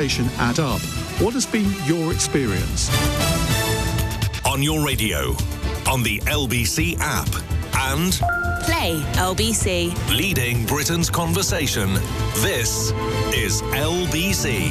add up. What has been your experience? On your radio, on the LBC app, and Play LBC. leading Britain's conversation. This is LBC.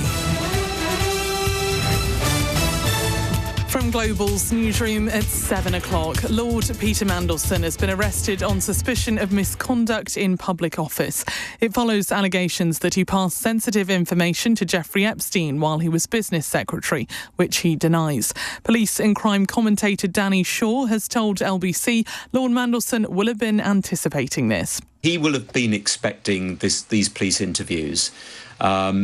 From Global's newsroom at 7 o'clock, Lord Peter Mandelson has been arrested on suspicion of misconduct in public office. It follows allegations that he passed sensitive information to Jeffrey Epstein while he was business secretary, which he denies. Police and crime commentator Danny Shaw has told LBC Lord Mandelson will have been anticipating this. He will have been expecting these police interviews.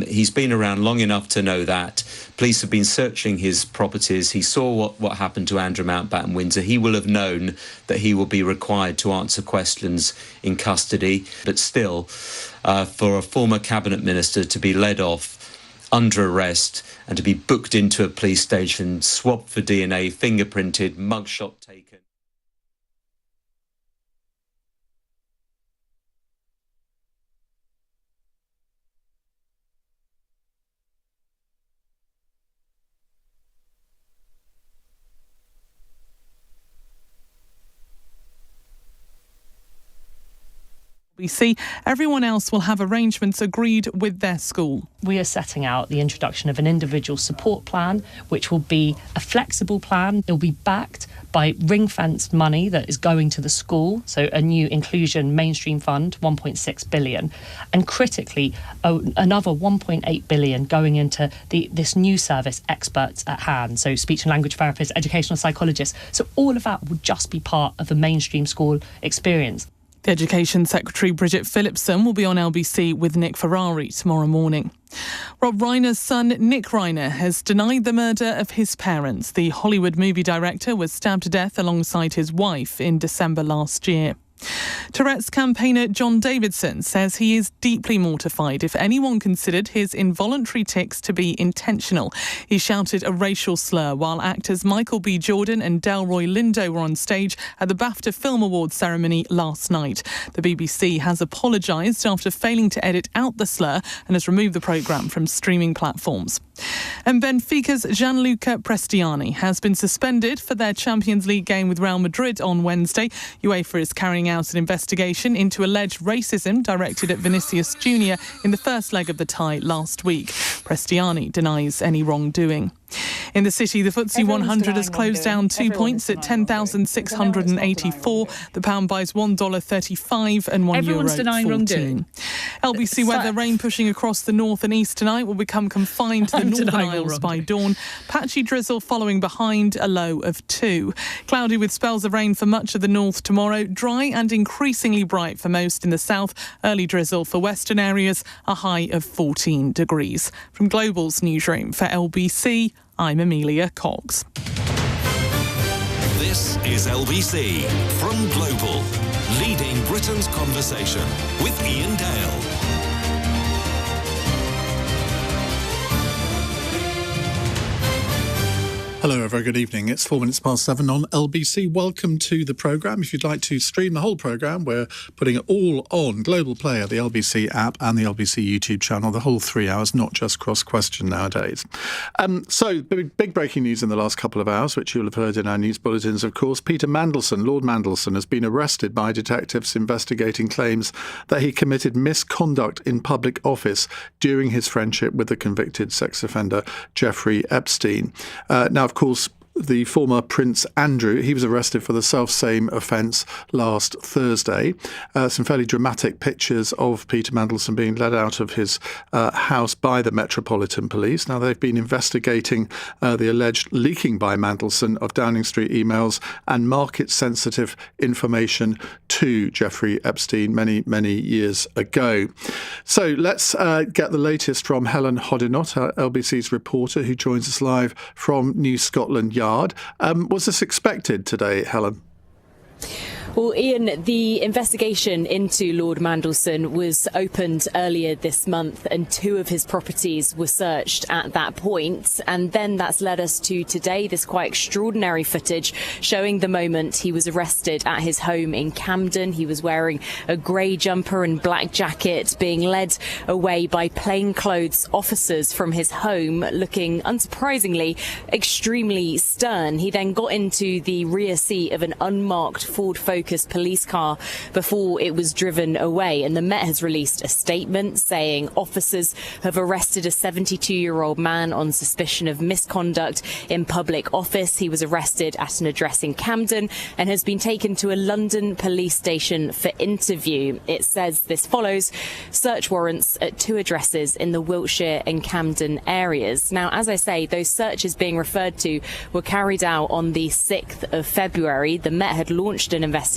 He's been around long enough to know that. Police have been searching his properties. He saw what happened to Andrew Mountbatten-Windsor. He will have known that he will be required to answer questions in custody. But still, for a former cabinet minister to be led off under arrest and to be booked into a police station, swabbed for DNA, fingerprinted, mugshot taken. LBC, everyone else will have arrangements agreed with their school. We are setting out the introduction of an individual support plan, which will be a flexible plan. It will be backed by ring-fenced money that is going to the school, so a new inclusion mainstream fund, 1.6 billion, and critically, another 1.8 billion going into this new service, Experts at Hand, so speech and language therapists, educational psychologists. So all of that will just be part of a mainstream school experience. The Education Secretary Bridget Phillipson will be on LBC with Nick Ferrari tomorrow morning. Rob Reiner's son, Nick Reiner, has denied the murder of his parents. The Hollywood movie director was stabbed to death alongside his wife in December last year. Tourette's campaigner John Davidson says he is deeply mortified if anyone considered his involuntary tics to be intentional. He shouted a racial slur while actors Michael B. Jordan and Delroy Lindo were on stage at the BAFTA Film Awards ceremony last night. The BBC has apologised after failing to edit out the slur and has removed the programme from streaming platforms. And Benfica's Gianluca Prestiani has been suspended for their Champions League game with Real Madrid on Wednesday. UEFA is carrying out an investigation into alleged racism directed at Vinicius Jr. in the first leg of the tie last week. Prestiani denies any wrongdoing. In the city, the FTSE 100 has closed down 2 points at 10,684. The pound buys $1.35 and €1.14. LBC weather, rain pushing across the north and east tonight will become confined to the Northern Isles by dawn. Patchy drizzle following behind, a low of 2. Cloudy with spells of rain for much of the north tomorrow. Dry and increasingly bright for most in the south. Early drizzle for western areas, a high of 14 degrees. From Global's newsroom for LBC, I'm Amelia Cox. This is LBC from Global, leading Britain's conversation with Iain Dale. Hello, a very good evening. It's 4 minutes past 7 on LBC. Welcome to the programme. If you'd like to stream the whole programme, we're putting it all on Global Player, the LBC app and the LBC YouTube channel, the whole 3 hours, not just cross-question nowadays. So, big breaking news in the last couple of hours, which you'll have heard in our news bulletins, of course. Peter Mandelson, Lord Mandelson, has been arrested by detectives investigating claims that he committed misconduct in public office during his friendship with the convicted sex offender Jeffrey Epstein. Now, of course, the former Prince Andrew, he was arrested for the self-same offence last Thursday. Some fairly dramatic pictures of Peter Mandelson being led out of his house by the Metropolitan Police. Now, they've been investigating the alleged leaking by Mandelson of Downing Street emails and market-sensitive information to Jeffrey Epstein many, many years ago. So let's get the latest from Helen Hodinott, LBC's reporter, who joins us live from New Scotland Yard. Was this expected today, Helen? Well, Iain, the investigation into Lord Mandelson was opened earlier this month and 2 of his properties were searched at that point. And then that's led us to today, this quite extraordinary footage showing the moment he was arrested at his home in Camden. He was wearing a grey jumper and black jacket, being led away by plainclothes officers from his home, looking unsurprisingly extremely stern. He then got into the rear seat of an unmarked Ford Focus police car before it was driven away. And the Met has released a statement saying officers have arrested a 72-year-old man on suspicion of misconduct in public office. He was arrested at an address in Camden and has been taken to a London police station for interview. It says this follows search warrants at 2 addresses in the Wiltshire and Camden areas. Now, as I say, those searches being referred to were carried out on the 6th of February. The Met had launched an investigation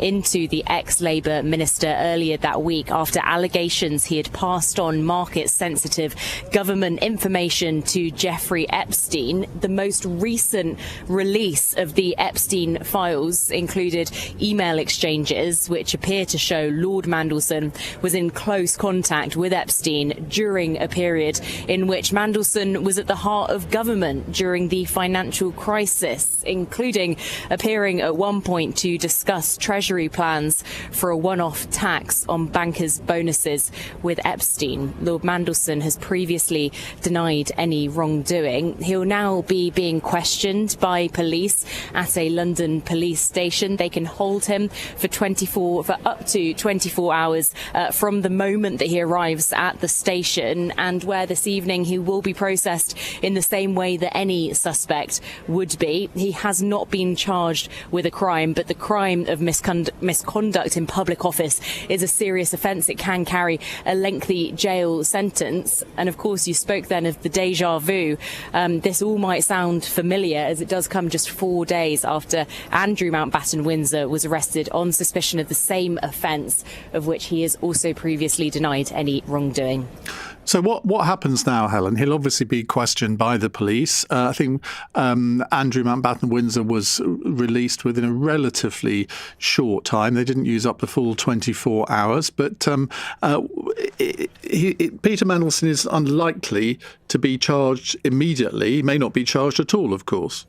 into the ex-Labour minister earlier that week after allegations he had passed on market-sensitive government information to Jeffrey Epstein. The most recent release of the Epstein files included email exchanges which appear to show Lord Mandelson was in close contact with Epstein during a period in which Mandelson was at the heart of government during the financial crisis, including appearing at one point to discuss Treasury plans for a one-off tax on bankers' bonuses with Epstein. Lord Mandelson has previously denied any wrongdoing. He'll now be being questioned by police at a London police station. They can hold him for up to 24 hours from the moment that he arrives at the station, and where this evening he will be processed in the same way that any suspect would be. He has not been charged with a crime, but the crime of misconduct in public office is a serious offence. It can carry a lengthy jail sentence. And of course, you spoke then of the déjà vu. This all might sound familiar, as it does come just 4 days after Andrew Mountbatten-Windsor was arrested on suspicion of the same offence, of which he has also previously denied any wrongdoing. So what happens now, Helen? He'll obviously be questioned by the police. I think Andrew Mountbatten-Windsor was released within a relatively short time. They didn't use up the full 24 hours. But Peter Mandelson is unlikely to be charged immediately. He may not be charged at all, of course.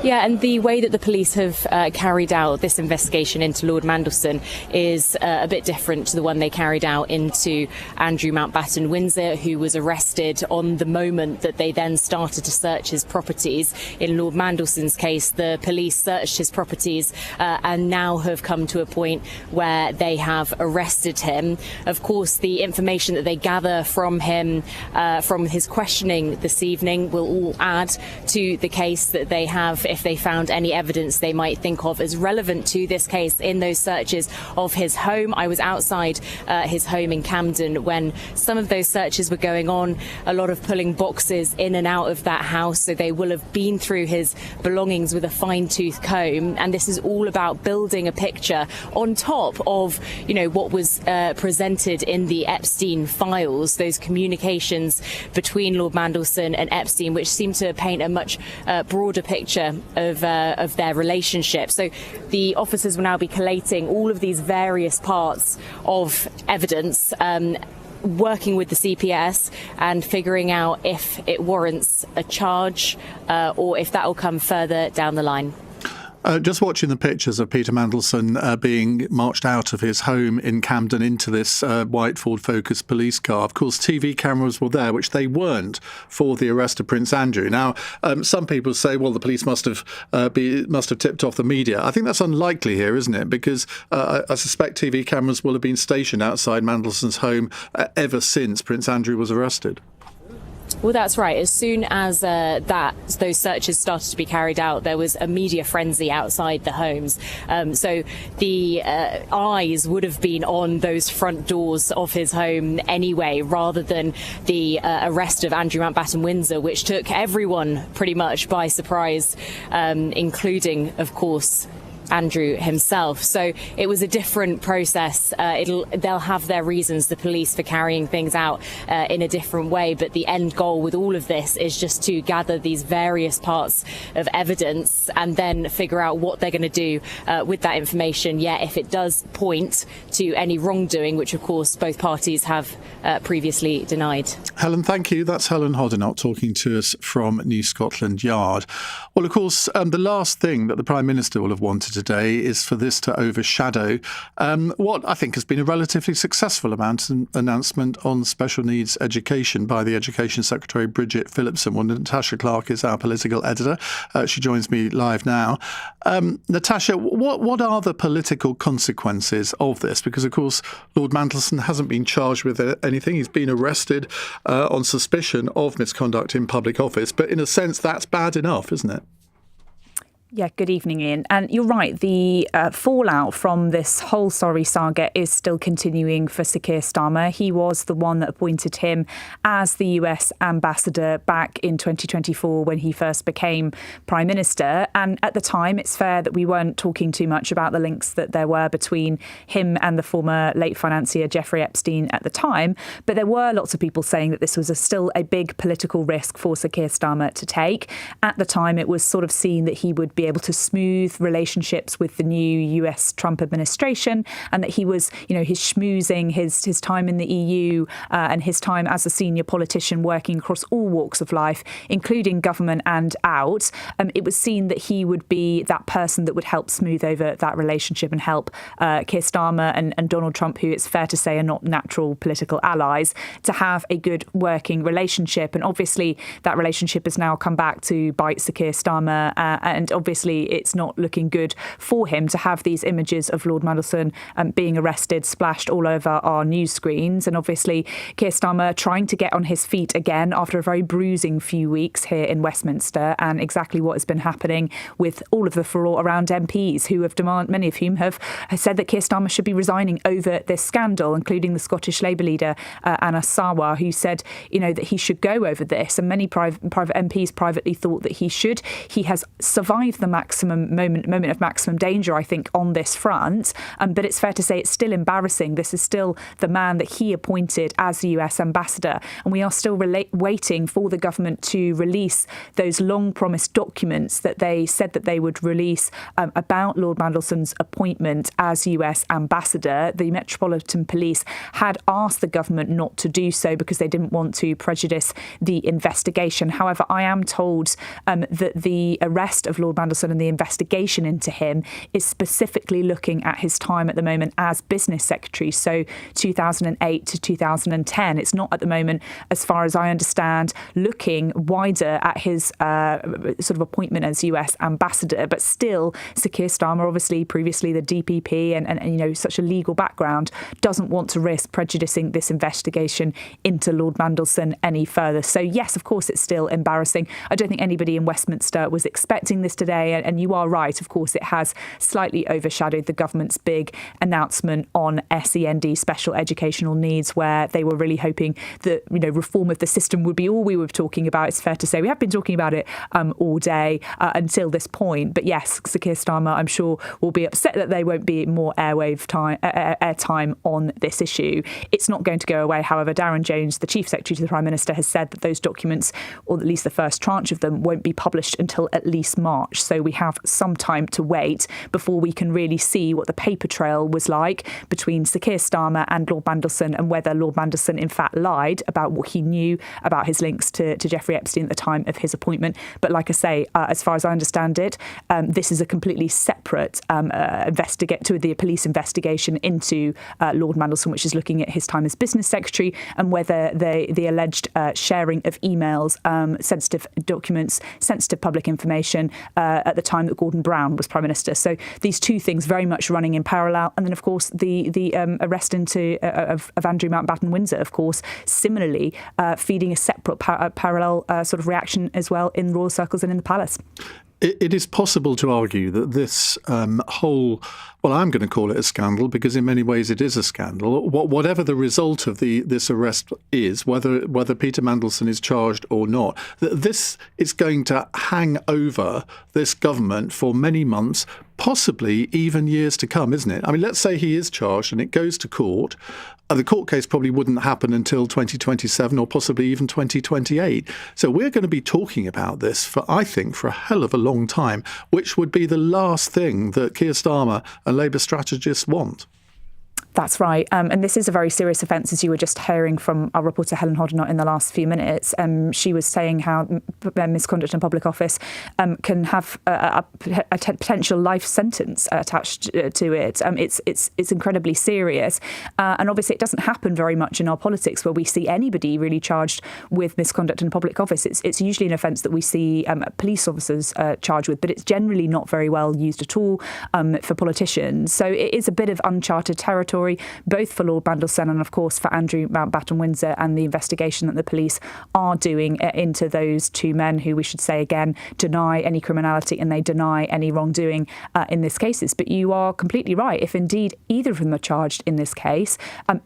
Yeah, and the way that the police have carried out this investigation into Lord Mandelson is a bit different to the one they carried out into Andrew Mountbatten-Windsor, who was arrested on the moment that they then started to search his properties. In Lord Mandelson's case, the police searched his properties and now have come to a point where they have arrested him. Of course, the information that they gather from him, from his questioning this evening, will all add to the case that they have if they found any evidence they might think of as relevant to this case in those searches of his home. I was outside his home in Camden when some of those searches were going on, a lot of pulling boxes in and out of that house, so they will have been through his belongings with a fine-tooth comb. And this is all about building a picture on top of, what was presented in the Epstein files, those communications between Lord Mandelson and Epstein, which seem to paint a much broader picture of their relationship. So the officers will now be collating all of these various parts of evidence, working with the CPS and figuring out if it warrants a charge or if that will come further down the line. Just watching the pictures of Peter Mandelson being marched out of his home in Camden into this white Ford Focus police car. Of course, TV cameras were there, which they weren't for the arrest of Prince Andrew. Now, some people say, well, the police must have tipped off the media. I think that's unlikely here, isn't it? Because I suspect TV cameras will have been stationed outside Mandelson's home ever since Prince Andrew was arrested. Well, that's right. As soon as those searches started to be carried out, there was a media frenzy outside the homes. So the eyes would have been on those front doors of his home anyway, rather than the arrest of Andrew Mountbatten-Windsor, which took everyone pretty much by surprise, including, of course, Andrew himself. So it was a different process. They'll have their reasons, the police, for carrying things out in a different way. But the end goal with all of this is just to gather these various parts of evidence and then figure out what they're going to do with that information. Yeah, if it does point to any wrongdoing, which of course both parties have previously denied. Helen, thank you. That's Helen Hoddinott talking to us from New Scotland Yard. Well, of course, the last thing that the Prime Minister will have wanted today is for this to overshadow what I think has been a relatively successful announcement on special needs education by the Education Secretary Bridget Phillipson. Well, Natasha Clark is our political editor. She joins me live now. Natasha, what are the political consequences of this? Because, of course, Lord Mandelson hasn't been charged with anything. He's been arrested on suspicion of misconduct in public office. But in a sense, that's bad enough, isn't it? Yeah, good evening, Ian. And you're right, the fallout from this whole sorry saga is still continuing for Sir Keir Starmer. He was the one that appointed him as the US ambassador back in 2024 when he first became Prime Minister. And at the time, it's fair that we weren't talking too much about the links that there were between him and the former late financier Jeffrey Epstein at the time. But there were lots of people saying that this was still a big political risk for Sir Keir Starmer to take. At the time, it was sort of seen that he would be able to smooth relationships with the new US Trump administration, and that he was, his schmoozing, his time in the EU and his time as a senior politician working across all walks of life, including government and out. It was seen that he would be that person that would help smooth over that relationship and help Keir Starmer and Donald Trump, who it's fair to say are not natural political allies, to have a good working relationship. And obviously that relationship has now come back to bite Sir Keir Starmer, and obviously it's not looking good for him to have these images of Lord Mandelson being arrested splashed all over our news screens. And obviously Keir Starmer trying to get on his feet again after a very bruising few weeks here in Westminster, and exactly what has been happening with all of the furore around MPs who have many of whom have said that Keir Starmer should be resigning over this scandal, including the Scottish Labour leader Anna Sarwar, who said that he should go over this, and many private MPs privately thought that he should. He has survived the moment of maximum danger, I think, on this front. But it's fair to say it's still embarrassing. This is still the man that he appointed as the US ambassador. And we are still waiting for the government to release those long promised documents that they said that they would release about Lord Mandelson's appointment as US ambassador. The Metropolitan Police had asked the government not to do so because they didn't want to prejudice the investigation. However, I am told that the arrest of Lord Mandelson and the investigation into him is specifically looking at his time at the moment as business secretary, so 2008 to 2010. It's not at the moment, as far as I understand, looking wider at his sort of appointment as US ambassador, but still Sir Keir Starmer, obviously previously the DPP and such a legal background, doesn't want to risk prejudicing this investigation into Lord Mandelson any further. So yes, of course, it's still embarrassing. I don't think anybody in Westminster was expecting this today, and you are right, of course, it has slightly overshadowed the government's big announcement on SEND, special educational needs, where they were really hoping that reform of the system would be all we were talking about. It's fair to say we have been talking about it all day until this point. But yes, Sir Keir Starmer, I'm sure, will be upset that there won't be more airtime on this issue. It's not going to go away. However, Darren Jones, the Chief Secretary to the Prime Minister, has said that those documents, or at least the first tranche of them, won't be published until at least March. So we have some time to wait before we can really see what the paper trail was like between Sir Keir Starmer and Lord Mandelson, and whether Lord Mandelson in fact lied about what he knew about his links to Jeffrey Epstein at the time of his appointment. But like I say, as far as I understand it, this is a completely separate to the police investigation into Lord Mandelson, which is looking at his time as business secretary and whether the alleged sharing of emails, sensitive documents, sensitive public information at the time that Gordon Brown was Prime Minister. So these two things very much running in parallel. And then, of course, the arrest of Andrew Mountbatten-Windsor, of course, similarly feeding a separate parallel sort of reaction as well in royal circles and in the palace. It is possible to argue that this whole, well, I'm going to call it a scandal because in many ways it is a scandal. Whatever the result of this arrest is, whether Peter Mandelson is charged or not, this is going to hang over this government for many months, possibly even years to come, isn't it? I mean, let's say he is charged and it goes to court. The court case probably wouldn't happen until 2027 or possibly even 2028. So we're going to be talking about this I think, for a hell of a long time, which would be the last thing that Keir Starmer and Labour strategists want. That's right. And this is a very serious offence, as you were just hearing from our reporter Helen Hodnott in the last few minutes. She was saying how misconduct in public office can have a potential life sentence attached to it. It's incredibly serious. And obviously it doesn't happen very much in our politics where we see anybody really charged with misconduct in public office. It's usually an offence that we see police officers charged with, but it's generally not very well used at all for politicians. So it is a bit of uncharted territory, both for Lord Mandelson and, of course, for Andrew Mountbatten-Windsor and the investigation that the police are doing into those two men who, we should say again, deny any criminality and they deny any wrongdoing in these cases. But you are completely right. If indeed either of them are charged in this case,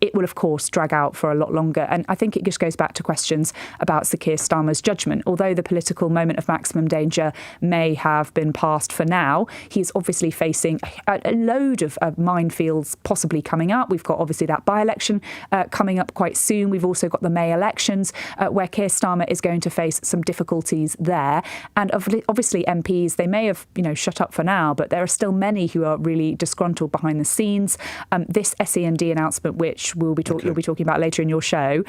it will, of course, drag out for a lot longer. And I think it just goes back to questions about Sir Keir Starmer's judgment. Although the political moment of maximum danger may have been passed for now, he's obviously facing a load of minefields possibly coming up. We've got obviously that by-election coming up quite soon. We've also got the May elections where Keir Starmer is going to face some difficulties there. And obviously MPs, they may have shut up for now, but there are still many who are really disgruntled behind the scenes. This SEND announcement, which you'll be talking about later in your show,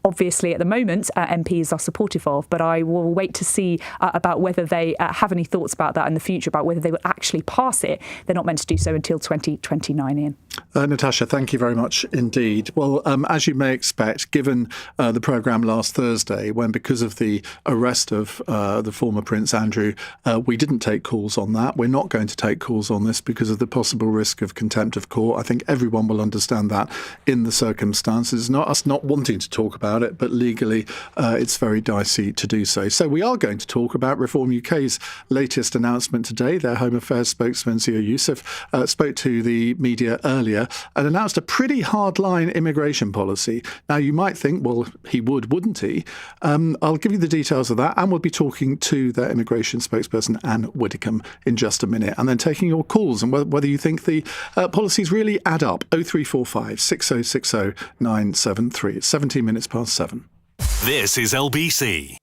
obviously at the moment MPs are supportive of, but I will wait to see about whether they have any thoughts about that in the future, about whether they will actually pass it. They're not meant to do so until 2029, Ian. Natasha, thank you very much indeed. Well, as you may expect, given the programme last Thursday, when because of the arrest of the former Prince Andrew, we didn't take calls on that. We're not going to take calls on this because of the possible risk of contempt of court. I think everyone will understand that in the circumstances. Not us not wanting to talk about it, but legally it's very dicey to do so. So we are going to talk about Reform UK's latest announcement today. Their Home Affairs spokesman, Zia Youssef, spoke to the media earlier and announced a pretty hardline immigration policy. Now, you might think, well, he would, wouldn't he? I'll give you the details of that, and we'll be talking to their immigration spokesperson, Anne Widdicombe, in just a minute, and then taking your calls and whether you think the policies really add up. 0345 6060 973. It's 17 minutes past 7. This is LBC.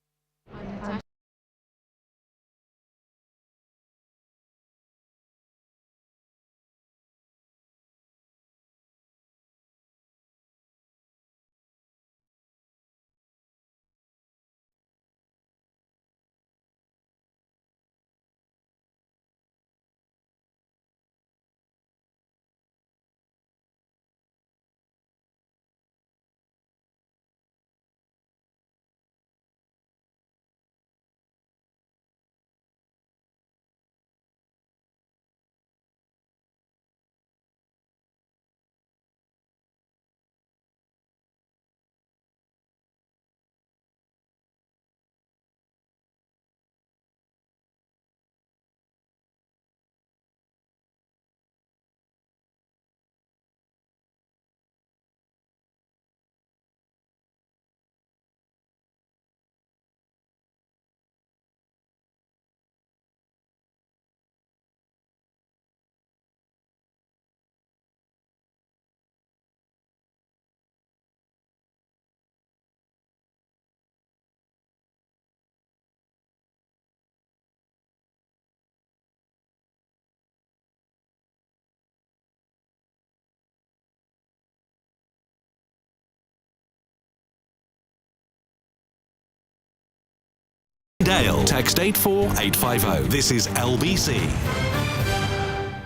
Dale, text 84850. This is LBC.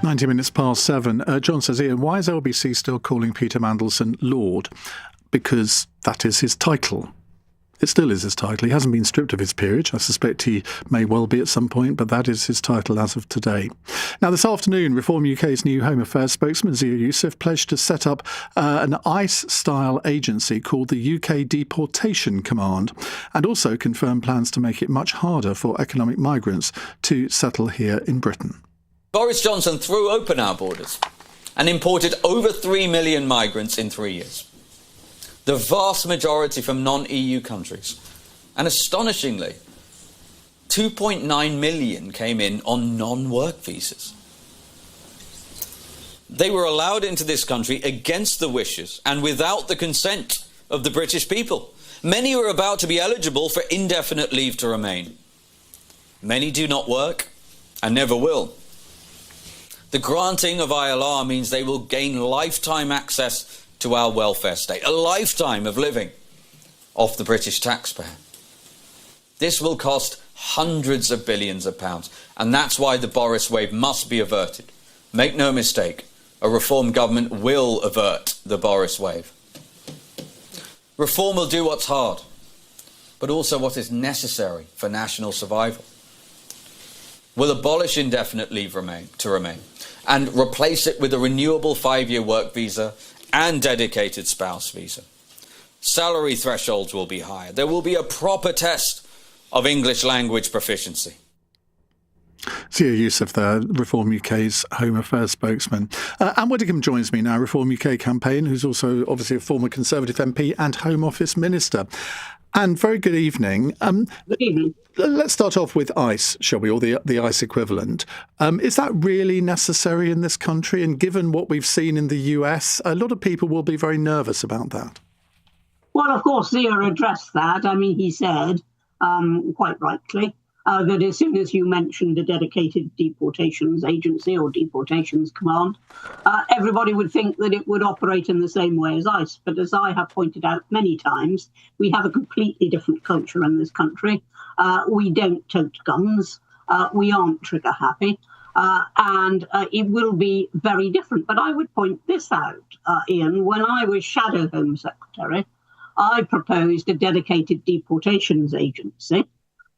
90 minutes past 7. John says, Ian, why is LBC still calling Peter Mandelson Lord? Because that is his title. It still is his title. He hasn't been stripped of his peerage. I suspect he may well be at some point, but that is his title as of today. Now, this afternoon, Reform UK's new Home Affairs spokesman, Zia Youssef, pledged to set up an ICE-style agency called the UK Deportation Command, and also confirmed plans to make it much harder for economic migrants to settle here in Britain. Boris Johnson threw open our borders and imported over 3 million migrants in 3 years. The vast majority from non-EU countries. And astonishingly, 2.9 million came in on non-work visas. They were allowed into this country against the wishes and without the consent of the British people. Many were about to be eligible for indefinite leave to remain. Many do not work and never will. The granting of ILR means they will gain lifetime access to our welfare state, a lifetime of living off the British taxpayer. This will cost hundreds of billions of pounds, and that's why the Boris wave must be averted. Make no mistake, a reform government will avert the Boris wave. Reform will do what's hard, but also what is necessary for national survival. We'll abolish indefinite leave to remain and replace it with a renewable 5-year work visa and dedicated spouse visa. Salary thresholds will be higher. There will be a proper test of English language proficiency. Zia Youssef there, Reform UK's Home Affairs spokesman. Anne Widdecombe joins me now, Reform UK campaign, who's also obviously a former Conservative MP and Home Office Minister. And very good evening. Good evening. Let's start off with ICE, shall we, or the ICE equivalent. Is that really necessary in this country? And given what we've seen in the US, a lot of people will be very nervous about that. Well, of course, Zia addressed that. I mean, he said, quite rightly, that as soon as you mentioned a dedicated deportations agency or deportations command, everybody would think that it would operate in the same way as ICE. But as I have pointed out many times, we have a completely different culture in this country. We don't tote guns. We aren't trigger happy. And it will be very different. But I would point this out, Iain. When I was Shadow Home Secretary, I proposed a dedicated deportations agency.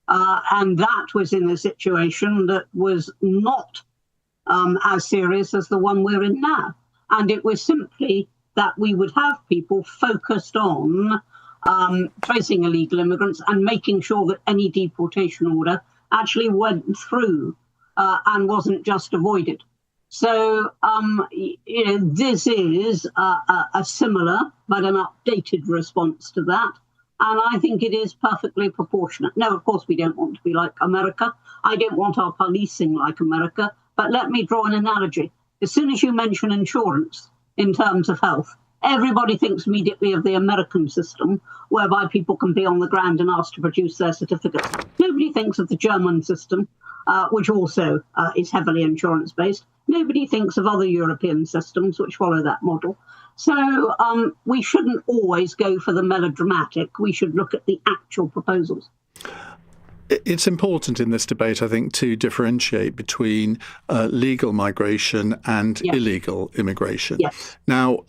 And that was in a situation that was not as serious as the one we're in now. And it was simply that we would have people focused on tracing illegal immigrants and making sure that any deportation order actually went through and wasn't just avoided. So this is a similar but an updated response to that. And I think it is perfectly proportionate. No, of course, we don't want to be like America. I don't want our policing like America. But let me draw an analogy. As soon as you mention insurance in terms of health, everybody thinks immediately of the American system, whereby people can be on the ground and asked to produce their certificates. Nobody thinks of the German system, which also is heavily insurance-based. Nobody thinks of other European systems which follow that model. So we shouldn't always go for the melodramatic. We should look at the actual proposals. It's important in this debate, I think, to differentiate between legal migration and illegal immigration. Yes. Now,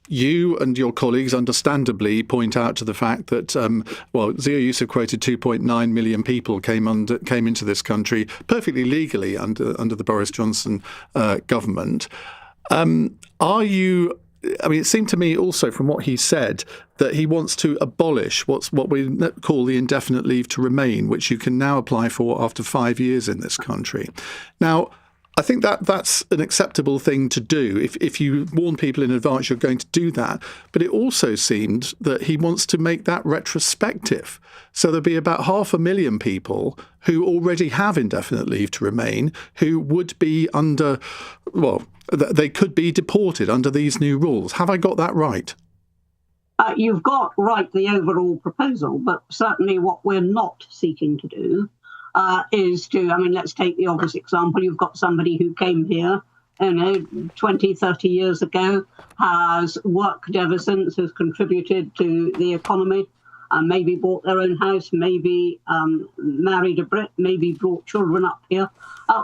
you and your colleagues understandably point out to the fact that, Zia Youssef quoted 2.9 million people came into this country perfectly legally under the Boris Johnson government. It seemed to me also from what he said that he wants to abolish what we call the indefinite leave to remain, which you can now apply for after 5 years in this country. Now, I think that's an acceptable thing to do if you warn people in advance you're going to do that. But it also seemed that he wants to make that retrospective. So there'll be about 500,000 people who already have indefinite leave to remain who would be under, they could be deported under these new rules. Have I got that right? You've got right the overall proposal, but certainly what we're not seeking to do is to, let's take the obvious example. You've got somebody who came here, 20, 30 years ago, has worked ever since, has contributed to the economy, maybe bought their own house, maybe married a Brit, maybe brought children up here.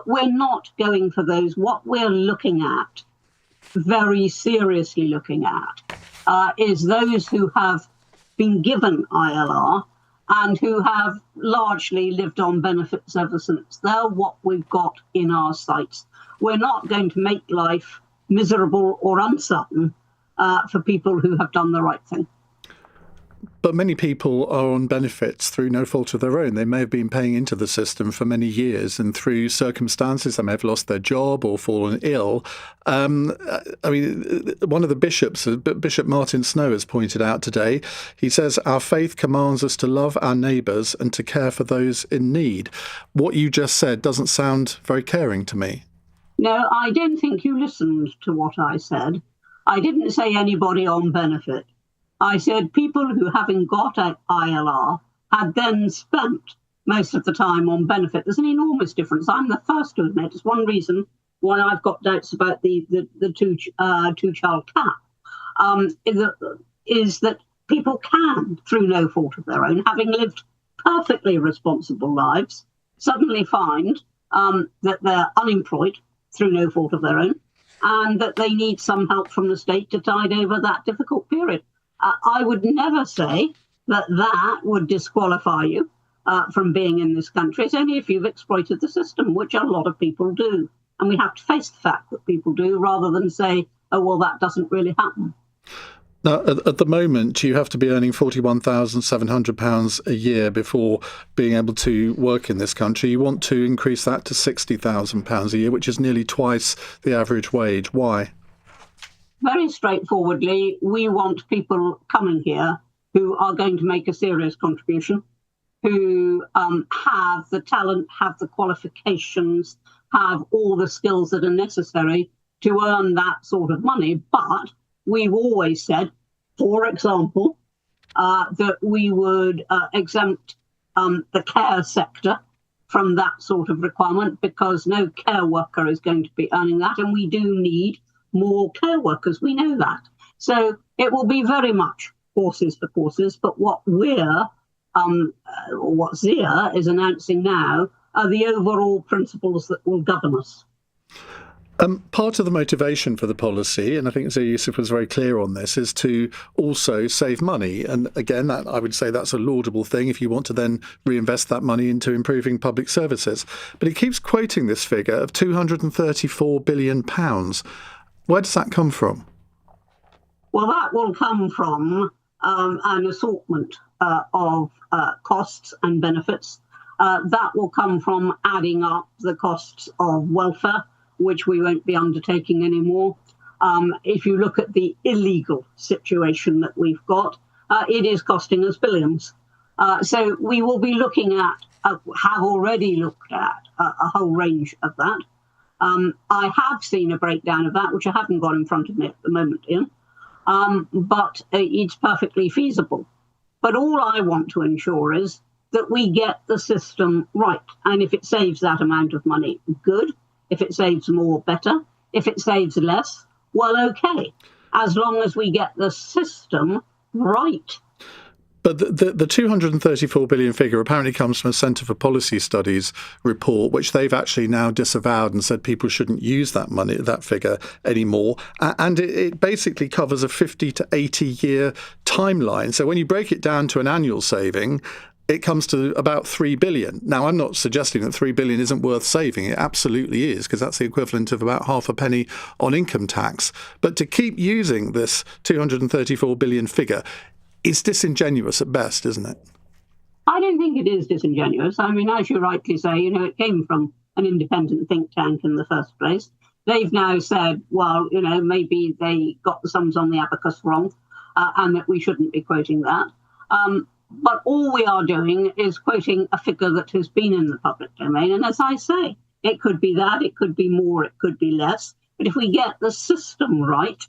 We're not going for those. What we're looking at, very seriously looking at, is those who have been given ILR and who have largely lived on benefits ever since. They're what we've got in our sights. We're not going to make life miserable or uncertain for people who have done the right thing. But many people are on benefits through no fault of their own. They may have been paying into the system for many years, and through circumstances, they may have lost their job or fallen ill. I mean, one of the bishops, Bishop Martin Snow, has pointed out today, he says, our faith commands us to love our neighbours and to care for those in need. What you just said doesn't sound very caring to me. No, I don't think you listened to what I said. I didn't say anybody on benefit. I said people who, having got an ILR, had then spent most of the time on benefit. There's an enormous difference. I'm the first to admit it's one reason why I've got doubts about the two-child cap, is that people can, through no fault of their own, having lived perfectly responsible lives, suddenly find that they're unemployed through no fault of their own, and that they need some help from the state to tide over that difficult period. I would never say that would disqualify you from being in this country. It's only if you've exploited the system, which a lot of people do. And we have to face the fact that people do, rather than say, oh, well, that doesn't really happen. Now, at the moment, you have to be earning £41,700 a year before being able to work in this country. You want to increase that to £60,000 a year, which is nearly twice the average wage. Why? Very straightforwardly, we want people coming here who are going to make a serious contribution, who have the talent, have the qualifications, have all the skills that are necessary to earn that sort of money. But we've always said, for example, that we would exempt the care sector from that sort of requirement, because no care worker is going to be earning that, and we do need more care workers. We know that. So it will be very much horses for courses, but what Zia is announcing now are the overall principles that will govern us. Part of the motivation for the policy, and I think Zia Youssef was very clear on this, is to also save money. And again, I would say that's a laudable thing if you want to then reinvest that money into improving public services. But he keeps quoting this figure of £234 billion. Where does that come from? Well, that will come from an assortment of costs and benefits. That will come from adding up the costs of welfare, which we won't be undertaking anymore. If you look at the illegal situation that we've got, it is costing us billions. So we will be looking at, have already looked at a whole range of that. I have seen a breakdown of that, which I haven't got in front of me at the moment, Ian, but it's perfectly feasible. But all I want to ensure is that we get the system right. And if it saves that amount of money, good. If it saves more, better. If it saves less, well, okay. As long as we get the system right. But the 234 billion figure apparently comes from a Centre for Policy Studies report, which they've actually now disavowed and said people shouldn't use that figure anymore. And it basically covers a 50 to 80 year timeline. So when you break it down to an annual saving, it comes to about 3 billion. Now, I'm not suggesting that 3 billion isn't worth saving. It absolutely is, because that's the equivalent of about half a penny on income tax. But to keep using this 234 billion figure, it's disingenuous at best, isn't it? I don't think it is disingenuous. I mean, as you rightly say, it came from an independent think tank in the first place. They've now said, well, maybe they got the sums on the abacus wrong, and that we shouldn't be quoting that. But all we are doing is quoting a figure that has been in the public domain. And as I say, it could be that, it could be more, it could be less. But if we get the system right,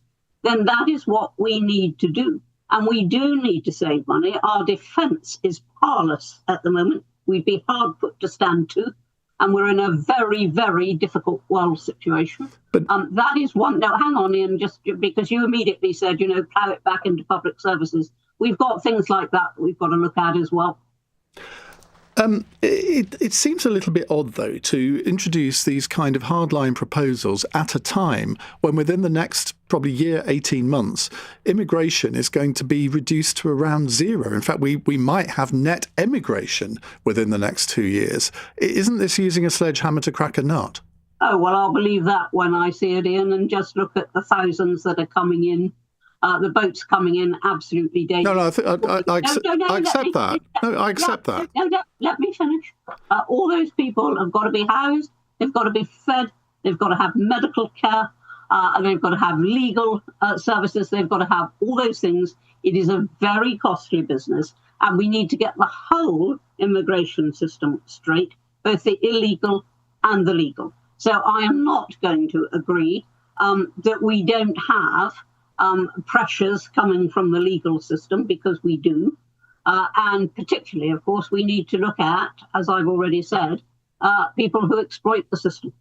then that is what we need to do. And we do need to save money. Our defence is powerless at the moment. We'd be hard put to stand to. And we're in a very, very difficult world situation. But that is one. Now, hang on, Ian, just because you immediately said, plough it back into public services. We've got things like that we've got to look at as well. It seems a little bit odd, though, to introduce these kind of hardline proposals at a time when within the next probably year, 18 months, immigration is going to be reduced to around zero. In fact, we might have net emigration within the next 2 years. Isn't this using a sledgehammer to crack a nut? Oh, well, I'll believe that when I see it, Ian, and just look at the thousands that are coming in. The boats coming in absolutely dangerous. I accept that. No, I accept that. No, let me finish. All those people have got to be housed, they've got to be fed, they've got to have medical care, and they've got to have legal services, they've got to have all those things. It is a very costly business, and we need to get the whole immigration system straight, both the illegal and the legal. So I am not going to agree that we don't have pressures coming from the legal system, because we do. And particularly, of course, we need to look at, as I've already said, people who exploit the system.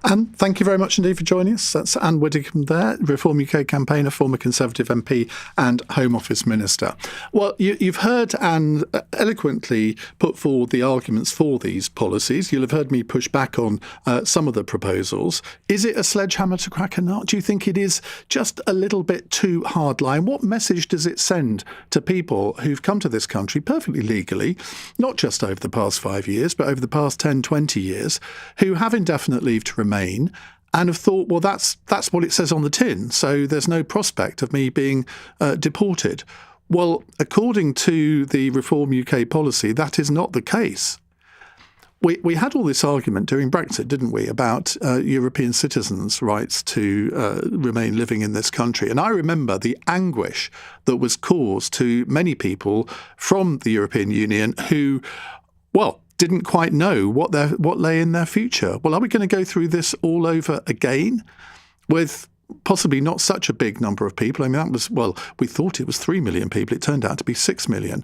Anne, thank you very much indeed for joining us. That's Anne Widdicombe there, Reform UK campaigner, former Conservative MP and Home Office Minister. Well, you've heard Anne eloquently put forward the arguments for these policies. You'll have heard me push back on some of the proposals. Is it a sledgehammer to crack a nut? Do you think it is just a little bit too hardline? What message does it send to people who've come to this country perfectly legally, not just over the past 5 years, but over the past 10, 20 years, who have indefinite leave to remain and have thought, well, that's what it says on the tin, so there's no prospect of me being deported? Well, according to the Reform UK policy, that is not the case. We had all this argument during Brexit, didn't we, about European citizens' rights to remain living in this country. And I remember the anguish that was caused to many people from the European Union who, well, didn't quite know what lay in their future. Well, are we going to go through this all over again with possibly not such a big number of people? I mean, that was, well, we thought it was 3 million people. It turned out to be 6 million.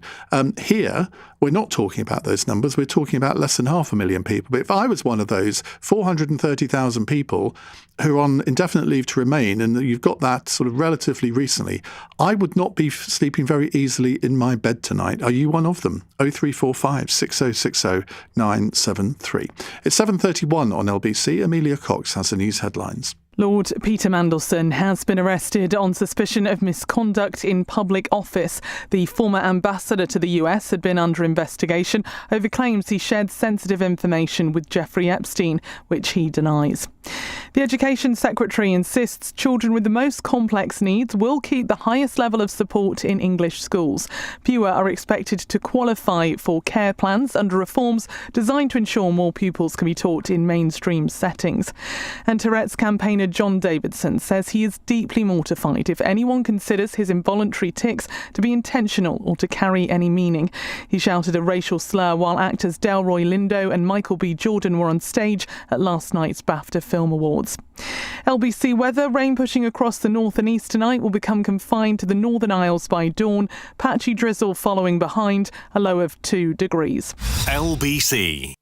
Here, we're not talking about those numbers. We're talking about less than 500,000 people. But if I was one of those 430,000 people who are on indefinite leave to remain, and you've got that sort of relatively recently, I would not be sleeping very easily in my bed tonight. Are you one of them? 0345 6060 973. It's 7:31 on LBC. Amelia Cox has the news headlines. Lord Peter Mandelson has been arrested on suspicion of misconduct in public office. The former ambassador to the US had been under investigation over claims he shared sensitive information with Jeffrey Epstein, which he denies. The Education Secretary insists children with the most complex needs will keep the highest level of support in English schools. Fewer are expected to qualify for care plans under reforms designed to ensure more pupils can be taught in mainstream settings. And Tourette's campaigner John Davidson says he is deeply mortified if anyone considers his involuntary tics to be intentional or to carry any meaning. He shouted a racial slur while actors Delroy Lindo and Michael B. Jordan were on stage at last night's BAFTA Film Awards. LBC weather: rain pushing across the north and east tonight will become confined to the Northern Isles by dawn. Patchy drizzle following behind, a low of 2 degrees. LBC.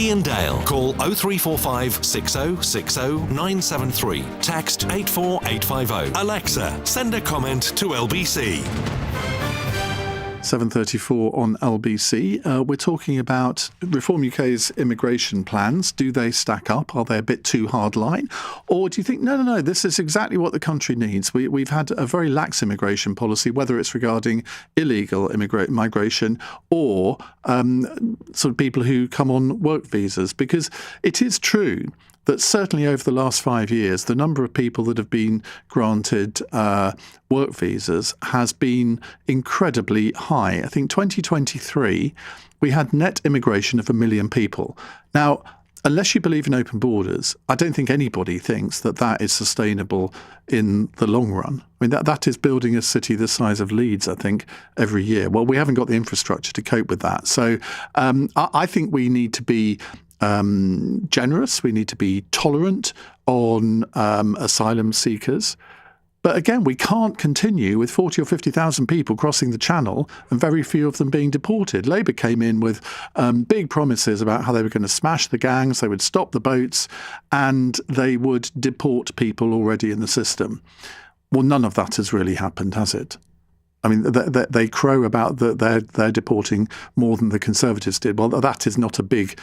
Iain Dale. Call 0345 6060 973. Text 84850. Alexa, send a comment to LBC. 7:34 on LBC. We're talking about Reform UK's immigration plans. Do they stack up? Are they a bit too hardline? Or do you think, no, this is exactly what the country needs? We've had a very lax immigration policy, whether it's regarding illegal migration or sort of people who come on work visas. Because it is true that certainly over the last 5 years, the number of people that have been granted work visas has been incredibly high. I think 2023, we had net immigration of 1 million people. Now, unless you believe in open borders, I don't think anybody thinks that that is sustainable in the long run. I mean, that is building a city the size of Leeds, I think, every year. Well, we haven't got the infrastructure to cope with that. So I think we need to be generous. We need to be tolerant on asylum seekers. But again, we can't continue with 40 or 50,000 people crossing the channel and very few of them being deported. Labour came in with big promises about how they were going to smash the gangs, they would stop the boats, and they would deport people already in the system. Well, none of that has really happened, has it? I mean, they crow about that they're deporting more than the Conservatives did. Well, that is not a big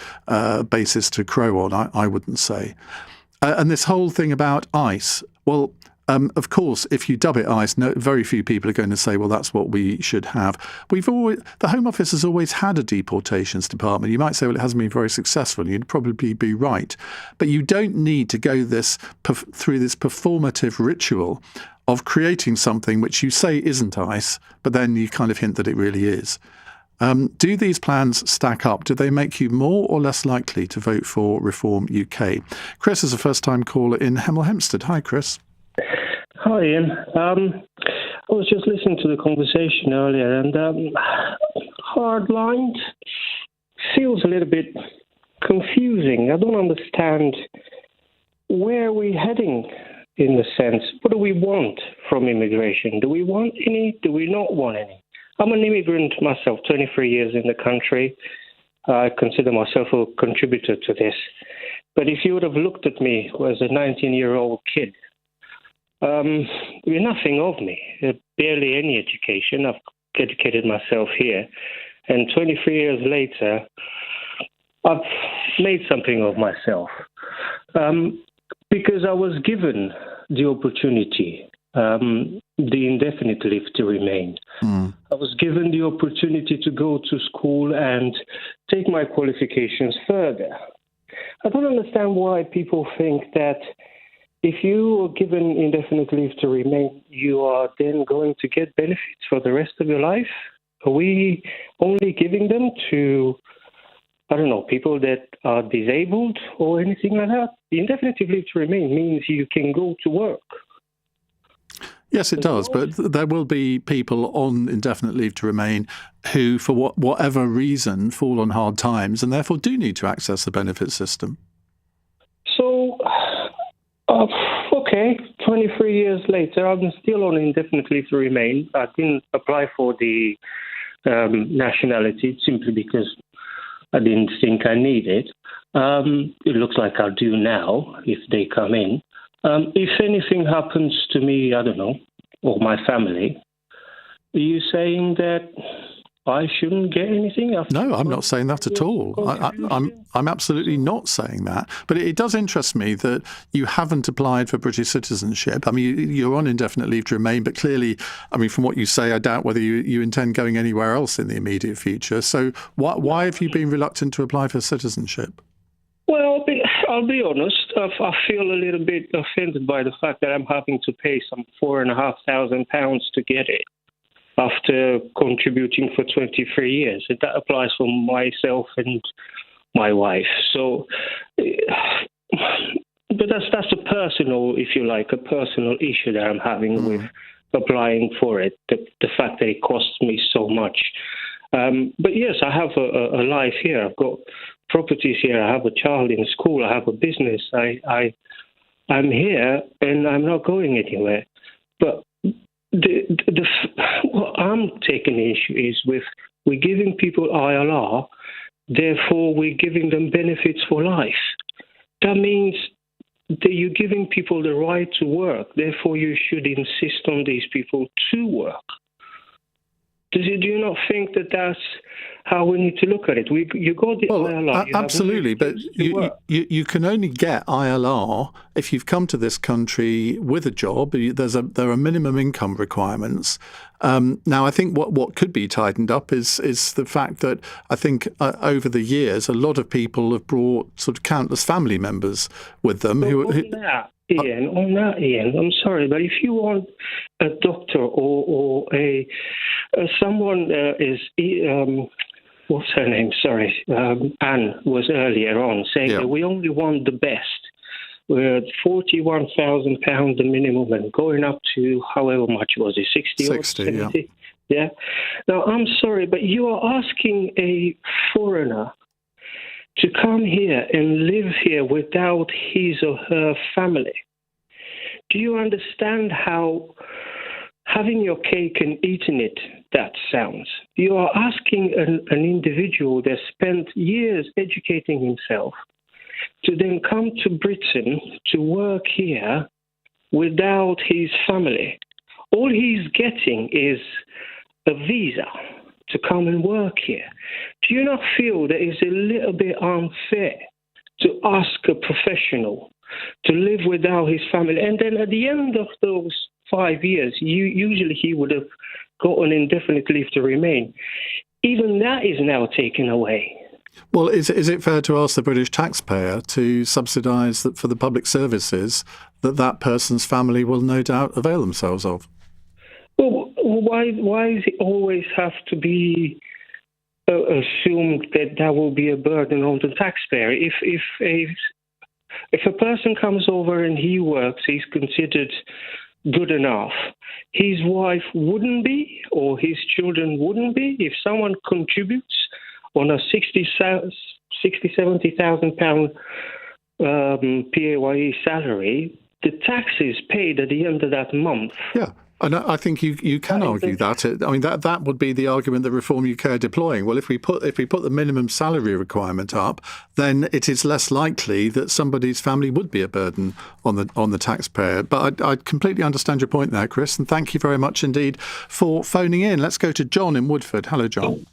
basis to crow on, I wouldn't say. And this whole thing about ICE, well, of course, if you dub it ICE, very few people are going to say, well, that's what we should have. The Home Office has always had a deportations department. You might say, well, it hasn't been very successful. You'd probably be right. But you don't need to go through this performative ritual of creating something which you say isn't ICE, but then you kind of hint that it really is. Do these plans stack up? Do they make you more or less likely to vote for Reform UK? Chris is a first-time caller in Hemel Hempstead. Hi, Chris. Hi, Ian. I was just listening to the conversation earlier, and hardline feels a little bit confusing. I don't understand where we're heading in the sense. What do we want from immigration? Do we want any? Do we not want any? I'm an immigrant myself, 23 years in the country. I consider myself a contributor to this. But if you would have looked at me as a 19-year-old kid, you're nothing of me. Barely any education. I've educated myself here. And 23 years later, I've made something of myself. Because I was given the opportunity, the indefinite leave to remain. I was given the opportunity to go to school and take my qualifications further. I don't understand why people think that if you are given indefinite leave to remain, you are then going to get benefits for the rest of your life. Are we only giving them to, I don't know, people that are disabled or anything like that? The indefinite leave to remain means you can go to work. Yes, it does. But there will be people on indefinite leave to remain who, for whatever reason, fall on hard times and therefore do need to access the benefit system. So, okay, 23 years later, I'm still on indefinite leave to remain. I didn't apply for the nationality simply because I didn't think I needed. It looks like I do now if they come in. If anything happens to me, I don't know, or my family, are you saying that I shouldn't get anything? No, I'm not saying that at all. I'm absolutely not saying that. But it does interest me that you haven't applied for British citizenship. I mean, you're on indefinite leave to remain, but clearly, I mean, from what you say, I doubt whether you intend going anywhere else in the immediate future. So why have you been reluctant to apply for citizenship? Well, I'll be honest. I feel a little bit offended by the fact that I'm having to pay some £4,500 to get it after contributing for 23 years. And that applies for myself and my wife. So, but that's a personal, if you like, a personal issue that I'm having with applying for it. The fact that it costs me so much. But yes, I have a life here. I've got properties here. I have a child in school. I have a business. I'm here and I'm not going anywhere. But what I'm taking the issue is with we're giving people ILR therefore we're giving them benefits for life. That means that you're giving people the right to work, therefore you should insist on these people to work. Do you not think that that's how we need to look at it? You got the ILR. Absolutely, but you can only get ILR if you've come to this country with a job. There are minimum income requirements. Now, I think what could be tightened up is the fact that I think over the years a lot of people have brought sort of countless family members with them. Ian, I'm sorry, but if you want a doctor or someone what's her name? Sorry, Anne was earlier on saying that we only want the best. We're at £41,000 the minimum and going up to however much was it, 60 or 70? Yeah. Now, I'm sorry, but you are asking a foreigner to come here and live here without his or her family. Do you understand how having your cake and eating it, that sounds? You are asking an individual that spent years educating himself to then come to Britain to work here without his family. All he's getting is a visa to come and work here. Do you not feel that it's a little bit unfair to ask a professional to live without his family? And then at the end of those 5 years, usually he would have got an indefinite leave to remain. Even that is now taken away. Well, is it fair to ask the British taxpayer to subsidise that for the public services that person's family will no doubt avail themselves of? Well, why does it always have to be assumed that will be a burden on the taxpayer? If a person comes over and he works, he's considered good enough. His wife wouldn't be, or his children wouldn't be. If someone contributes on a £70,000 PAYE salary, the tax is paid at the end of that month. Yeah. And I think you can argue that. I mean, that would be the argument that Reform UK are deploying. Well, if we put the minimum salary requirement up, then it is less likely that somebody's family would be a burden on the taxpayer. But I completely understand your point there, Chris, and thank you very much indeed for phoning in. Let's go to John in Woodford. Hello, John.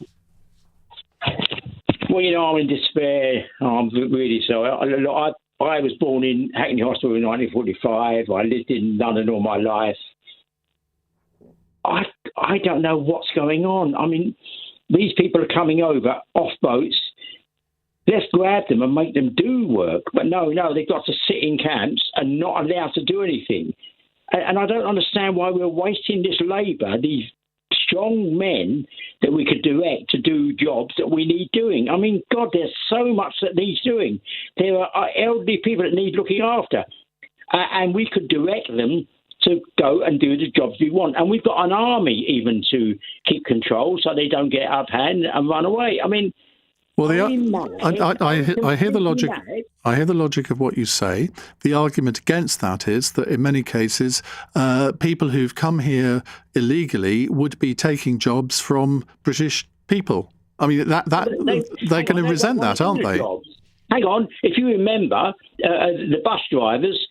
Well, I'm in despair. I'm really sorry. I was born in Hackney Hospital in 1945. I lived in London all my life. I don't know what's going on. I mean, these people are coming over off boats. Let's grab them and make them do work. But no, they've got to sit in camps and not allowed to do anything. And I don't understand why we're wasting this labour, these strong men that we could direct to do jobs that we need doing. I mean, God, there's so much that needs doing. There are elderly people that need looking after. And we could direct them to go and do the jobs we want. And we've got an army even to keep control so they don't get up hand and run away. I mean, well, I hear the logic. I hear the logic of what you say. The argument against that is that in many cases, people who've come here illegally would be taking jobs from British people. I mean, they're going to resent that, aren't they? Jobs. Hang on, if you remember, the bus drivers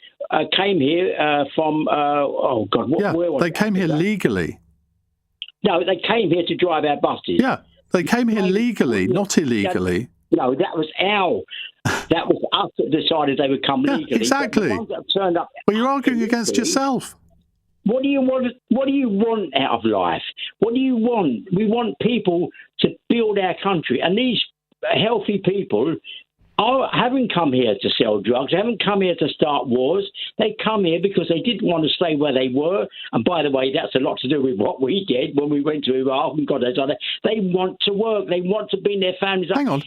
came here from, where was they came here legally. No, they came here to drive our buses. Yeah, they came here legally, not illegally. No, that was us that decided they would come legally. Exactly. The ones that turned up. Well, you're arguing against yourself. What do you want? What do you want out of life? What do you want? We want people to build our country, and these healthy people haven't come here to sell drugs. They haven't come here to start wars. They come here because they didn't want to stay where they were. And by the way, that's a lot to do with what we did when we went to Iraq and God knows other. They want to work. They want to bring their families up in a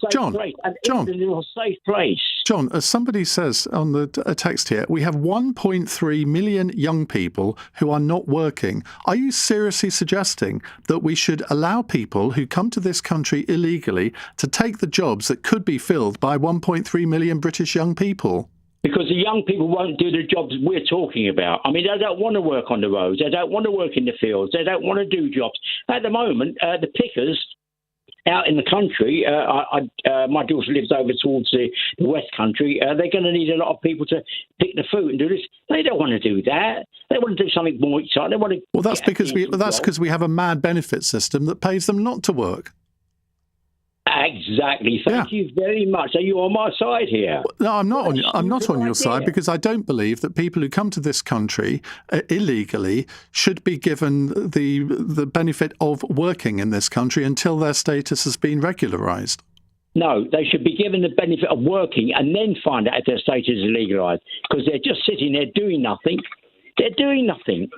safe place. And in a safe place. John, as somebody says on the text here, we have 1.3 million young people who are not working. Are you seriously suggesting that we should allow people who come to this country illegally to take the jobs that could be filled by 1.3 million British young people? Because the young people won't do the jobs we're talking about. I mean, they don't want to work on the roads. They don't want to work in the fields. They don't want to do jobs. At the moment, the pickers out in the country, my daughter lives over towards the West Country. They're going to need a lot of people to pick the fruit and do this. They don't want to do that. They want to do something more exciting. They want to. Well, that's because we have a mad benefit system that pays them not to work. Exactly. Thank you very much. Are you on my side here? No, I'm not. I'm not on your side, because I don't believe that people who come to this country illegally should be given the benefit of working in this country until their status has been regularised. No, they should be given the benefit of working and then find out if their status is legalised, because they're just sitting there doing nothing. They're doing nothing.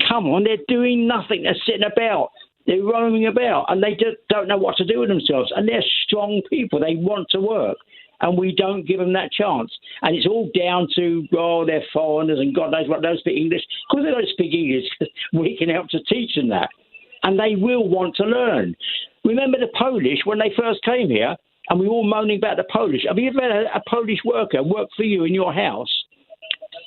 Come on, they're doing nothing. They're sitting about. They're roaming about, and they just don't know what to do with themselves. And they're strong people. They want to work, and we don't give them that chance. And it's all down to, they're foreigners, and God knows what, they don't speak English. Because they don't speak English, we can help to teach them that. And they will want to learn. Remember the Polish, when they first came here, and we were all moaning about the Polish. Have you ever had a Polish worker work for you in your house?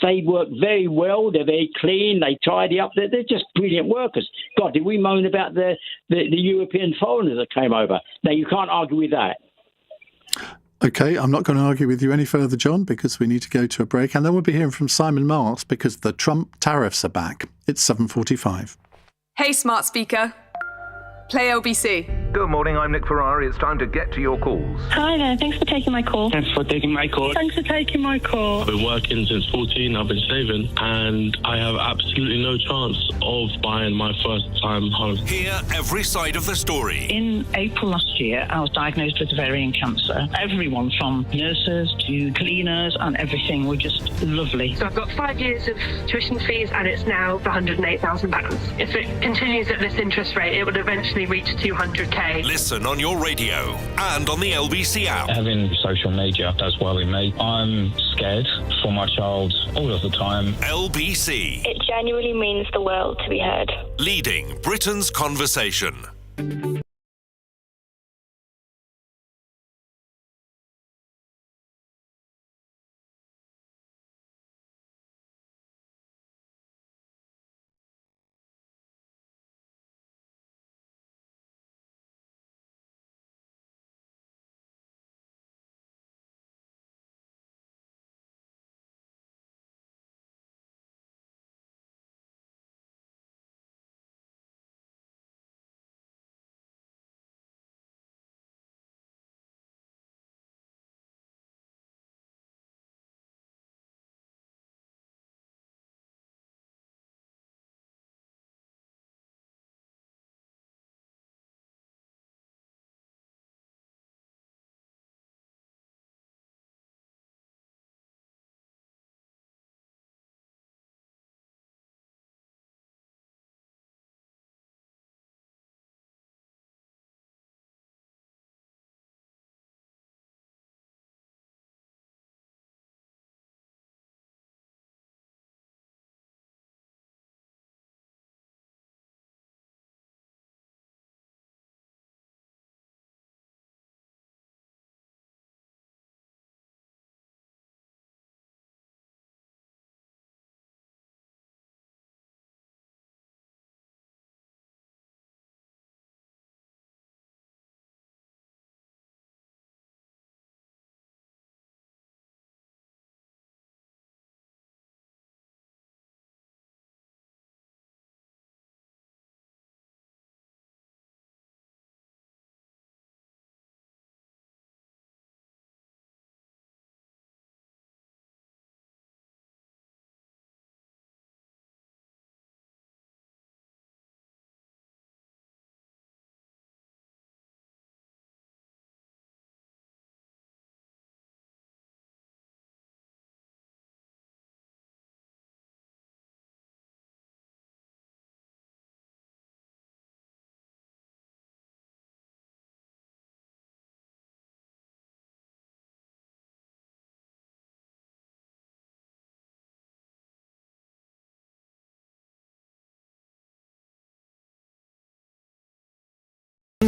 They work very well. They're very clean. They tidy up. They're just brilliant workers. God, did we moan about the European foreigners that came over? Now, you can't argue with that. OK, I'm not going to argue with you any further, John, because we need to go to a break. And then we'll be hearing from Simon Marks, because the Trump tariffs are back. It's 7:45. Hey, smart speaker. Play LBC. Good morning, I'm Nick Ferrari. It's time to get to your calls. Hi there, thanks for taking my call. Thanks for taking my call. Thanks for taking my call. I've been working since 14, I've been saving, and I have absolutely no chance of buying my first time home. Hear every side of the story. In April last year, I was diagnosed with ovarian cancer. Everyone from nurses to cleaners and everything were just lovely. So I've got 5 years of tuition fees, and it's now £108,000. If it continues at this interest rate, it would eventually reach 200k. Listen on your radio and on the LBC app. Having social media does worry me. I'm scared for my child all of the time. LBC. It genuinely means the world to be heard. Leading Britain's conversation.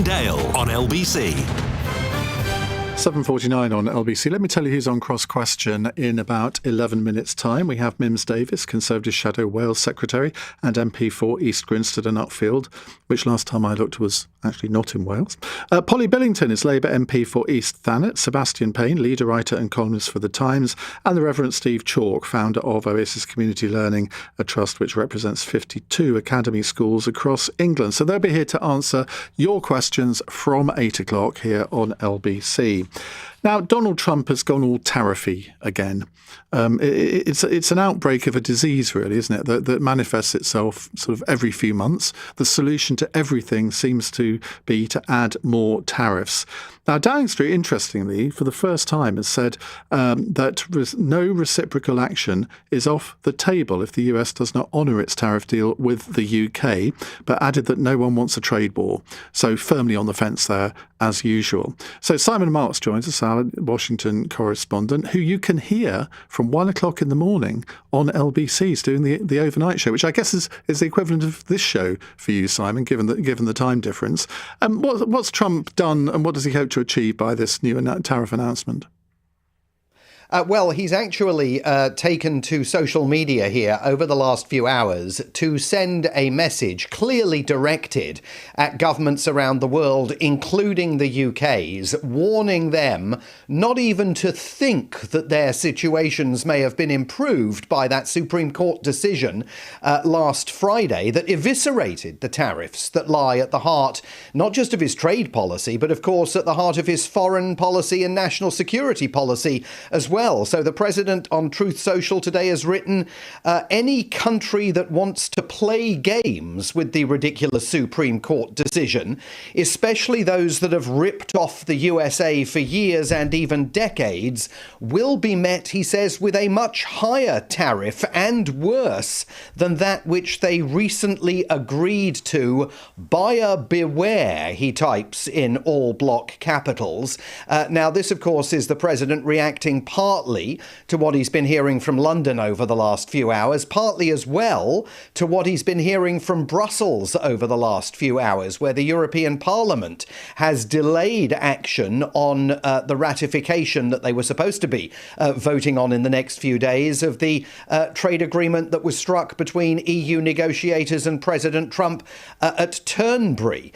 Dale on LBC. 7:49 on LBC. Let me tell you who's on Cross Question in about 11 minutes' time. We have Mims Davis, Conservative Shadow Wales Secretary and MP for East Grinstead and Upfield, which last time I looked was actually not in Wales. Polly Billington is Labour MP for East Thanet, Sebastian Payne, leader writer and columnist for The Times, and the Reverend Steve Chalk, founder of Oasis Community Learning, a trust which represents 52 academy schools across England. So they'll be here to answer your questions from 8 o'clock here on LBC. Now, Donald Trump has gone all tariffy again. It's an outbreak of a disease, really, isn't it, that manifests itself sort of every few months. The solution to everything seems to be to add more tariffs. Now, Downing Street, interestingly, for the first time has said that no reciprocal action is off the table if the US does not honour its tariff deal with the UK, but added that no one wants a trade war. So firmly on the fence there, as usual. So Simon Marks joins us, our Washington correspondent, who you can hear from 1 o'clock in the morning on LBC's doing the overnight show, which I guess is the equivalent of this show for you, Simon, given the time difference. What's Trump done and what does he hope to achieve by this new tariff announcement? Well, he's actually taken to social media here over the last few hours to send a message clearly directed at governments around the world, including the UK's, warning them not even to think that their situations may have been improved by that Supreme Court decision last Friday that eviscerated the tariffs that lie at the heart not just of his trade policy, but of course at the heart of his foreign policy and national security policy as well. So the president on Truth Social today has written, any country that wants to play games with the ridiculous Supreme Court decision, especially those that have ripped off the USA for years and even decades, will be met, he says, with a much higher tariff and worse than that which they recently agreed to. Buyer beware, he types in all block capitals. Now, this, of course, is the president reacting partly to what he's been hearing from London over the last few hours, partly as well to what he's been hearing from Brussels over the last few hours, where the European Parliament has delayed action on the ratification that they were supposed to be voting on in the next few days of the trade agreement that was struck between EU negotiators and President Trump at Turnberry,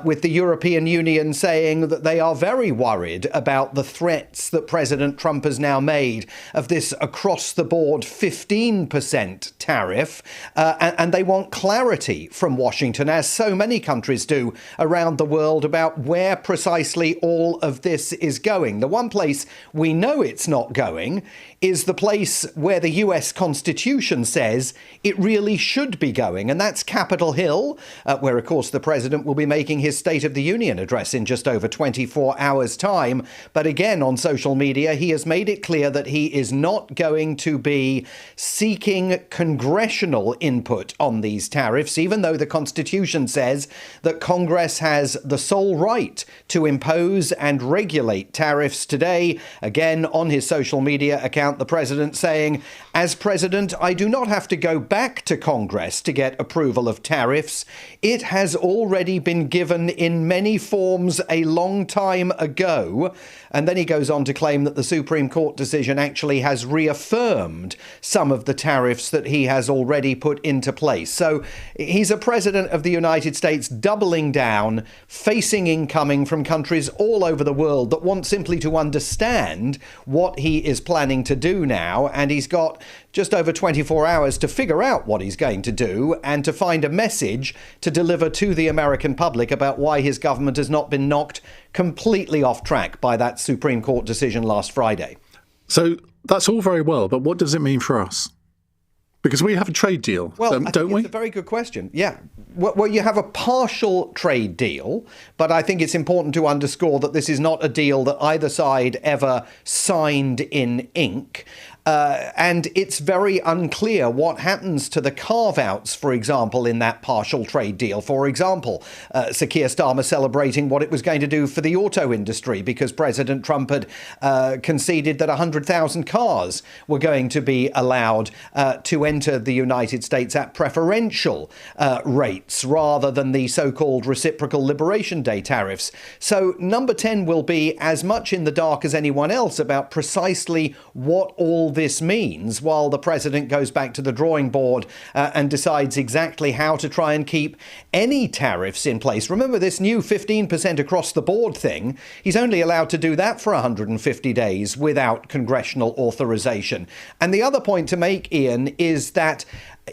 with the European Union saying that they are very worried about the threats that President Trump has now made of this across-the-board 15% tariff, and they want clarity from Washington, as so many countries do around the world, about where precisely all of this is going. The one place we know it's not going is the place where the US Constitution says it really should be going, and that's Capitol Hill, where, of course, the president will be making his State of the Union address in just over 24 hours' time. But again, on social media, he has made it clear that he is not going to be seeking congressional input on these tariffs, even though the Constitution says that Congress has the sole right to impose and regulate tariffs. Today, again, on his social media account, the president saying, as president, I do not have to go back to Congress to get approval of tariffs. It has already been given in many forms a long time ago. And then he goes on to claim that the Supreme Court decision actually has reaffirmed some of the tariffs that he has already put into place. So he's a president of the United States doubling down, facing incoming from countries all over the world that want simply to understand what he is planning to do now. And he's got just over 24 hours to figure out what he's going to do and to find a message to deliver to the American public about why his government has not been knocked completely off track by that Supreme Court decision last Friday. So that's all very well, but what does it mean for us? Because we have a trade deal, don't we? It's a very good question. Yeah. Well, you have a partial trade deal, but I think it's important to underscore that this is not a deal that either side ever signed in ink. And it's very unclear what happens to the carve-outs, for example, in that partial trade deal. For example, Sir Keir Starmer celebrating what it was going to do for the auto industry because President Trump had conceded that 100,000 cars were going to be allowed to enter the United States at preferential rates rather than the so-called reciprocal Liberation Day tariffs. So number 10 will be as much in the dark as anyone else about precisely what all this means while the president goes back to the drawing board and decides exactly how to try and keep any tariffs in place. Remember this new 15% across the board thing? He's only allowed to do that for 150 days without congressional authorization. And the other point to make, Ian, is that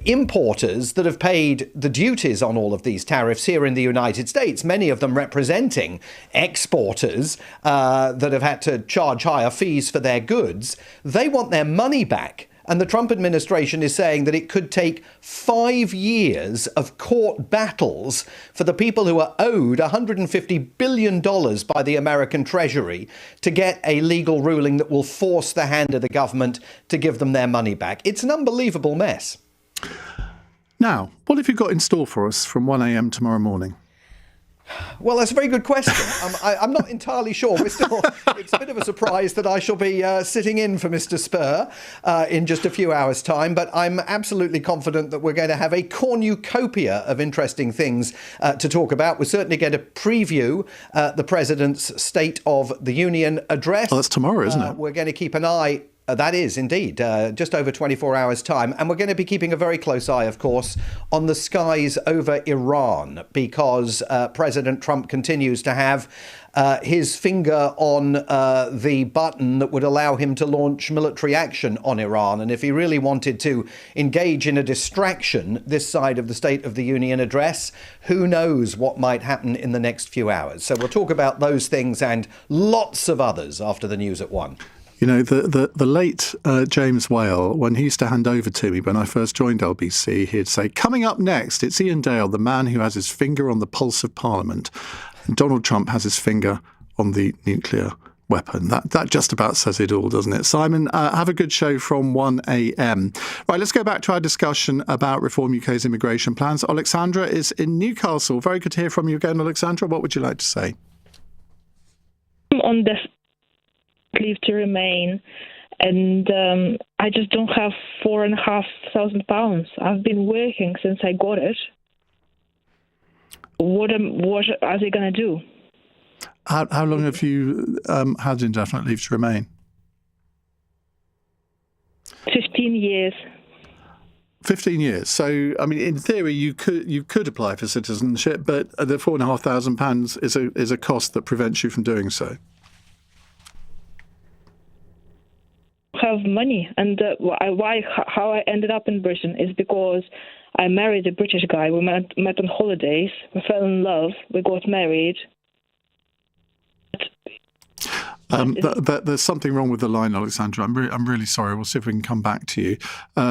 importers that have paid the duties on all of these tariffs here in the United States, many of them representing exporters that have had to charge higher fees for their goods, they want their money back. And the Trump administration is saying that it could take 5 years of court battles for the people who are owed $150 billion by the American Treasury to get a legal ruling that will force the hand of the government to give them their money back. It's an unbelievable mess. Now, what have you got in store for us from 1 a.m. tomorrow morning? Well, that's a very good question. I'm not entirely sure. It's a bit of a surprise that I shall be sitting in for Mr. Spur in just a few hours' time, but I'm absolutely confident that we're going to have a cornucopia of interesting things to talk about. We'll certainly get a preview, the President's State of the Union address. Oh, that's tomorrow, isn't it? We're going to keep an eye. That is indeed just over 24 hours' time. And we're going to be keeping a very close eye, of course, on the skies over Iran because President Trump continues to have his finger on the button that would allow him to launch military action on Iran. And if he really wanted to engage in a distraction this side of the State of the Union address, who knows what might happen in the next few hours. So we'll talk about those things and lots of others after the news at 1. You know, the late James Whale, when he used to hand over to me when I first joined LBC, he'd say, coming up next, it's Iain Dale, the man who has his finger on the pulse of Parliament. And Donald Trump has his finger on the nuclear weapon. That just about says it all, doesn't it? Simon, have a good show from 1 a.m. Right, let's go back to our discussion about Reform UK's immigration plans. Alexandra is in Newcastle. Very good to hear from you again, Alexandra. What would you like to say? On this leave to remain, and I just don't have £4,500. I've been working since I got it. What are they going to do? How long have you had indefinite leave to remain? 15 years. 15 years. So, I mean, in theory, you could apply for citizenship, but the £4,500 is a cost that prevents you from doing so. Have money, and how I ended up in Britain is because I married a British guy. We met on holidays. We fell in love. We got married. There's something wrong with the line, Alexandra. I'm really sorry. We'll see if we can come back to you.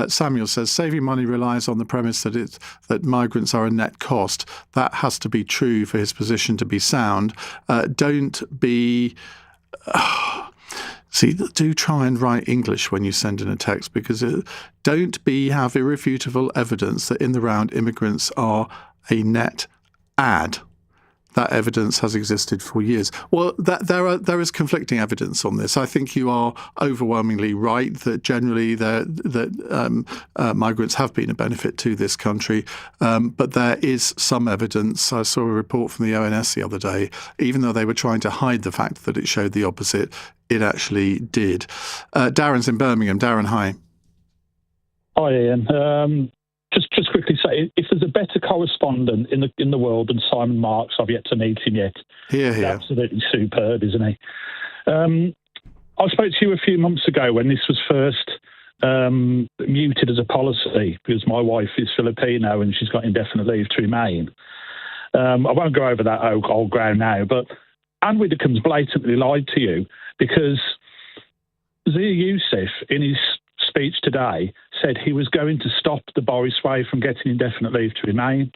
Samuel says saving money relies on the premise that migrants are a net cost. That has to be true for his position to be sound. Don't be. See, do try and write English when you send in a text, because have irrefutable evidence that in the round immigrants are a net add. That evidence has existed for years. Well, there is conflicting evidence on this. I think you are overwhelmingly right that generally migrants have been a benefit to this country, but there is some evidence. I saw a report from the ONS the other day. Even though they were trying to hide the fact that it showed the opposite, it actually did. Darren's in Birmingham. Darren, hi. Hi, Ian. Just quickly say, if there's a better correspondent in the world than Simon Marks, I've yet to meet him yet. He's absolutely superb, isn't he? I spoke to you a few months ago when this was first muted as a policy, because my wife is Filipino and she's got indefinite leave to remain. I won't go over that old ground now, but Anne Widdecombe's blatantly lied to you, because Zia Youssef, in his speech today, said he was going to stop the Boris way from getting indefinite leave to remain.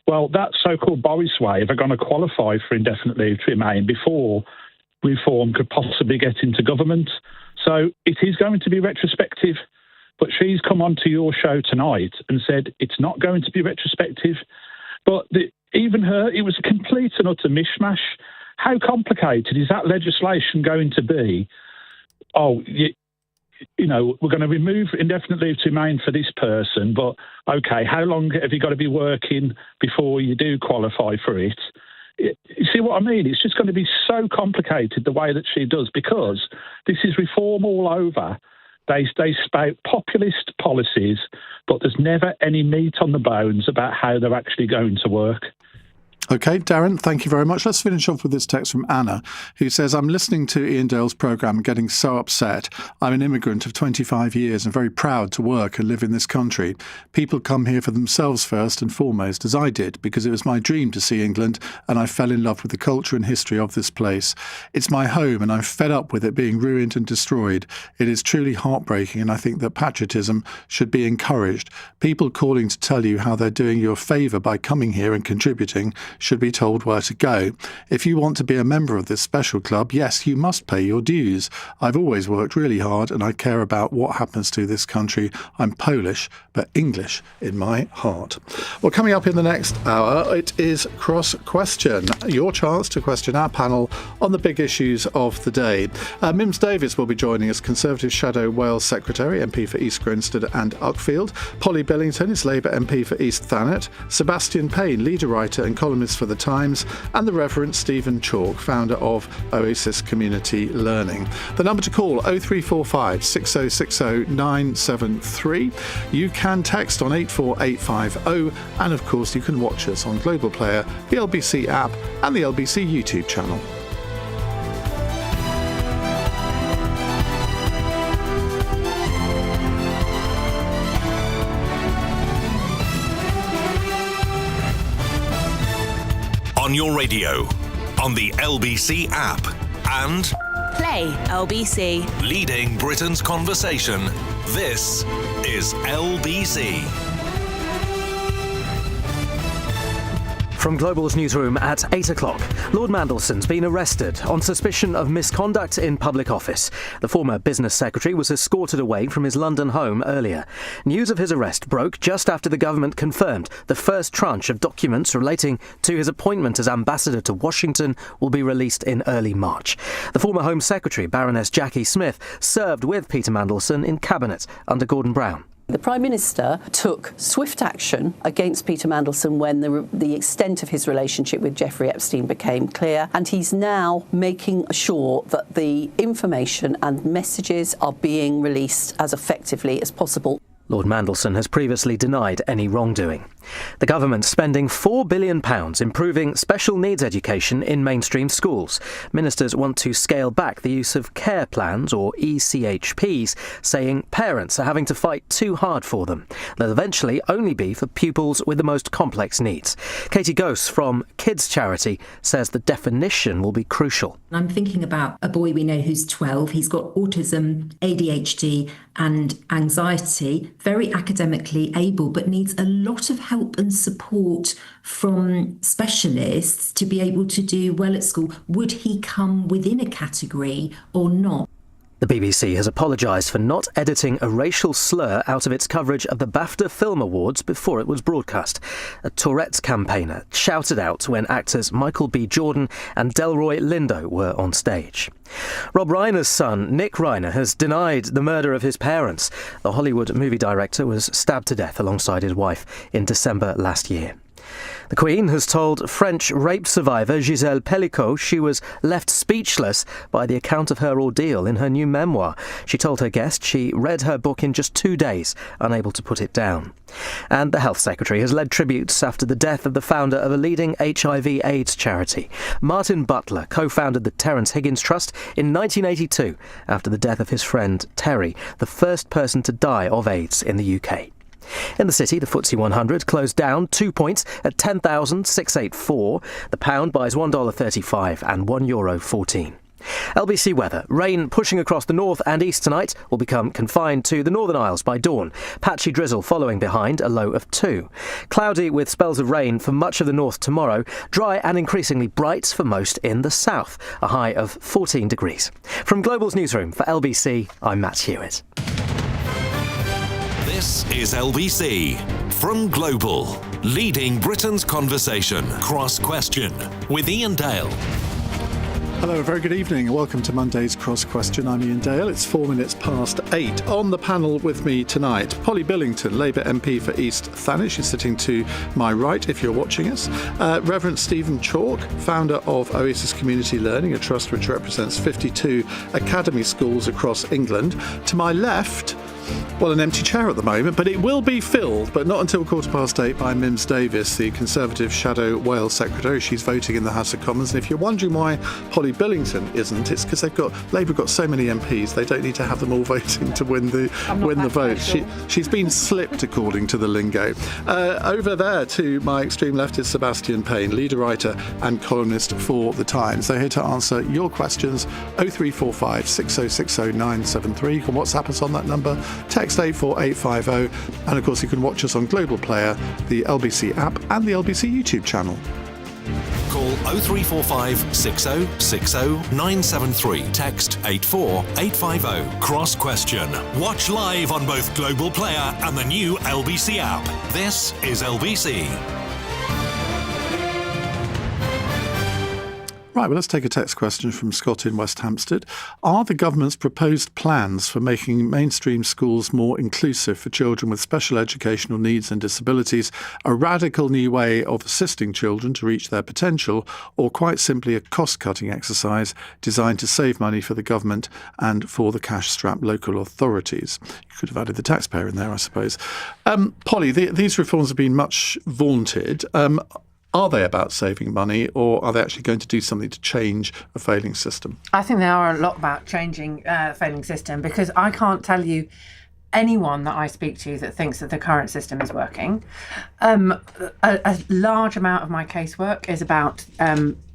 Well, that so-called Boris way, if they're going to qualify for indefinite leave to remain before Reform could possibly get into government. So it is going to be retrospective, but she's come onto your show tonight and said it's not going to be retrospective. But even her, it was a complete and utter mishmash. How complicated is that legislation going to be? Oh, you know, we're going to remove indefinite leave to remain for this person, but okay, how long have you got to be working before you do qualify for it? You see what I mean? It's just going to be so complicated the way that she does, because this is reform all over. They spout populist policies, but there's never any meat on the bones about how they're actually going to work. OK, Darren, thank you very much. Let's finish off with this text from Anna, who says, I'm listening to Iain Dale's programme and getting so upset. I'm an immigrant of 25 years and very proud to work and live in this country. People come here for themselves first and foremost, as I did, because it was my dream to see England and I fell in love with the culture and history of this place. It's my home and I'm fed up with it being ruined and destroyed. It is truly heartbreaking, and I think that patriotism should be encouraged. People calling to tell you how they're doing you a favour by coming here and contributing should be told where to go. If you want to be a member of this special club, yes, you must pay your dues. I've always worked really hard and I care about what happens to this country. I'm Polish, but English in my heart. Well, coming up in the next hour, it is Cross Question, your chance to question our panel on the big issues of the day. Mims Davies will be joining us, Conservative Shadow Wales Secretary, MP for East Grinstead and Uckfield. Polly Billington is Labour MP for East Thanet. Sebastian Payne, leader writer and columnist for The Times, and the Reverend Stephen Chalk, founder of Oasis Community Learning. The number to call, 0345 6060 973. You can text on 84850, and of course you can watch us on Global Player, the LBC app and the LBC YouTube channel. On your radio, on the LBC app, and Play LBC. Leading Britain's conversation. This is LBC. From Global's newsroom at 8 o'clock, Lord Mandelson's been arrested on suspicion of misconduct in public office. The former business secretary was escorted away from his London home earlier. News of his arrest broke just after the government confirmed the first tranche of documents relating to his appointment as ambassador to Washington will be released in early March. The former Home Secretary, Baroness Jackie Smith, served with Peter Mandelson in Cabinet under Gordon Brown. The Prime Minister took swift action against Peter Mandelson when the extent of his relationship with Jeffrey Epstein became clear, and he's now making sure that the information and messages are being released as effectively as possible. Lord Mandelson has previously denied any wrongdoing. The government spending £4 billion improving special needs education in mainstream schools. Ministers want to scale back the use of care plans, or ECHPs, saying parents are having to fight too hard for them. They'll eventually only be for pupils with the most complex needs. Katie Gose from Kids Charity says the definition will be crucial. I'm thinking about a boy we know who's 12. He's got autism, ADHD and anxiety, very academically able, but needs a lot of help and support from specialists to be able to do well at school. Would he come within a category or not? The BBC has apologised for not editing a racial slur out of its coverage of the BAFTA Film Awards before it was broadcast. A Tourette's campaigner shouted out when actors Michael B. Jordan and Delroy Lindo were on stage. Rob Reiner's son, Nick Reiner, has denied the murder of his parents. The Hollywood movie director was stabbed to death alongside his wife in December last year. The Queen has told French rape survivor Gisèle Pellicot she was left speechless by the account of her ordeal in her new memoir. She told her guest she read her book in just 2 days, unable to put it down. And the Health Secretary has led tributes after the death of the founder of a leading HIV/AIDS charity. Martin Butler co-founded the Terence Higgins Trust in 1982 after the death of his friend Terry, the first person to die of AIDS in the UK. In the city, the FTSE 100 closed down 2 points at 10,684. The pound buys $1.35 and €1.14. LBC weather. Rain pushing across the north and east tonight will become confined to the Northern Isles by dawn. Patchy drizzle following behind, a low of 2. Cloudy with spells of rain for much of the north tomorrow. Dry and increasingly bright for most in the south. A high of 14 degrees. From Global's newsroom for LBC, I'm Matt Hewitt. This is LBC from Global, leading Britain's conversation. Cross Question with Iain Dale. Hello, a very good evening and welcome to Monday's Cross Question. I'm Iain Dale. It's 4 minutes past 8. On the panel with me tonight, Polly Billington, Labour MP for East Thanet. She's sitting to my right if you're watching us. Reverend Stephen Chalk, founder of Oasis Community Learning, a trust which represents 52 academy schools across England. To my left, well, an empty chair at the moment, but it will be filled, but not until 8:15 by Mims Davis, the Conservative Shadow Wales Secretary. She's voting in the House of Commons. And if you're wondering why Polly Billington isn't, it's because Labour have got so many MPs, they don't need to have them all voting to win the vote. She's been slipped, according to the lingo. Over there to my extreme left is Sebastian Payne, leader writer and columnist for The Times. They're here to answer your questions. 0345 6060 973. You can WhatsApp us on that number. Text 84850, and of course you can watch us on Global Player, the LBC app and the LBC YouTube channel. Call 0345 6060 973. Text 84850. Cross Question. Watch live on both Global Player and the new LBC app. This is LBC. Right, well, let's take a text question from Scott in West Hampstead. Are the government's proposed plans for making mainstream schools more inclusive for children with special educational needs and disabilities a radical new way of assisting children to reach their potential, or quite simply a cost-cutting exercise designed to save money for the government and for the cash-strapped local authorities? You could have added the taxpayer in there, I suppose. Polly, these reforms have been much vaunted. Are they about saving money, or are they actually going to do something to change a failing system? I think they are a lot about changing a failing system, because I can't tell you anyone that I speak to that thinks that the current system is working. A large amount of my casework is about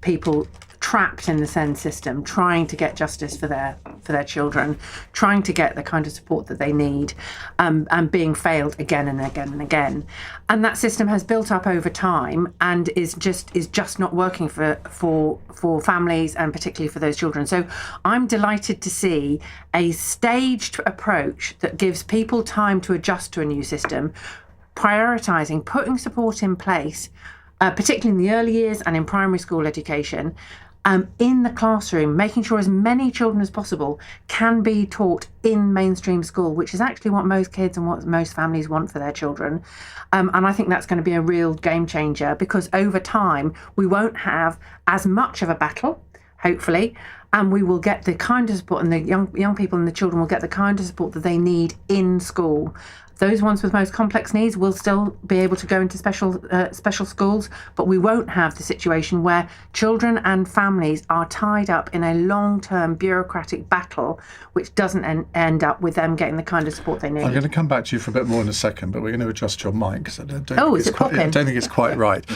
people trapped in the SEND system, trying to get justice for their children, trying to get the kind of support that they need, and being failed again and again and again. And that system has built up over time and is just not working for families, and particularly for those children. So I'm delighted to see a staged approach that gives people time to adjust to a new system, prioritising, putting support in place, particularly in the early years and in primary school education, in the classroom, making sure as many children as possible can be taught in mainstream school, which is actually what most kids and what most families want for their children. And I think that's going to be a real game changer, because over time we won't have as much of a battle, hopefully, and we will get the kind of support, and the young people and the children will get the kind of support that they need in school. Those ones with most complex needs will still be able to go into special schools, but we won't have the situation where children and families are tied up in a long-term bureaucratic battle, which doesn't end up with them getting the kind of support they need. I'm going to come back to you for a bit more in a second, but we're going to adjust your mic, because I don't think it's quite right.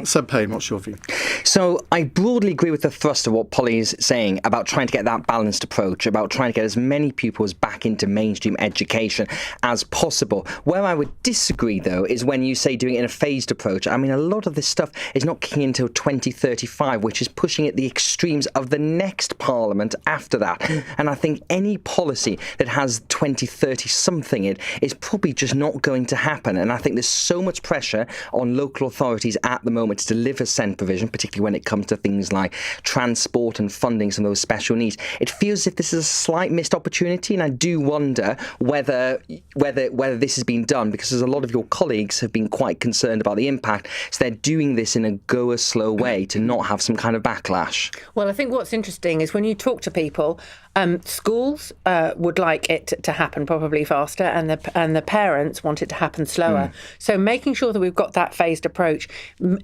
Seb Payne, what's your view? So I broadly agree with the thrust of what Polly's saying about trying to get that balanced approach, about trying to get as many pupils back into mainstream education as possible. Where I would disagree, though, is when you say doing it in a phased approach. I mean, a lot of this stuff is not kicking in until 2035, which is pushing at the extremes of the next parliament after that. And I think any policy that has 2030 something in is probably just not going to happen. And I think there's so much pressure on local authorities at the moment to deliver SEND provision, particularly when it comes to things like transport and funding some of those special needs. It feels as if this is a slight missed opportunity, and I do wonder whether this has been done, because a lot of your colleagues have been quite concerned about the impact, so they're doing this in a slow way to not have some kind of backlash. Well, I think what's interesting is when you talk to people, Schools would like it to happen probably faster, and the parents want it to happen slower. So making sure that we've got that phased approach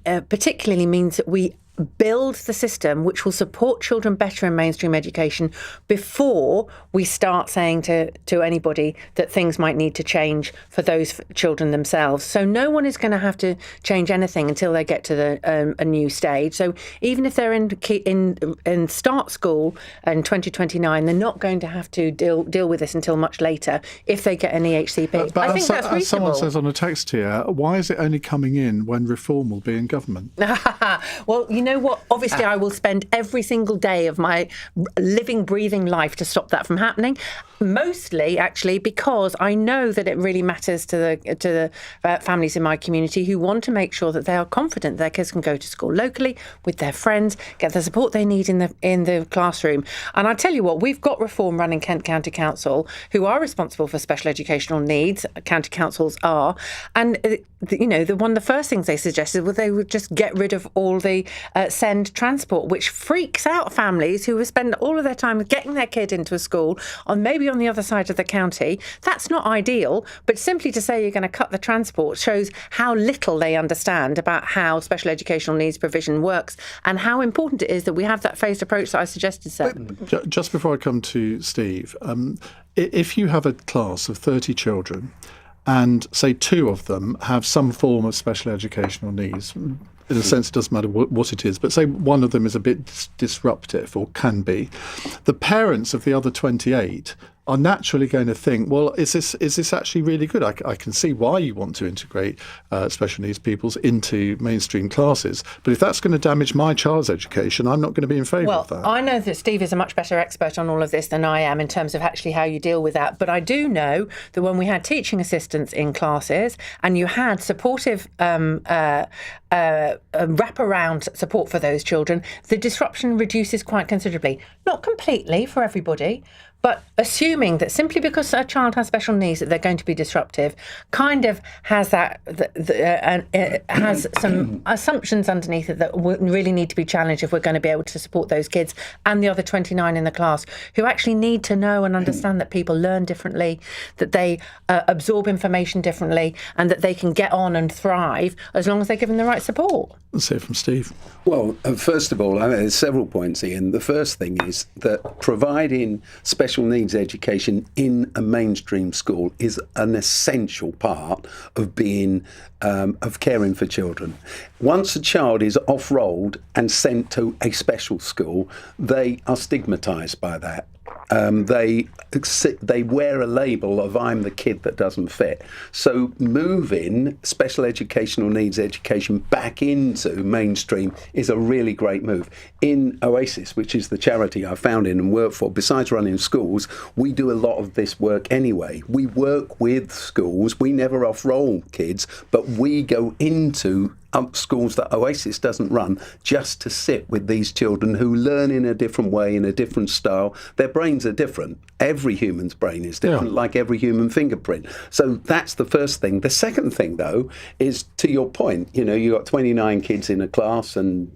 particularly means that we build the system which will support children better in mainstream education before we start saying to anybody that things might need to change for those children themselves. So no one is going to have to change anything until they get to a new stage. So even if they're in start school in 2029, they're not going to have to deal with this until much later if they get an EHCP. But I think that's reasonable. As someone says on a text here, why is it only coming in when Reform will be in government? Well, you know what? Obviously, I will spend every single day of my living, breathing life to stop that from happening. Mostly, actually, because I know that it really matters to the families in my community who want to make sure that they are confident their kids can go to school locally with their friends, get the support they need in the classroom. And I tell you what, we've got Reform running Kent County Council, who are responsible for special educational needs. County councils are, and one of the first things they suggested was they would just get rid of all the send transport, which freaks out families who spend all of their time getting their kid into a school maybe on the other side of the county. That's not ideal, but simply to say you're going to cut the transport shows how little they understand about how special educational needs provision works and how important it is that we have that phased approach that I suggested, sir. Just before I come to Steve, if you have a class of 30 children and, say, 2 of them have some form of special educational needs, in a sense, it doesn't matter what it is, but say one of them is a bit disruptive or can be, the parents of the other 28 are naturally going to think, well, is this actually really good? I can see why you want to integrate special needs pupils into mainstream classes, but if that's going to damage my child's education, I'm not going to be in favour of that. Well, I know that Steve is a much better expert on all of this than I am in terms of actually how you deal with that, but I do know that when we had teaching assistants in classes and you had supportive wraparound support for those children, the disruption reduces quite considerably. Not completely for everybody, but assuming that simply because a child has special needs that they're going to be disruptive kind of has has some assumptions underneath it that really need to be challenged if we're going to be able to support those kids and the other 29 in the class who actually need to know and understand that people learn differently, that they absorb information differently, and that they can get on and thrive as long as they're given the right support. Let's hear from Steve. Well, first of all, there's several points, Ian. The first thing is that providing special needs education in a mainstream school is an essential part of being of caring for children. Once a child is off-rolled and sent to a special school, they are stigmatised by that. They wear a label of I'm the kid that doesn't fit. So moving special educational needs education back into mainstream is a really great move. In Oasis, which is the charity I founded and work for, besides running schools, we do a lot of this work anyway. We work with schools. We never off-roll kids, but we go into schools that Oasis doesn't run just to sit with these children who learn in a different way, in a different style. Their brains are different. Every human's brain is different, like every human fingerprint. So that's the first thing. The second thing, though, is to your point, you got 29 kids in a class and,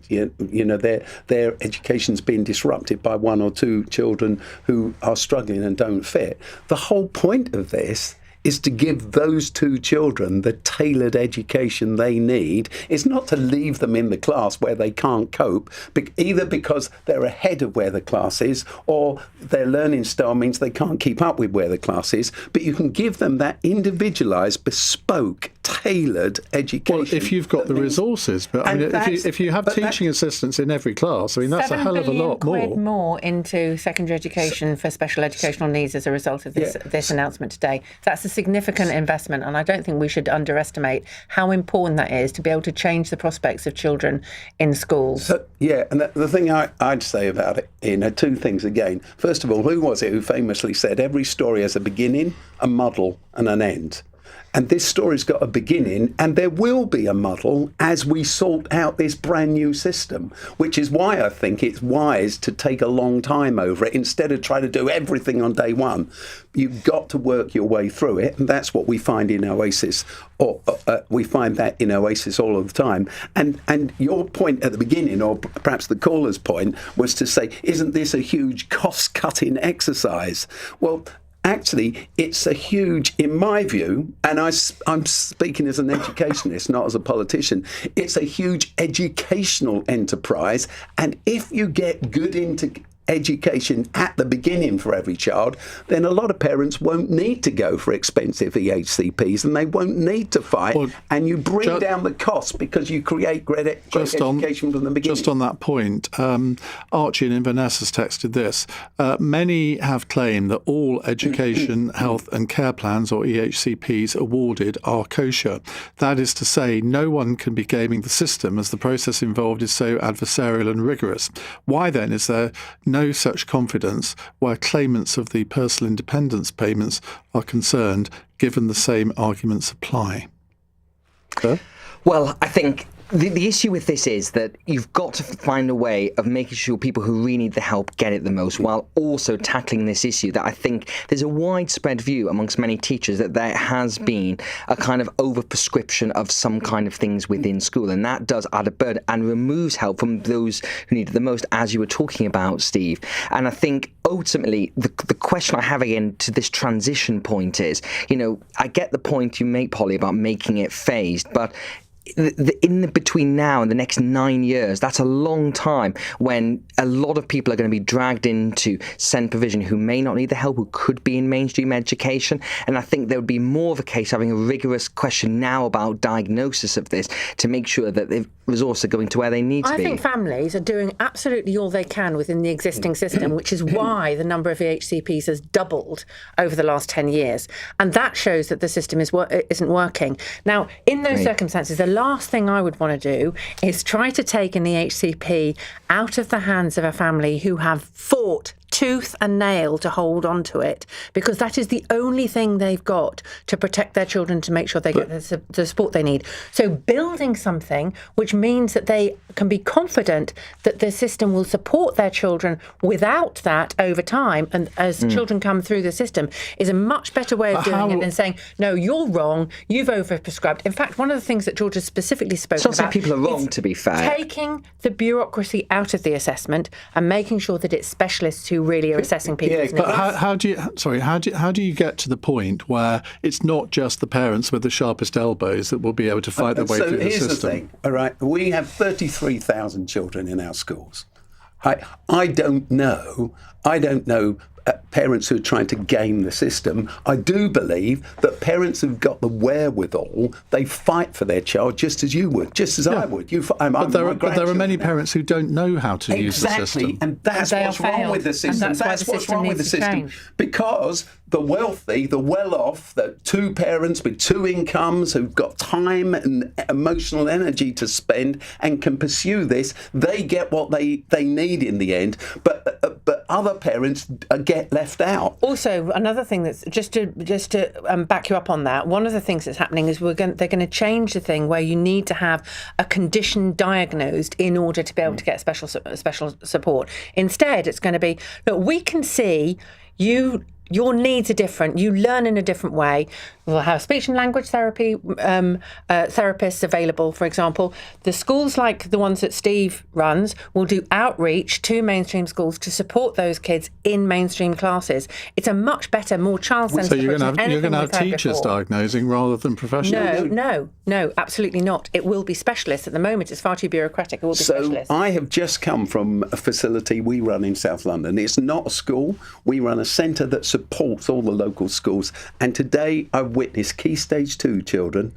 their education's being disrupted by 1 or 2 children who are struggling and don't fit. The whole point of this is to give those 2 children the tailored education they need. It's not to leave them in the class where they can't cope, either because they're ahead of where the class is or their learning style means they can't keep up with where the class is, but you can give them that individualised, bespoke, tailored education. Well, if you've got the resources, but if you have teaching assistants in every class, that's a hell of a lot more. £7 billion more into secondary education for special educational needs as a result of this announcement today. That's a significant investment, and I don't think we should underestimate how important that is to be able to change the prospects of children in schools. And the thing I'd say about it, Ian, are 2 things again. First of all, who was it who famously said every story has a beginning, a muddle and an end? And this story's got a beginning, and there will be a muddle as we sort out this brand new system, which is why I think it's wise to take a long time over it instead of trying to do everything on day one. You've got to work your way through it, and that's what we find in Oasis, or we find that in Oasis all of the time. And your point at the beginning, or perhaps the caller's point, was to say, isn't this a huge cost-cutting exercise? Well, actually, it's a huge, in my view, and I'm speaking as an educationist, not as a politician, it's a huge educational enterprise. And if you get good education at the beginning for every child, then a lot of parents won't need to go for expensive EHCPs, and they won't need to fight, and you bring down the cost because you create great education from the beginning. Just on that point, Archie in Inverness has texted this. Many have claimed that all education, health and care plans, or EHCPs, awarded are kosher. That is to say, no one can be gaming the system as the process involved is so adversarial and rigorous. Why then is there no such confidence where claimants of the personal independence payments are concerned, given the same arguments apply? Well, I think the issue with this is that you've got to find a way of making sure people who really need the help get it the most, while also tackling this issue that I think there's a widespread view amongst many teachers that there has been a kind of overprescription of some kind of things within school, and that does add a burden and removes help from those who need it the most, as you were talking about, Steve. And I think ultimately the question I have again to this transition point is, I get the point you make, Polly, about making it phased, but between now and the next 9 years, that's a long time when a lot of people are going to be dragged into SEND provision who may not need the help, who could be in mainstream education. And I think there would be more of a case having a rigorous question now about diagnosis of this to make sure that the resources are going to where they need to be. I think families are doing absolutely all they can within the existing system, which is why the number of EHCPs has doubled over the last 10 years. And that shows that the system isn't working. Now, in those circumstances, the last thing I would want to do is try to take an EHCP out of the hands of a family who have fought tooth and nail to hold on to it, because that is the only thing they've got to protect their children, to make sure they get the support they need. So building something which means that they can be confident that the system will support their children without that over time, and as children come through the system, is a much better way of doing it than saying, no, you're wrong, you've overprescribed. In fact, one of the things that George has specifically spoken about, it's not saying people are wrong, to be fair, taking the bureaucracy out of the assessment and making sure that it's specialists who really are assessing people's needs. But how do you get to the point where it's not just the parents with the sharpest elbows that will be able to fight their way through the system? So here's the thing, all right? We have 33,000 children in our schools. I don't know parents who are trying to game the system. I do believe that parents who've got the wherewithal, they fight for their child just as you would, just as I would. But there are many parents who don't know how to use the system. Exactly, and that's what's wrong with the system. That's what's wrong with the system. Because the wealthy, the well-off, the two parents with two incomes who've got time and emotional energy to spend and can pursue this, they get what they need in the end. But other parents get left out. Also, another thing that's just to back you up on that, one of the things that's happening is they're going to change the thing where you need to have a condition diagnosed in order to be able to get special support. Instead, it's going to be, look, we can see your needs are different. You learn in a different way. We'll have speech and language therapy therapists available, for example. The schools like the ones that Steve runs will do outreach to mainstream schools to support those kids in mainstream classes. It's a much better, more child-centred approach. So you're going to have teachers diagnosing rather than professionals? No, absolutely not. It will be specialists. At the moment, it's far too bureaucratic. It will be specialists. So I have just come from a facility we run in South London. It's not a school. We run a centre that supports all the local schools. And today I've witnessed Key Stage 2 children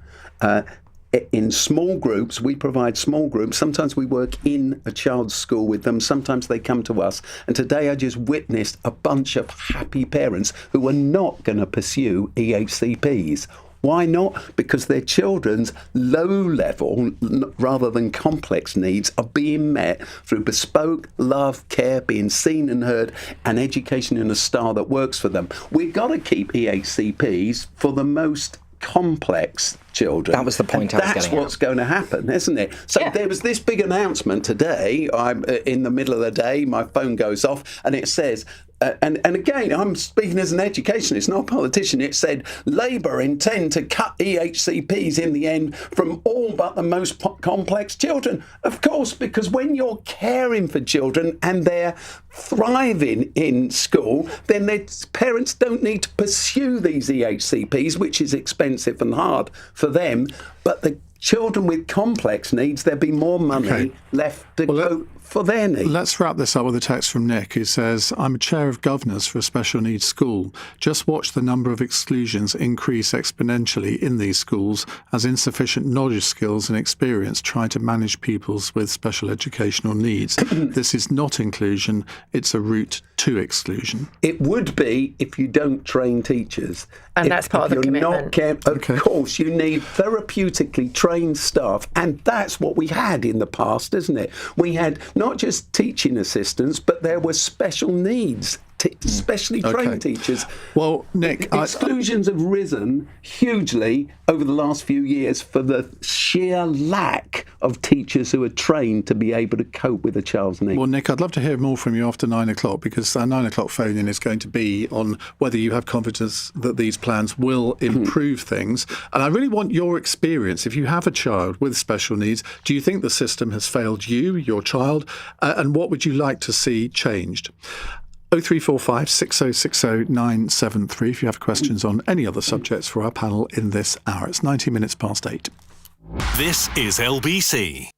in small groups. We provide small groups. Sometimes we work in a child's school with them. Sometimes they come to us. And today I just witnessed a bunch of happy parents who are not going to pursue EHCPs. Why not? Because their children's low-level, rather than complex needs are being met through bespoke love, care, being seen and heard, and education in a style that works for them. We've got to keep EHCPs for the most complex children. That was the point I was getting at. That's what's going to happen, isn't it? So there was this big announcement today. I'm in the middle of the day, my phone goes off, and it says, and again, I'm speaking as an educationist, not a politician. It said, Labour intend to cut EHCPs in the end from all but the most complex children. Of course, because when you're caring for children and they're thriving in school, then their parents don't need to pursue these EHCPs, which is expensive and hard for them. But the children with complex needs, there'd be more money left to go for their needs. Let's wrap this up with a text from Nick, who says, I'm a chair of governors for a special needs school. Just watch the number of exclusions increase exponentially in these schools as insufficient knowledge, skills and experience try to manage pupils with special educational needs. This is not inclusion, it's a route to exclusion. It would be if you don't train teachers. And that's part of the commitment. Of course, you need therapeutically trained staff. And that's what we had in the past, isn't it? We had not just teaching assistants, but there were special needs, specially trained teachers. Well, Nick, exclusions have risen hugely over the last few years for the sheer lack of teachers who are trained to be able to cope with a child's needs. Well, Nick, I'd love to hear more from you after 9 o'clock, because our 9 o'clock phone-in is going to be on whether you have confidence that these plans will improve things. And I really want your experience. If you have a child with special needs, do you think the system has failed you, your child, and what would you like to see changed? 0345 6060 973 if you have questions on any other subjects for our panel in this hour. It's 90 minutes past 8. This is LBC.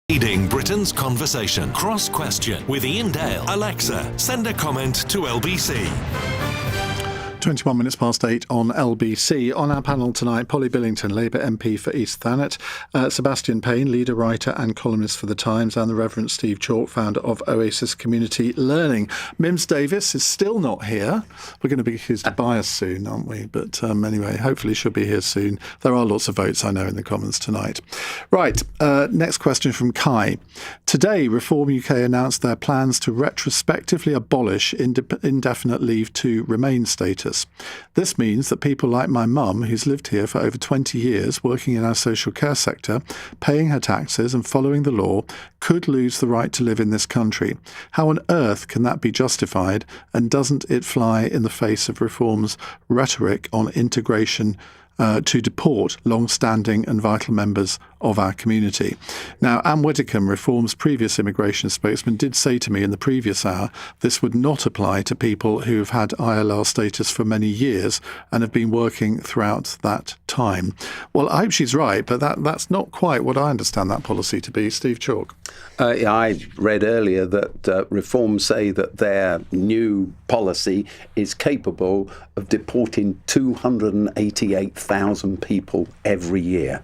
Leading Britain's conversation. Cross Question with Iain Dale. Alexa, send a comment to LBC. 21 minutes past 8 on LBC. On our panel tonight, Polly Billington, Labour MP for East Thanet, Sebastian Payne, leader, writer and columnist for The Times, and the Reverend Steve Chalk, founder of Oasis Community Learning. Mims Davis is still not here. We're going to be accused of bias soon, aren't we? But anyway, hopefully she'll be here soon. There are lots of votes, I know, in the Commons tonight. Right, next question from Kai. Today, Reform UK announced their plans to retrospectively abolish indefinite leave to remain status. This means that people like my mum, who's lived here for over 20 years, working in our social care sector, paying her taxes and following the law, could lose the right to live in this country. How on earth can that be justified, and doesn't it fly in the face of Reform's rhetoric on integration to deport long-standing and vital members of our community? Now, Anne Widdecombe, Reform's previous immigration spokesman, did say to me in the previous hour this would not apply to people who have had ILR status for many years and have been working throughout that time. Well, I hope she's right, but that's not quite what I understand that policy to be. Steve Chalk. I read earlier that Reform say that their new policy is capable of deporting 288,000 people every year.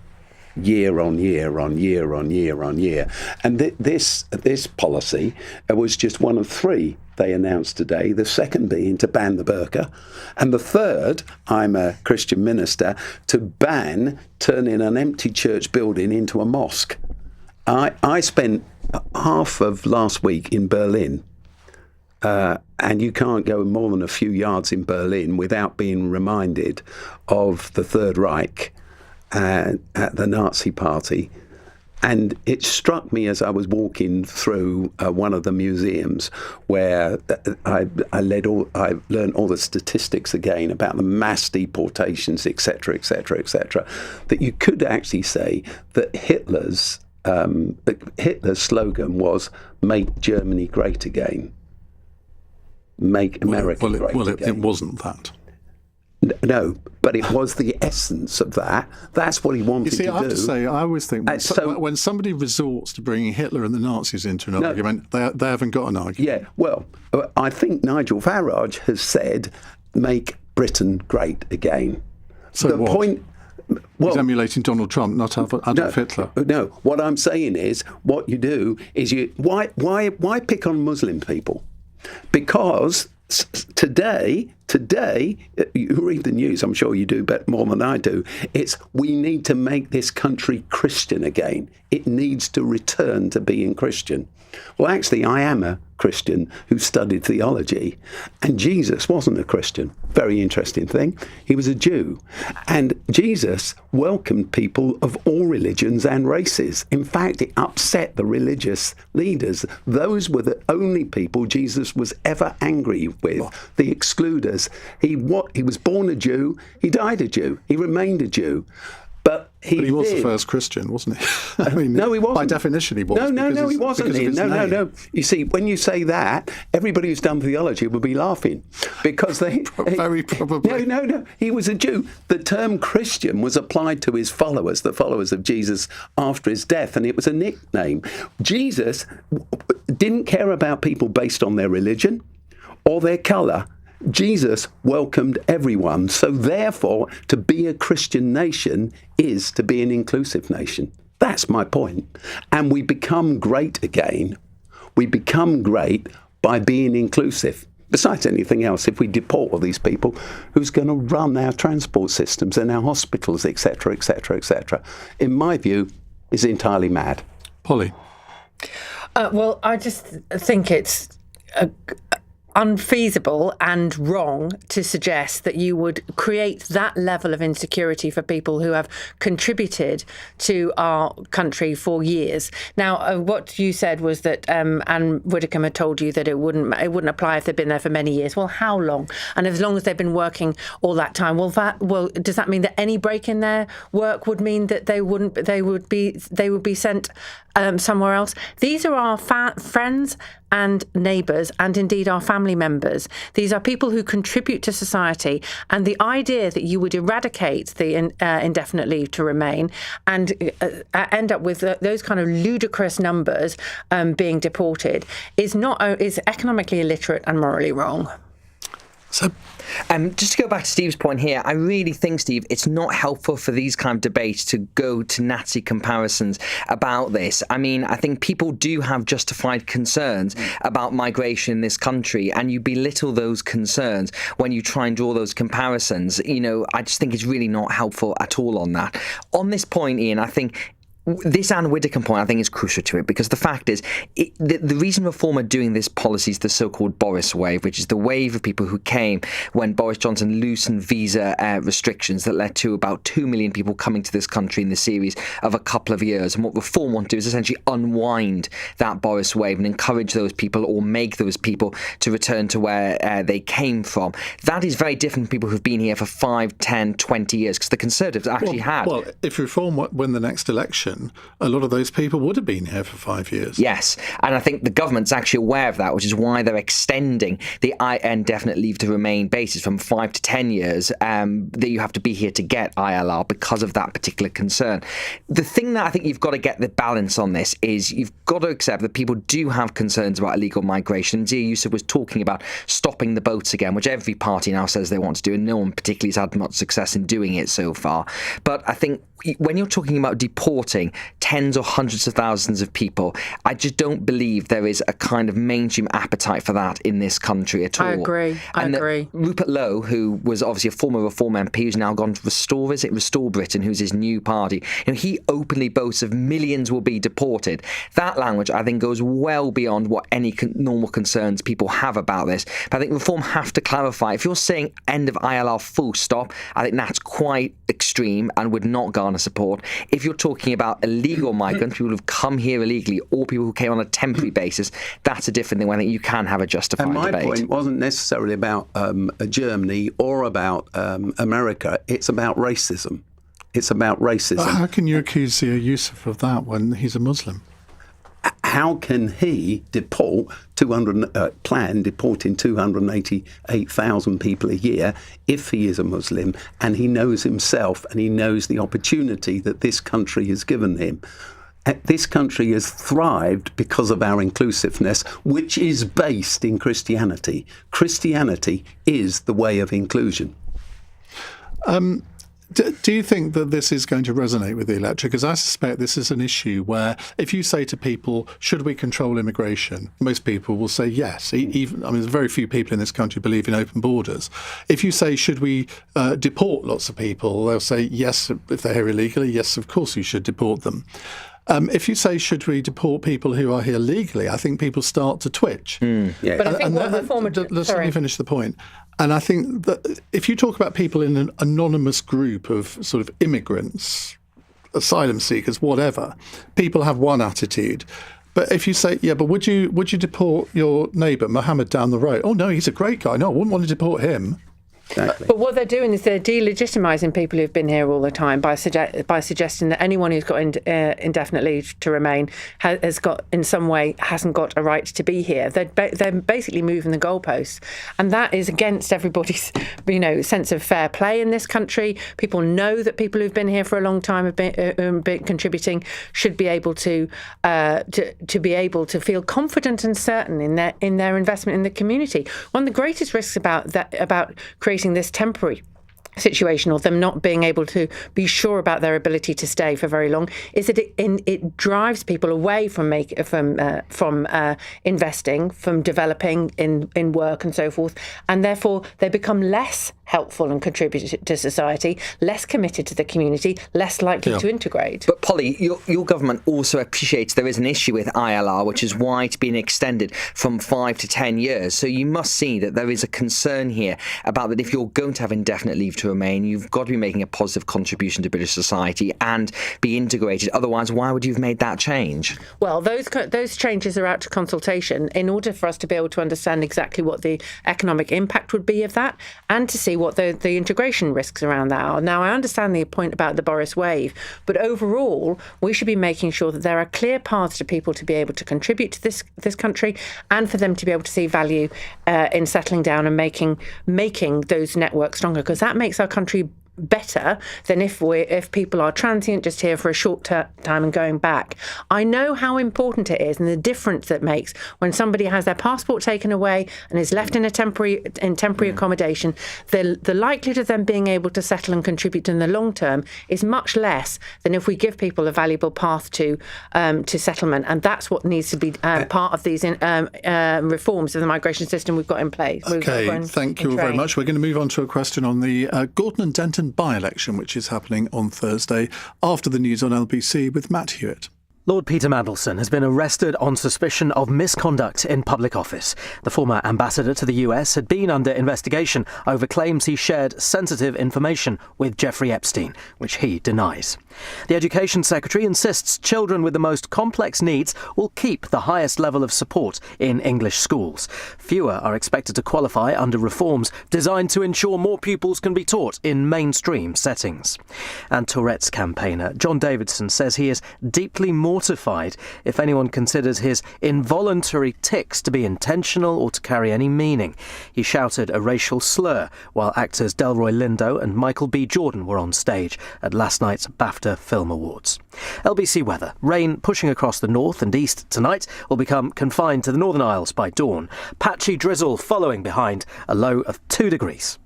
Year on year on year on year on year. And this policy was just one of three they announced today, the second being to ban the burqa, and the third, I'm a Christian minister, to ban turning an empty church building into a mosque. I spent half of last week in Berlin, and you can't go more than a few yards in Berlin without being reminded of the Third Reich at the Nazi Party. And it struck me as I was walking through one of the museums where I learned all the statistics again about the mass deportations, etc., etc., etc., that you could actually say that Hitler's slogan was "Make Germany Great Again." Make America great again. It wasn't that. No, but it was the essence of that. That's what he wanted to do. You see, I have to say, I always think when somebody resorts to bringing Hitler and the Nazis into an argument, they haven't got an argument. Yeah, well, I think Nigel Farage has said, make Britain great again. So the what? point... He's emulating Donald Trump, not Adolf Hitler. No, what I'm saying is, what you do is why pick on Muslim people? Because today, you read the news, I'm sure you do bet more than I do, it's we need to make this country Christian again. It needs to return to being Christian. Well, actually, I am a Christian who studied theology, and Jesus wasn't a Christian. Very interesting thing. He was a Jew, and Jesus welcomed people of all religions and races. In fact, it upset the religious leaders. Those were the only people Jesus was ever angry with, the excluders. He was born a Jew, he died a Jew, he remained a Jew. But he was the first Christian, wasn't he? I mean, no, he wasn't. By definition, he was. No, he wasn't. No. You see, when you say that, everybody who's done theology would be laughing because they very probably. No. He was a Jew. The term Christian was applied to his followers, the followers of Jesus, after his death, and it was a nickname. Jesus didn't care about people based on their religion or their colour. Jesus welcomed everyone. So therefore, to be a Christian nation is to be an inclusive nation. That's my point. And we become great again. We become great by being inclusive. Besides anything else, if we deport all these people, who's going to run our transport systems and our hospitals, etc., etc., etc., in my view, is entirely mad. Polly? Well, I just think it's unfeasible and wrong to suggest that you would create that level of insecurity for people who have contributed to our country for years. Now, what you said was that Anne Widdecombe had told you that it wouldn't apply if they'd been there for many years. Well, how long? And as long as they've been working all that time, well, does that mean that any break in their work would mean that they would be sent somewhere else? These are our friends and neighbours, and indeed our family members. These are people who contribute to society, and the idea that you would eradicate the indefinite leave to remain and end up with those kind of ludicrous numbers being deported is economically illiterate and morally wrong. So, just to go back to Steve's point here, I really think, Steve, it's not helpful for these kind of debates to go to Nazi comparisons about this. I mean, I think people do have justified concerns about migration in this country, and you belittle those concerns when you try and draw those comparisons. You know, I just think it's really not helpful at all on that. On this point, Iain, I think this Anne Widdecombe point, I think, is crucial to it, because the fact is, the reason Reform are doing this policy is the so-called Boris wave, which is the wave of people who came when Boris Johnson loosened visa restrictions that led to about 2 million people coming to this country in the series of a couple of years. And what Reform want to do is essentially unwind that Boris wave and encourage those people, or make those people, to return to where they came from. That is very different from people who've been here for 5, 10, 20 years, because the Conservatives actually have. Well, if Reform win the next election, a lot of those people would have been here for 5 years. Yes, and I think the government's actually aware of that, which is why they're extending the indefinite leave to remain basis from 5 to 10 years, that you have to be here to get ILR because of that particular concern. The thing that I think you've got to get the balance on this is you've got to accept that people do have concerns about illegal migration. Zia Youssef was talking about stopping the boats again, which every party now says they want to do, and no one particularly has had much success in doing it so far. But I think when you're talking about deporting tens or hundreds of thousands of people, I just don't believe there is a kind of mainstream appetite for that in this country at all. I agree. Rupert Lowe, who was obviously a former Reform MP, who's now gone to Restore Britain, who's his new party, he openly boasts of millions will be deported. That language, I think, goes well beyond what any normal concerns people have about this. But I think Reform have to clarify. If you're saying end of ILR full stop, I think that's quite extreme and would not garner support. If you're talking about illegal migrants, people who've come here illegally, or people who came on a temporary basis, that's a different thing. I think you can have a justified debate. And my point wasn't necessarily about Germany or about America. It's about racism. It's about racism. But how can you accuse Yusuf of that when he's a Muslim? How can he plan deporting 288,000 people a year if he is a Muslim and he knows himself and he knows the opportunity that this country has given him? This country has thrived because of our inclusiveness, which is based in Christianity. Christianity is the way of inclusion. Do you think that this is going to resonate with the electorate? Because I suspect this is an issue where if you say to people, should we control immigration? Most people will say yes. There's very few people in this country believe in open borders. If you say, should we deport lots of people? They'll say yes, if they're here illegally. Yes, of course you should deport them. If you say, should we deport people who are here legally, I think people start to twitch. Yeah. But I think let me finish the point. And I think that if you talk about people in an anonymous group of sort of immigrants, asylum seekers, whatever, people have one attitude. But if you say, yeah, but would you deport your neighbour, Mohammed, down the road? Oh, no, he's a great guy. No, I wouldn't want to deport him. Exactly. But what they're doing is they're delegitimising people who've been here all the time by suggesting that anyone who's got indefinite leave to remain has got, in some way, hasn't got a right to be here. They're basically moving the goalposts, and that is against everybody's, sense of fair play in this country. People know that people who've been here for a long time have been contributing should be able to be able to feel confident and certain in their investment in the community. One of the greatest risks about creating this temporary situation, or them not being able to be sure about their ability to stay for very long, is that it drives people away from investing, from developing in work and so forth, and therefore they become less helpful and contribute to society, less committed to the community, less likely to integrate. But Polly, your government also appreciates there is an issue with ILR, which is why it's been extended from 5 to 10 years. So you must see that there is a concern here about that if you're going to have indefinite leave to remain, you've got to be making a positive contribution to British society and be integrated. Otherwise, why would you have made that change? Well, those changes are out to consultation in order for us to be able to understand exactly what the economic impact would be of that, and to see what the integration risks around that are. Now, I understand the point about the Boris wave, but overall, we should be making sure that there are clear paths to people to be able to contribute to this country, and for them to be able to see value in settling down and making those networks stronger, because that makes our country better than if people are transient, just here for a short time and going back. I know how important it is and the difference it makes when somebody has their passport taken away and is left in temporary accommodation. The likelihood of them being able to settle and contribute in the long term is much less than if we give people a valuable path to settlement, and that's what needs to be part of these reforms of the migration system we've got in place. Okay, thank you very much. We're going to move on to a question on the Gorton and Denton by-election, which is happening on Thursday, after the news on LBC with Matt Hewitt. Lord Peter Mandelson has been arrested on suspicion of misconduct in public office. The former ambassador to the US had been under investigation over claims he shared sensitive information with Jeffrey Epstein, which he denies. The Education Secretary insists children with the most complex needs will keep the highest level of support in English schools. Fewer are expected to qualify under reforms designed to ensure more pupils can be taught in mainstream settings. And Tourette's campaigner John Davidson says he is deeply mortified if anyone considers his involuntary tics to be intentional or to carry any meaning. He shouted a racial slur while actors Delroy Lindo and Michael B. Jordan were on stage at last night's BAFTA Film Awards. LBC weather. Rain pushing across the north and east tonight will become confined to the Northern Isles by dawn. Patchy drizzle following behind a low of 2 degrees.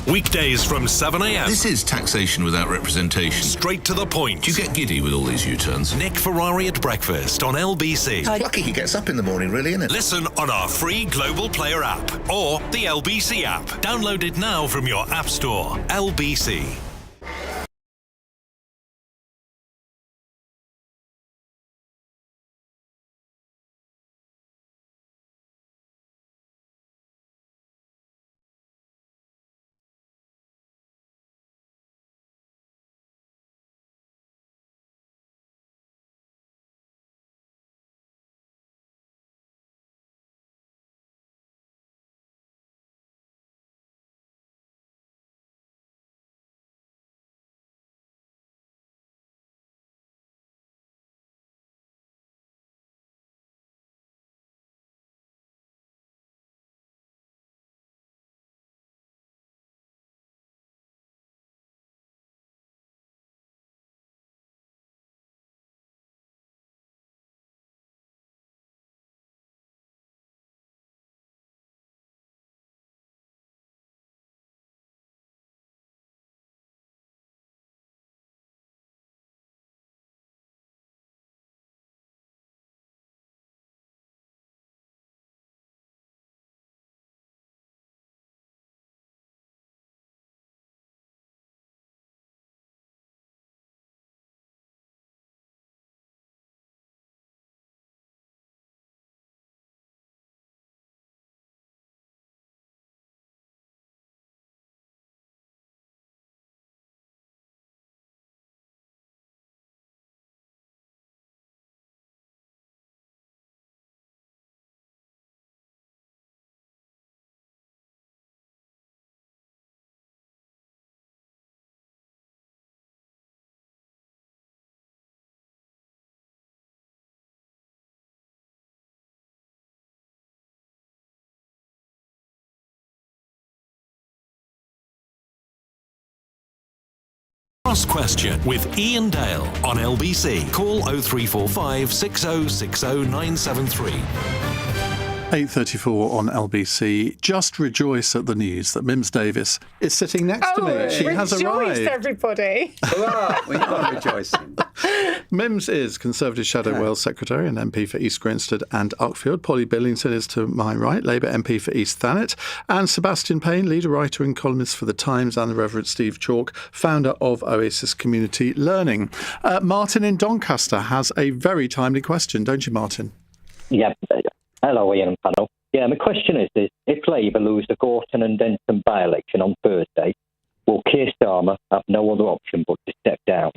Weekdays from 7 a.m. This is taxation without representation. Straight to the point. Do you get giddy with all these U-turns? Nick Ferrari at breakfast on LBC. It's lucky he gets up in the morning, really, isn't it? Listen on our free Global Player app or the LBC app. Download it now from your app store. LBC. Cross Question with Iain Dale on LBC. Call 0345 6060 973. 8:34 on LBC. Just rejoice at the news that Mims Davis is sitting next to me. She has arrived. Everybody. We are rejoicing. Mims is Conservative Shadow Wales Secretary and MP for East Grinstead and Uckfield. Polly Billington is to my right, Labour MP for East Thanet. And Sebastian Payne, leader, writer and columnist for The Times, and the Reverend Steve Chalk, founder of Oasis Community Learning. Martin in Doncaster has a very timely question, don't you, Martin? Yeah. Hello, Ian and panel. Yeah, my question is if Labour lose the Gorton and Denton by-election on Thursday, will Keir Starmer have no other option but to step down?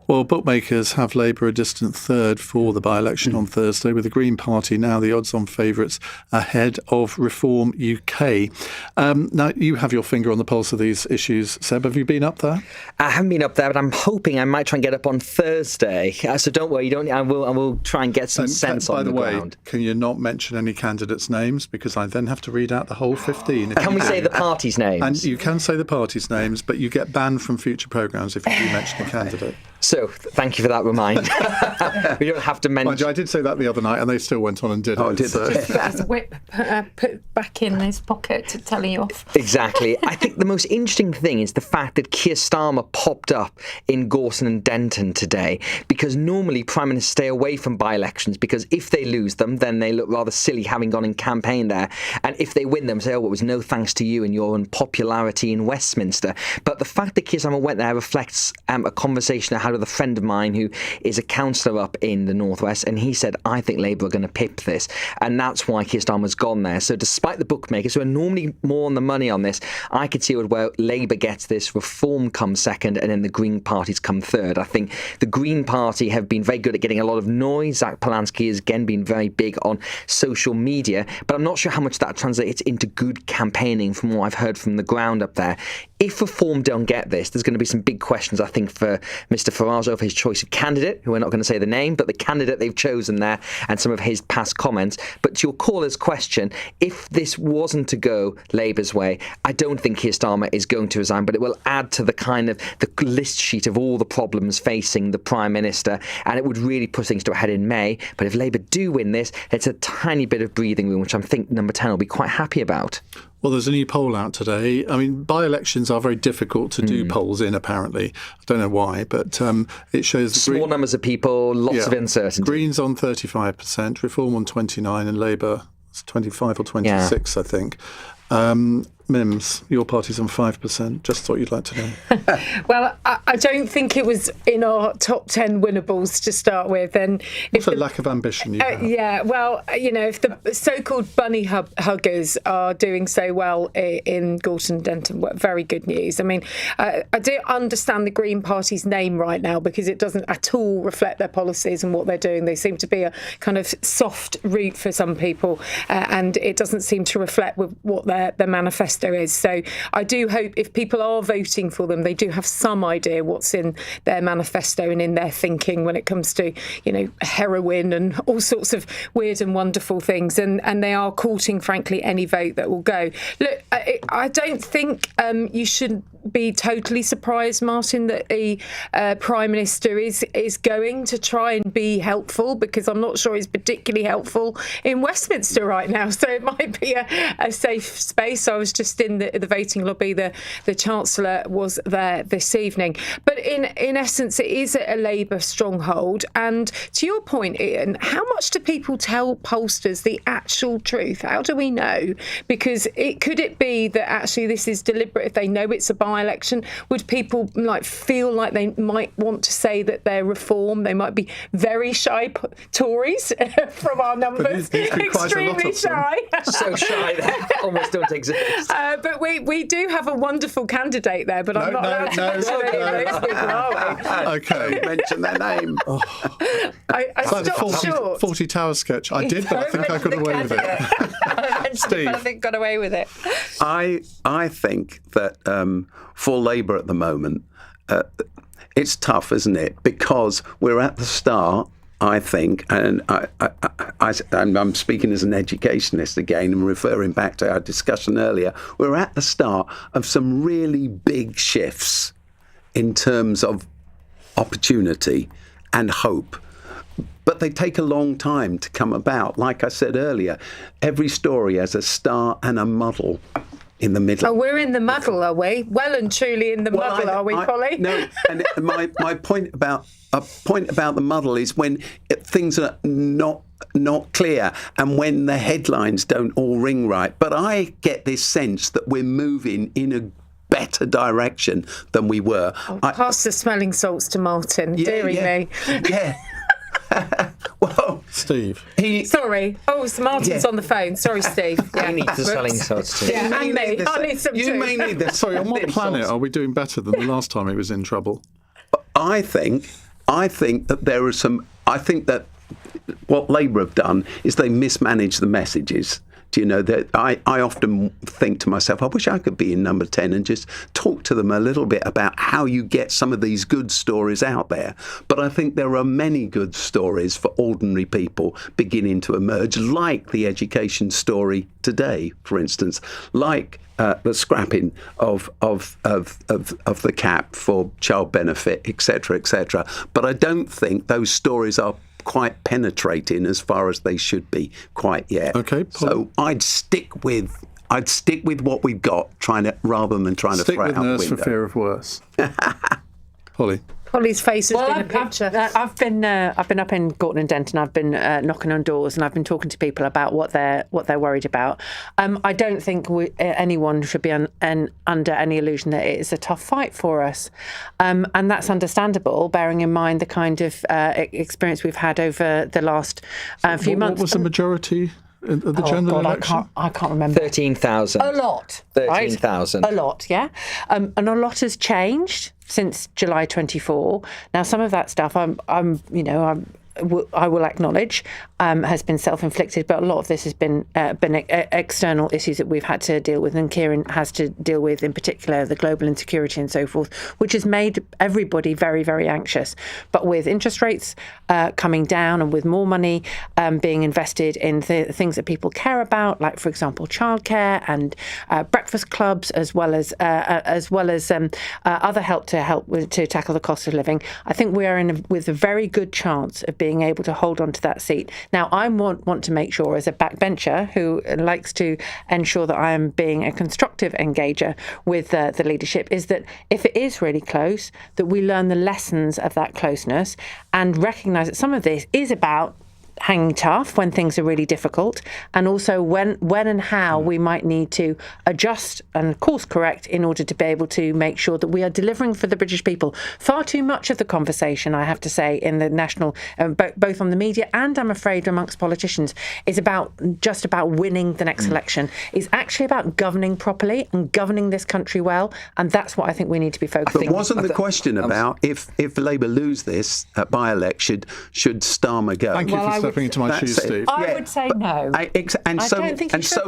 Well, bookmakers have Labour a distant third for the by-election on Thursday, with the Green Party now the odds-on favourites ahead of Reform UK. Now, you have your finger on the pulse of these issues. Seb, have you been up there? I haven't been up there, but I'm hoping I might try and get up on Thursday. So don't worry, I will try and get some sense on the ground. By the way, can you not mention any candidates' names? Because I then have to read out the whole 15. Can we say the parties' names? And you can say the parties' names, but you get banned from future programmes if you do mention a candidate. So, thank you for that reminder. We don't have to mention... Mind you, I did say that the other night, and they still went on and did it. Did they? That's a whip put back in his pocket to tell you off. Exactly. I think the most interesting thing is the fact that Keir Starmer popped up in Gorton and Denton today, because normally Prime Ministers stay away from by-elections, because if they lose them, then they look rather silly having gone and campaigned there. And if they win them, say, oh, it was no thanks to you and your unpopularity in Westminster. But the fact that Keir Starmer went there reflects a conversation I had with a friend of mine who is a councillor up in the Northwest, and he said, I think Labour are going to pip this, and that's why Keir Starmer's gone there. So despite the bookmakers, who are normally more on the money on this, I could see where Labour gets this, Reform comes second, and then the Green parties come third. I think the Green Party have been very good at getting a lot of noise. Zach Polanski has again been very big on social media, but I'm not sure how much that translates into good campaigning from what I've heard from the ground up there. If Reform don't get this, there's going to be some big questions, I think, for Mr Farage over his choice of candidate, who we're not going to say the name, but the candidate they've chosen there, and some of his past comments. But to your caller's question, if this wasn't to go Labour's way, I don't think Keir Starmer is going to resign, but it will add to the kind of the list sheet of all the problems facing the Prime Minister, and it would really put things to a head in May. But if Labour do win this, it's a tiny bit of breathing room, which I think Number 10 will be quite happy about. Well, there's a new poll out today. I mean, by-elections are very difficult to do polls in, apparently. I don't know why, but it shows... Small numbers of people, lots of uncertainty. Greens on 35%, Reform on 29%, and Labour 25 or 26, I think. Mims, your party's on 5%. Just thought you'd like to know. Well, I don't think it was in our top 10 winnables to start with. And It's a lack of ambition you have. Yeah, well, if the so-called bunny huggers are doing so well in Gorton Denton, very good news. I mean, I do understand the Green Party's name right now because it doesn't at all reflect their policies and what they're doing. They seem to be a kind of soft route for some people, and it doesn't seem to reflect with what their manifesto is. So I do hope if people are voting for them, they do have some idea what's in their manifesto and in their thinking when it comes to, heroin and all sorts of weird and wonderful things. And they are courting, frankly, any vote that will go. Look, I don't think you should be totally surprised, Martin, that the Prime Minister is going to try and be helpful, because I'm not sure he's particularly helpful in Westminster right now. So it might be a safe space. I was just in the voting lobby. The Chancellor was there this evening. But in essence, it is a Labour stronghold. And to your point, Iain, how much do people tell pollsters the actual truth? How do we know? Because could it be that actually this is deliberate if they know it's a by-election? Would people feel like they might want to say that they're reform? They might be very shy Tories from our numbers. Extremely shy. So shy that almost don't exist. But we do have a wonderful candidate there, but I'm not allowed to mention any of those people, are we? Okay. Mention their name. I stopped short. 40 Tower sketch. I did, but I think I got away with it. Steve. I think got away with it. I think that for Labour at the moment, it's tough, isn't it? Because we're at the start, I think, and I'm speaking as an educationist again and referring back to our discussion earlier, we're at the start of some really big shifts in terms of opportunity and hope. But they take a long time to come about. Like I said earlier, every story has a start and a muddle in the middle. Oh, we're in the muddle, are we? Well and truly in the muddle, are we, Polly? No, and my point about the muddle is when things are not clear and when the headlines don't all ring right. But I get this sense that we're moving in a better direction than we were. Pass the smelling salts to Martin, dearie me. Yeah. Well, Steve. Sorry. Oh, so Martin's on the phone. Sorry, Steve. Yeah. He needs the smelling salts too. Yeah, and me. I need some too. You may need this. Sorry, on what planet are we doing better than the last time he was in trouble? I think that there are some. I think that what Labour have done is they mismanage the messages. Do you know that I often think to myself, I wish I could be in number 10 and just talk to them a little bit about how you get some of these good stories out there. But I think there are many good stories for ordinary people beginning to emerge, like the education story today, for instance, like the scrapping of the cap for child benefit, etc., etc. But I don't think those stories are quite penetrating as far as they should be quite yet. Okay, so I'd stick with what we've got, rather than trying to throw it out the window. Stick with nurse for fear of worse. Polly. Polly's face has been a picture. I've been up in Gorton and Denton. I've been knocking on doors and I've been talking to people about what they're worried about. I don't think anyone should be under any illusion that it is a tough fight for us, and that's understandable, bearing in mind the kind of experience we've had over the last few months. What was the majority? The general election? I can't remember. 13,000. A lot. 13,000. Right? A lot, yeah. And a lot has changed since July 24. Now, some of that stuff I will acknowledge has been self-inflicted, but a lot of this has been external issues that we've had to deal with, and Kieran has to deal with, in particular, the global insecurity and so forth, which has made everybody very, very anxious. But with interest rates coming down and with more money being invested in things that people care about, like, for example, childcare and breakfast clubs, as well as other help to tackle the cost of living, I think we are with a very good chance of being being able to hold on to that seat. Now, I want to make sure, as a backbencher who likes to ensure that I am being a constructive engager with the leadership, is that if it is really close, that we learn the lessons of that closeness and recognise that some of this is about hanging tough when things are really difficult, and also when and how we might need to adjust and course correct in order to be able to make sure that we are delivering for the British people. Far too much of the conversation, I have to say, in the national, both on the media and I'm afraid amongst politicians, is just about winning the next election. It's actually about governing properly and governing this country well, and that's what I think we need to be focusing on. But wasn't the question about if Labour lose this by-election, should Starmer go? Thank you for stepping into my shoes, Steve. I would say no. So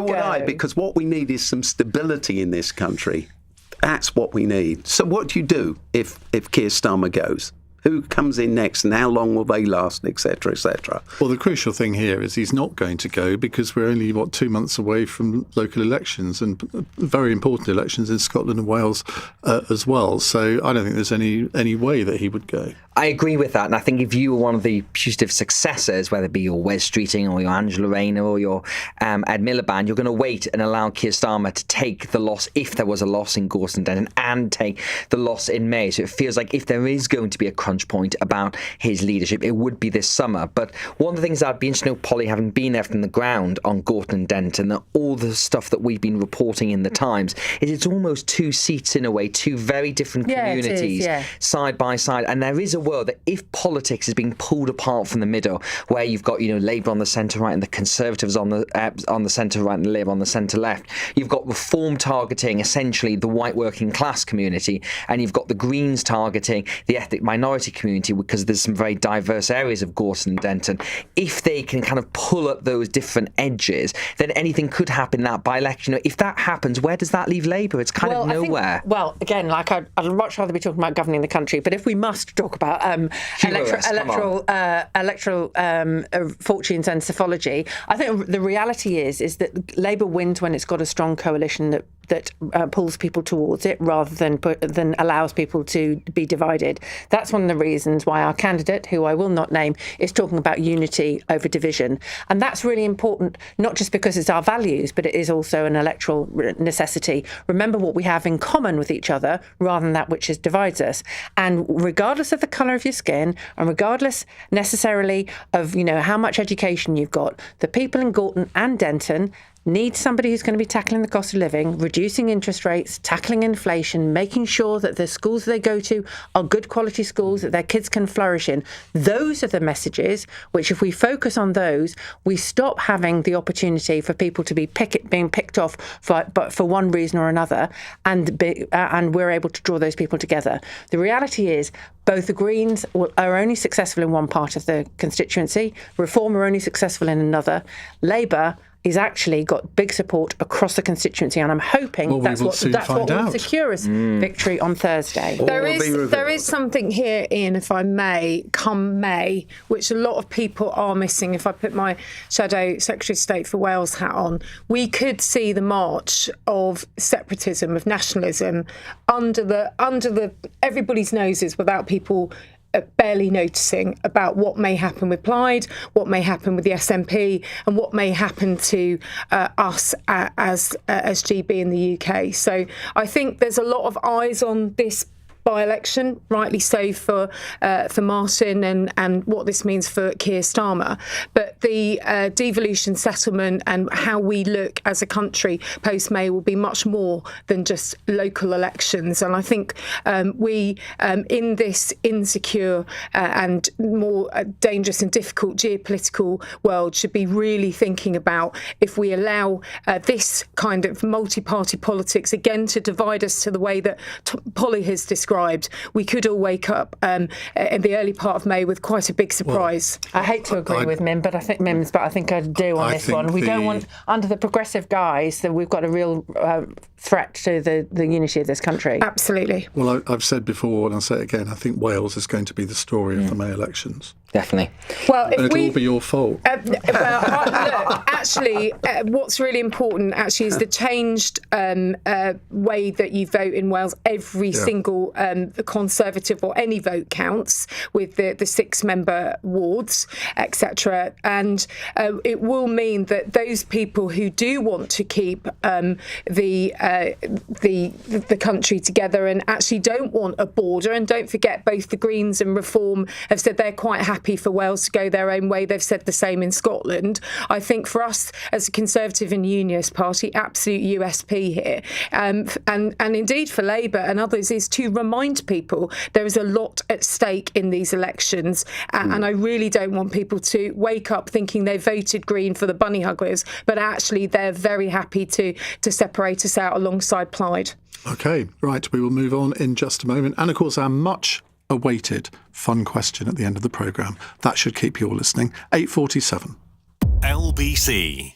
would I, because what we need is some stability in this country. That's what we need. So what do you do if Keir Starmer goes? Who comes in next and how long will they last, etc., etc.? Well, the crucial thing here is he's not going to go because we're only, 2 months away from local elections, and very important elections in Scotland and Wales as well. So I don't think there's any way that he would go. I agree with that, and I think if you were one of the putative successors, whether it be your Wes Streeting or your Angela Rayner or your Ed Miliband, you're going to wait and allow Keir Starmer to take the loss, if there was a loss in Gorse and Denton, and take the loss in May. So it feels like if there is going to be a crunch point about his leadership, it would be this summer. But one of the things I'd be interested to know, Polly, having been there from the ground on Gorton and Denton, that all the stuff that we've been reporting in the Times, is it's almost two seats in a way, two very different communities side by side. And there is a world that if politics is being pulled apart from the middle, where you've got Labour on the centre right and the Conservatives on the centre right and the Labour on the centre left, you've got Reform targeting essentially the white working class community, and you've got the Greens targeting the ethnic minority community, because there's some very diverse areas of Gorse and Denton. If they can kind of pull up those different edges, then anything could happen in that by-election. If that happens, where does that leave Labour? It's kind of nowhere. Again, I'd much rather be talking about governing the country, but if we must talk about electoral fortunes and psephology, I think the reality is that Labour wins when it's got a strong coalition that pulls people towards it rather than allows people to be divided. That's one of the reasons why our candidate, who I will not name, is talking about unity over division. And that's really important, not just because it's our values, but it is also an electoral necessity. Remember what we have in common with each other rather than that which divides us. And regardless of the colour of your skin, and regardless necessarily of how much education you've got, the people in Gorton and Denton need somebody who's going to be tackling the cost of living, reducing interest rates, tackling inflation, making sure that the schools they go to are good quality schools that their kids can flourish in. Those are the messages which, if we focus on those, we stop having the opportunity for people to be being picked off for one reason or another, and we're able to draw those people together. The reality is both the Greens are only successful in one part of the constituency, Reform are only successful in another. Labour he's actually got big support across the constituency, and I'm hoping that's what will secure us victory on Thursday. There is something here, Iain, if I may, come May, which a lot of people are missing. If I put my Shadow Secretary of State for Wales hat on, we could see the march of separatism, of nationalism, under the everybody's noses, without people barely noticing, about what may happen with Plaid, what may happen with the SNP, and what may happen to us as GB in the UK. So I think there's a lot of eyes on this by-election, rightly so for Martin and what this means for Keir Starmer. But the devolution settlement and how we look as a country post-May will be much more than just local elections. And I think we, in this insecure and more dangerous and difficult geopolitical world, should be really thinking about if we allow this kind of multi-party politics again to divide us to the way that Polly has described, we could all wake up in the early part of May with quite a big surprise. I hate to agree with Mim, but I think I do on this one. We don't want, under the progressive guise, that we've got a real threat to the unity of this country. Absolutely. Well, I've said before, and I'll say it again, I think Wales is going to be the story of the May elections. Definitely. Well, it'll all be your fault. Look, actually, what's really important is the changed way that you vote in Wales every single the Conservative or any vote counts with the 6-member wards, etc. And it will mean that those people who do want to keep the country together and actually don't want a border, and don't forget both the Greens and Reform have said they're quite happy for Wales to go their own way. They've said the same in Scotland. I think for us as a Conservative and Unionist party, absolute USP here, and indeed for Labour and others, is to remind people there is a lot at stake in these elections, and I really don't want people to wake up thinking they voted Green for the bunny huggers, but actually they're very happy to separate us out alongside Plaid. OK, right, we will move on in just a moment. And of course, our much awaited fun question at the end of the programme. That should keep you all listening. 8:47. LBC.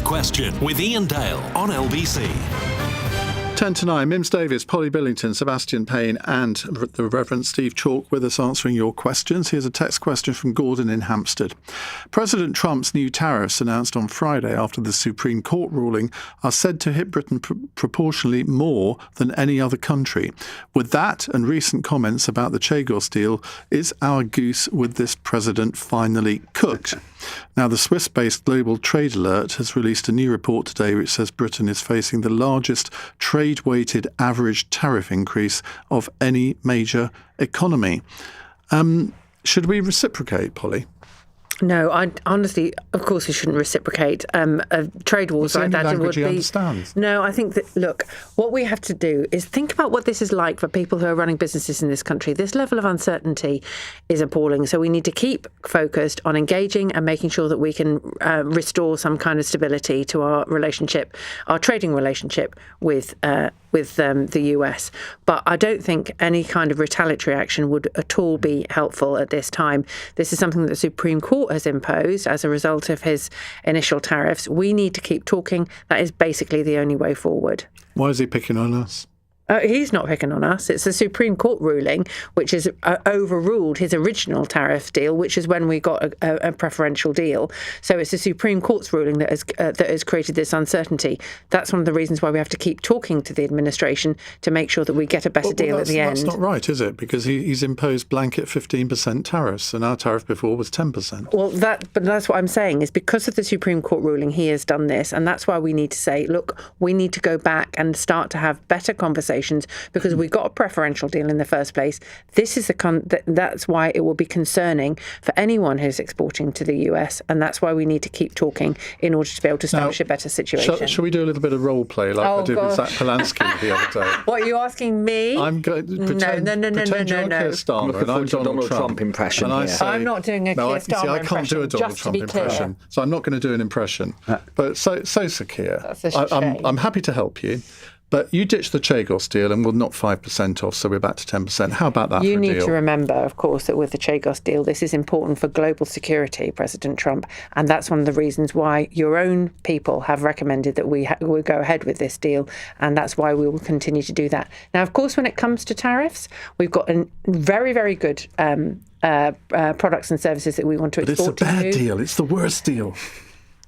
Question with Iain Dale on LBC. 10 to 9, Mims Davis, Polly Billington, Sebastian Payne and the Reverend Steve Chalk with us answering your questions. Here's a text question from Gordon in Hampstead. President Trump's new tariffs announced on Friday after the Supreme Court ruling are said to hit Britain proportionally more than any other country. With that and recent comments about the Chagos deal, is our goose with this president finally cooked? Now, the Swiss-based Global Trade Alert has released a new report today which says Britain is facing the largest trade-weighted average tariff increase of any major economy. Should we reciprocate, Polly? No, I honestly, of course, we shouldn't reciprocate. Trade wars like that would be. Understands. No, I think that, look, what we have to do is think about what this is like for people who are running businesses in this country. This level of uncertainty is appalling. So we need to keep focused on engaging and making sure that we can restore some kind of stability to our relationship, our trading relationship with the US. But I don't think any kind of retaliatory action would at all be helpful at this time. This is something that the Supreme Court has imposed as a result of his initial tariffs. We need to keep talking. That is basically the only way forward. Why is he picking on us? He's not picking on us. It's the Supreme Court ruling which has overruled his original tariff deal, which is when we got a preferential deal. So it's the Supreme Court's ruling that has created this uncertainty. That's one of the reasons why we have to keep talking to the administration to make sure that we get a better deal at the end. That's not right, is it? Because he's imposed blanket 15% tariffs, and our tariff before was 10%. Well, but that's what I'm saying, is because of the Supreme Court ruling, he has done this, and that's why we need to say, look, we need to go back and start to have better conversations, because we got a preferential deal in the first place. This is that's why it will be concerning for anyone who's exporting to the US, and that's why we need to keep talking in order to be able to establish a better situation. Shall we do a little bit of role play like I did with Zach Polanski the other day? What, are you asking me? I'm going to pretend you're Keir Starmer and I'm Donald Trump impression. And I say, I'm not doing a Keir Starmer impression. I can't do a Donald Trump impression, so I'm not going to do an impression. But so Sir Keir, that's a shame. I'm happy to help you. But you ditch the Chagos deal and we'll knock 5% off, so we're back to 10%. How about that for a deal? You need to remember, of course, that with the Chagos deal, this is important for global security, President Trump, and that's one of the reasons why your own people have recommended that we go ahead with this deal, and that's why we will continue to do that. Now, of course, when it comes to tariffs, we've got a very, very good products and services that we want to export to you. But it's a bad deal. It's the worst deal.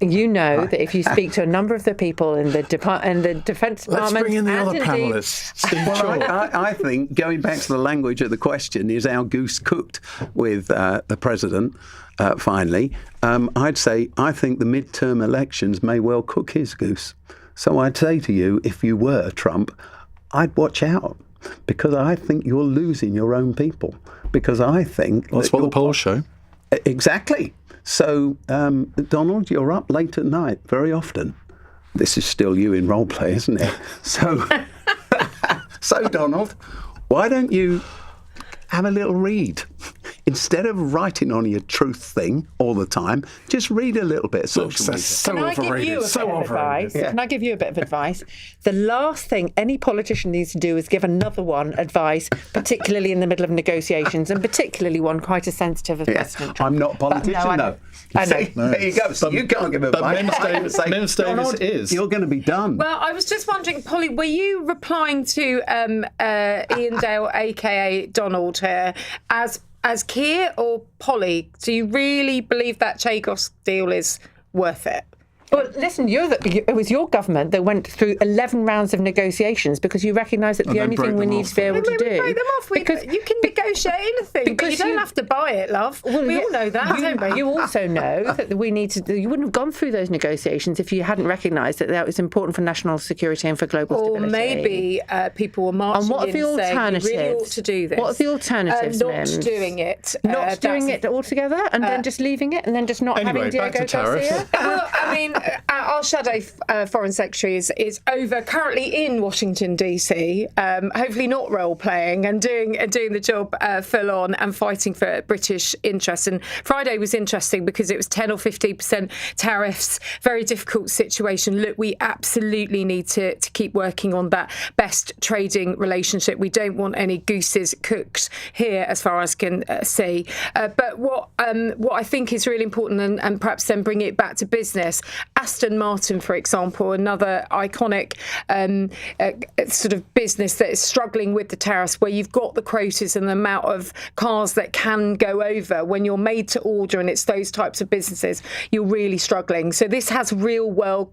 You know that if you speak to a number of the people in the Defence Department... Let's bring in the other panellists. Steve I think, going back to the language of the question, is our goose cooked with the President, finally? I'd say I think the midterm elections may well cook his goose. So I'd say to you, if you were Trump, I'd watch out, because I think you're losing your own people. Because I think... That's what the polls show. Exactly. So, Donald, you're up late at night very often. This is still you in role play, isn't it? So, Donald, why don't you have a little read? Instead of writing on your truth thing all the time, just read a little bit of social media. Can I give you a bit of advice? The last thing any politician needs to do is give another one advice, particularly in the middle of negotiations, and particularly one quite as sensitive as President Trump. I'm not a politician, though. I know. There you go. So you can't give advice. But Mims Davis is. You're going to be done. Well, I was just wondering, Polly, were you replying to Iain Dale, a.k.a. Donald here, as Keir or Polly? Do you really believe that Chagos deal is worth it? Well, listen, it was your government that went through 11 rounds of negotiations because you recognise that the only thing we need to be able to do... We break them off. Because you can negotiate anything, but you don't have to buy it, love. Well, we all know that, don't we? You also know that we need to... You wouldn't have gone through those negotiations if you hadn't recognised that was important for national security and for global stability. Or maybe people were marching in saying, you really ought to do this. What's the alternative, Not doing it. Not doing it altogether and then just leaving it and then just not having Diego Garcia? Well, I mean... Our shadow foreign secretary is over currently in Washington DC, hopefully not role playing and doing the job full on and fighting for British interests. And Friday was interesting because it was 10 or 15% tariffs, very difficult situation. Look, we absolutely need to keep working on that best trading relationship. We don't want any gooses cooked here, as far as I can see. But what I think is really important, and perhaps then bring it back to business, Aston Martin, for example, another iconic sort of business that is struggling with the tariffs, where you've got the quotas and the amount of cars that can go over. When you're made to order and it's those types of businesses, you're really struggling. So this has real world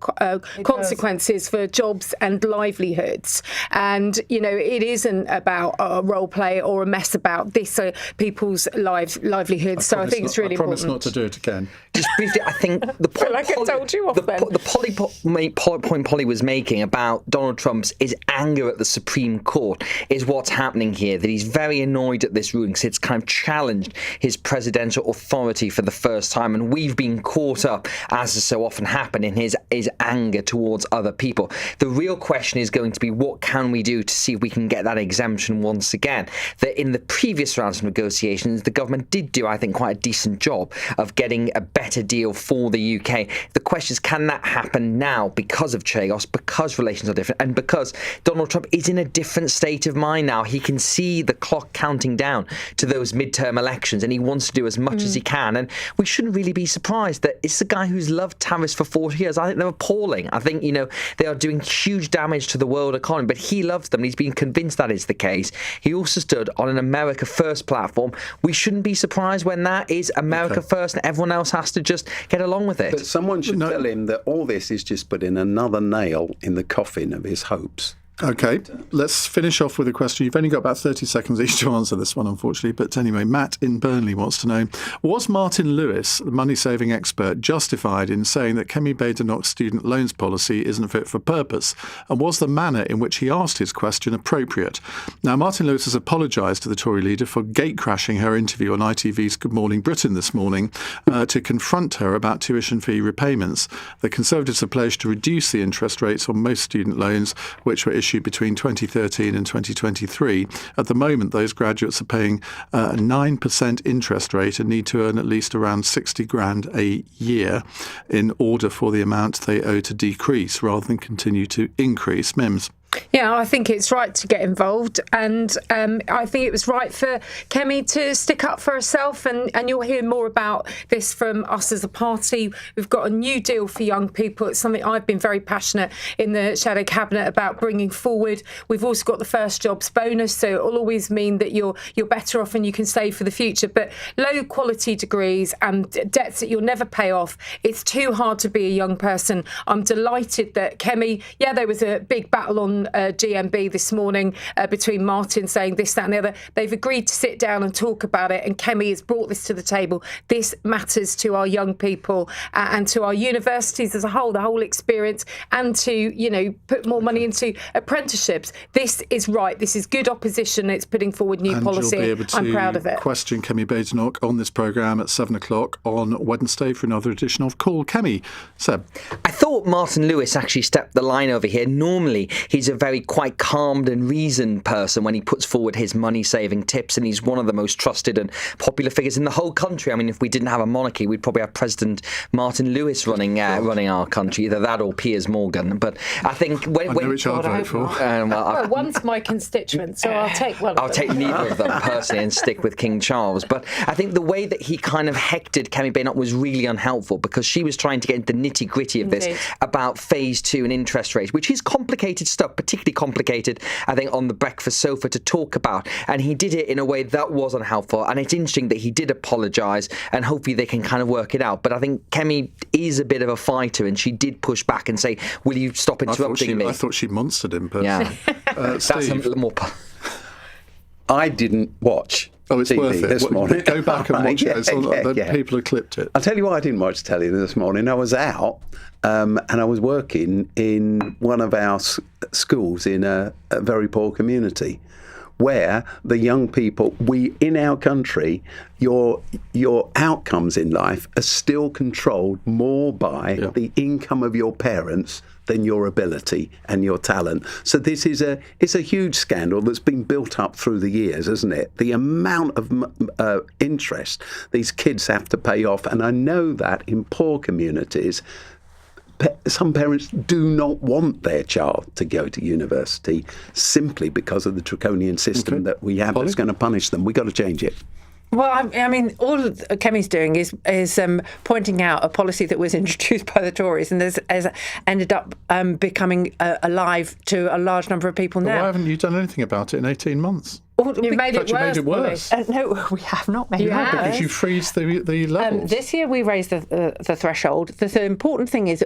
consequences for jobs and livelihoods. And, you know, it isn't about a role play or a mess about this people's livelihoods. So I think it's really important. I promise not to do it again. Just briefly, I think the point I told you off then. The point Polly was making about Donald Trump's anger at the Supreme Court is what's happening here, that he's very annoyed at this ruling because it's kind of challenged his presidential authority for the first time, and we've been caught up, as has so often happened, in his anger towards other people. The real question is going to be, what can we do to see if we can get that exemption once again? That in the previous rounds of negotiations, the government did do, I think, quite a decent job of getting a better deal for the UK. The question is, can that happen now because of chaos, because relations are different, and because Donald Trump is in a different state of mind now? He can see the clock counting down to those midterm elections, and he wants to do as much as he can. And we shouldn't really be surprised that it's a guy who's loved tariffs for 40 years. I think they're appalling. I think, they are doing huge damage to the world economy, but he loves them. He's been convinced that is the case. He also stood on an America First platform. We shouldn't be surprised when that is America First and everyone else has to just get along with it. But someone should tell him that all this is just putting another nail in the coffin of his hopes. OK, let's finish off with a question. You've only got about 30 seconds each to answer this one, unfortunately. But anyway, Matt in Burnley wants to know, was Martin Lewis, the money-saving expert, justified in saying that Kemi Badenoch's student loans policy isn't fit for purpose? And was the manner in which he asked his question appropriate? Now, Martin Lewis has apologised to the Tory leader for gate-crashing her interview on ITV's Good Morning Britain this morning to confront her about tuition fee repayments. The Conservatives have pledged to reduce the interest rates on most student loans, which were issued between 2013 and 2023. At the moment, those graduates are paying a 9% interest rate and need to earn at least around 60 grand a year in order for the amount they owe to decrease rather than continue to increase. Mims. Yeah, I think it's right to get involved, and I think it was right for Kemi to stick up for herself, and you'll hear more about this from us as a party. We've got a new deal for young people. It's something I've been very passionate in the Shadow Cabinet about bringing forward. We've also got the first jobs bonus, so it will always mean that you're better off and you can save for the future. But low quality degrees and debts that you'll never pay off, it's too hard to be a young person. I'm delighted that Kemi, there was a big battle on GMB this morning between Martin saying this, that and the other. They've agreed to sit down and talk about it, and Kemi has brought this to the table. This matters to our young people and to our universities as a whole, the whole experience, and to, put more money into apprenticeships. This is right. This is good opposition. It's putting forward new policy. You'll be able to I'm proud of it. Question Kemi Badenoch on this programme at 7 o'clock on Wednesday for another edition of Call Kemi. Seb. I thought Martin Lewis actually stepped the line over here. Normally, he's a very quite calmed and reasoned person when he puts forward his money-saving tips, and he's one of the most trusted and popular figures in the whole country. I mean, if we didn't have a monarchy, we'd probably have President Martin Lewis running our country, either that or Piers Morgan. But I think I know which I'd vote for. Well, one's my constituent, so I'll take one. I'll take neither of them personally and stick with King Charles. But I think the way that he kind of hectored Kemi Badenoch was really unhelpful, because she was trying to get into the nitty-gritty of this about phase 2 and interest rates, which is complicated stuff, particularly complicated, I think, on the breakfast sofa to talk about. And he did it in a way that was unhelpful. And it's interesting that he did apologise, and hopefully they can kind of work it out. But I think Kemi is a bit of a fighter, and she did push back and say, will you stop interrupting me? I thought she monstered him, but that's a little more... I didn't watch it's TV worth it. this morning. Go back and watch it. People have clipped it. I'll tell you why I didn't watch telly this morning. I was out and I was working in one of our schools in a very poor community, where the young people, in our country, your outcomes in life are still controlled more by the income of your parents than your ability and your talent. So this is it's a huge scandal that's been built up through the years, isn't it? The amount of interest these kids have to pay off, and I know that in poor communities, some parents do not want their child to go to university simply because of the draconian system that we have that's going to punish them. We've got to change it. Well, I mean, all Kemi's doing is pointing out a policy that was introduced by the Tories and has ended up becoming alive to a large number of people now. Why haven't you done anything about it in 18 months? You've made it worse. No, we have not made it worse. Because you freeze the levels. This year we raised the threshold. The important thing is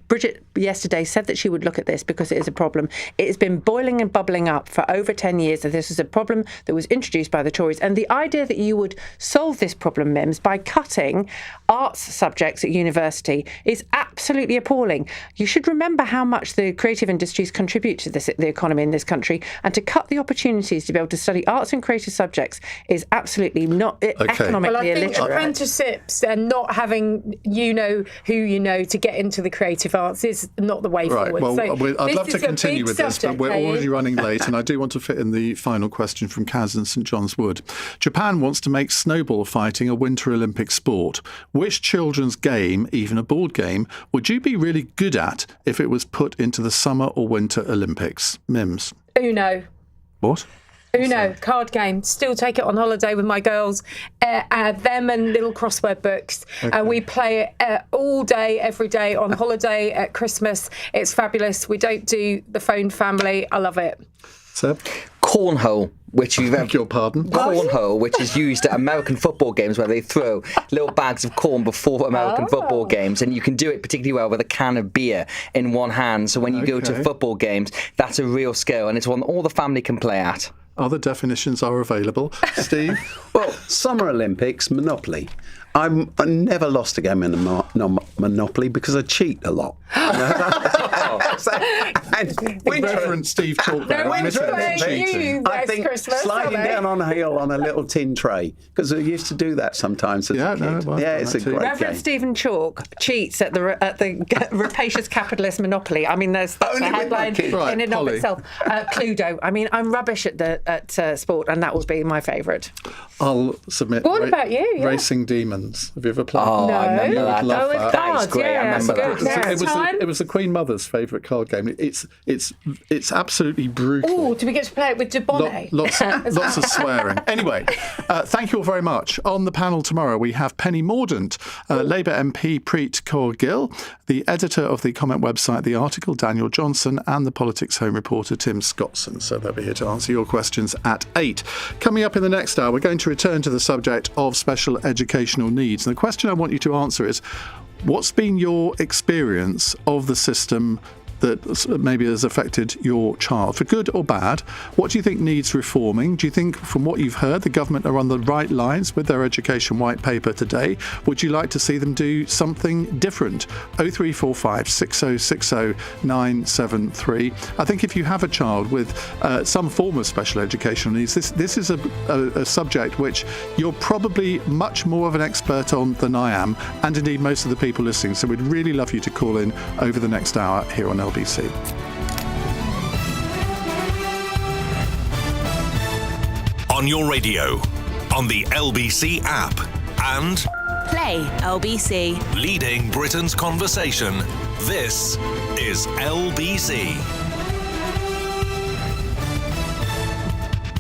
Bridget yesterday said that she would look at this because it is a problem. It has been boiling and bubbling up for over 10 years that this is a problem that was introduced by the Tories. And the idea that you would solve this problem, Mims, by cutting arts subjects at university is absolutely appalling. You should remember how much the creative industries contribute to the economy in this country, and to cut the opportunities to be able to study arts and creative subjects is absolutely not economically illiterate. Well, I think apprenticeships and not having who you know to get into the creative arts is not the way forward. Well, so I'd love to continue with this, but we're already running late, and I do want to fit in the final question from Kaz in St John's Wood. Japan wants to make snowball fighting a Winter Olympic sport. Which children's game, even a board game, would you be really good at if it was put into the Summer or Winter Olympics? Mims. Uno. What? Uno, card game. Still take it on holiday with my girls. Them and little crossword books. Okay. We play it all day, every day, on holiday, at Christmas. It's fabulous. We don't do the phone family. I love it. Seb? Cornhole, which you beg your pardon. Cornhole, which is used at American football games where they throw little bags of corn before American football games, and you can do it particularly well with a can of beer in one hand. So when you go to football games, that's a real skill, and it's one all the family can play at. Other definitions are available. Steve? Well, Summer Olympics, Monopoly. I never lost a game in Monopoly because I cheat a lot. Reverend Steve talked there. I think sliding down on a hill on a little tin tray, because I used to do that sometimes as a kid. It's a great Reverend game. Stephen Chalk cheats at the rapacious capitalist Monopoly. I mean, that's a headline in and of itself. Cluedo. I mean, I'm rubbish at sport, and that would be my favourite. I'll submit. What about you? Yeah. Racing Demons. Have you ever played? Oh, I remember that. Love that. That is great. I remember that. It was the Queen Mother's favourite card game. It's absolutely brutal. Oh, do we get to play it with Dubonnet? Lots of swearing. Anyway, thank you all very much. On the panel tomorrow, we have Penny Mordaunt, Labour MP Preet Kaur Gill, the editor of the comment website The Article, Daniel Johnson, and the Politics Home reporter, Tim Scottson. So they'll be here to answer your questions at 8. Coming up in the next hour, we're going to return to the subject of special educational needs. And the question I want you to answer is, what's been your experience of the system that maybe has affected your child, for good or bad? What do you think needs reforming? Do you think, from what you've heard, the government are on the right lines with their education white paper today? Would you like to see them do something different? 0345 6060 973. I think if you have a child with some form of special educational needs, this is a subject which you're probably much more of an expert on than I am, and indeed most of the people listening. So we'd really love you to call in over the next hour here on LBC. On your radio, on the LBC app, and Play LBC. leading Britain's conversation. This is LBC.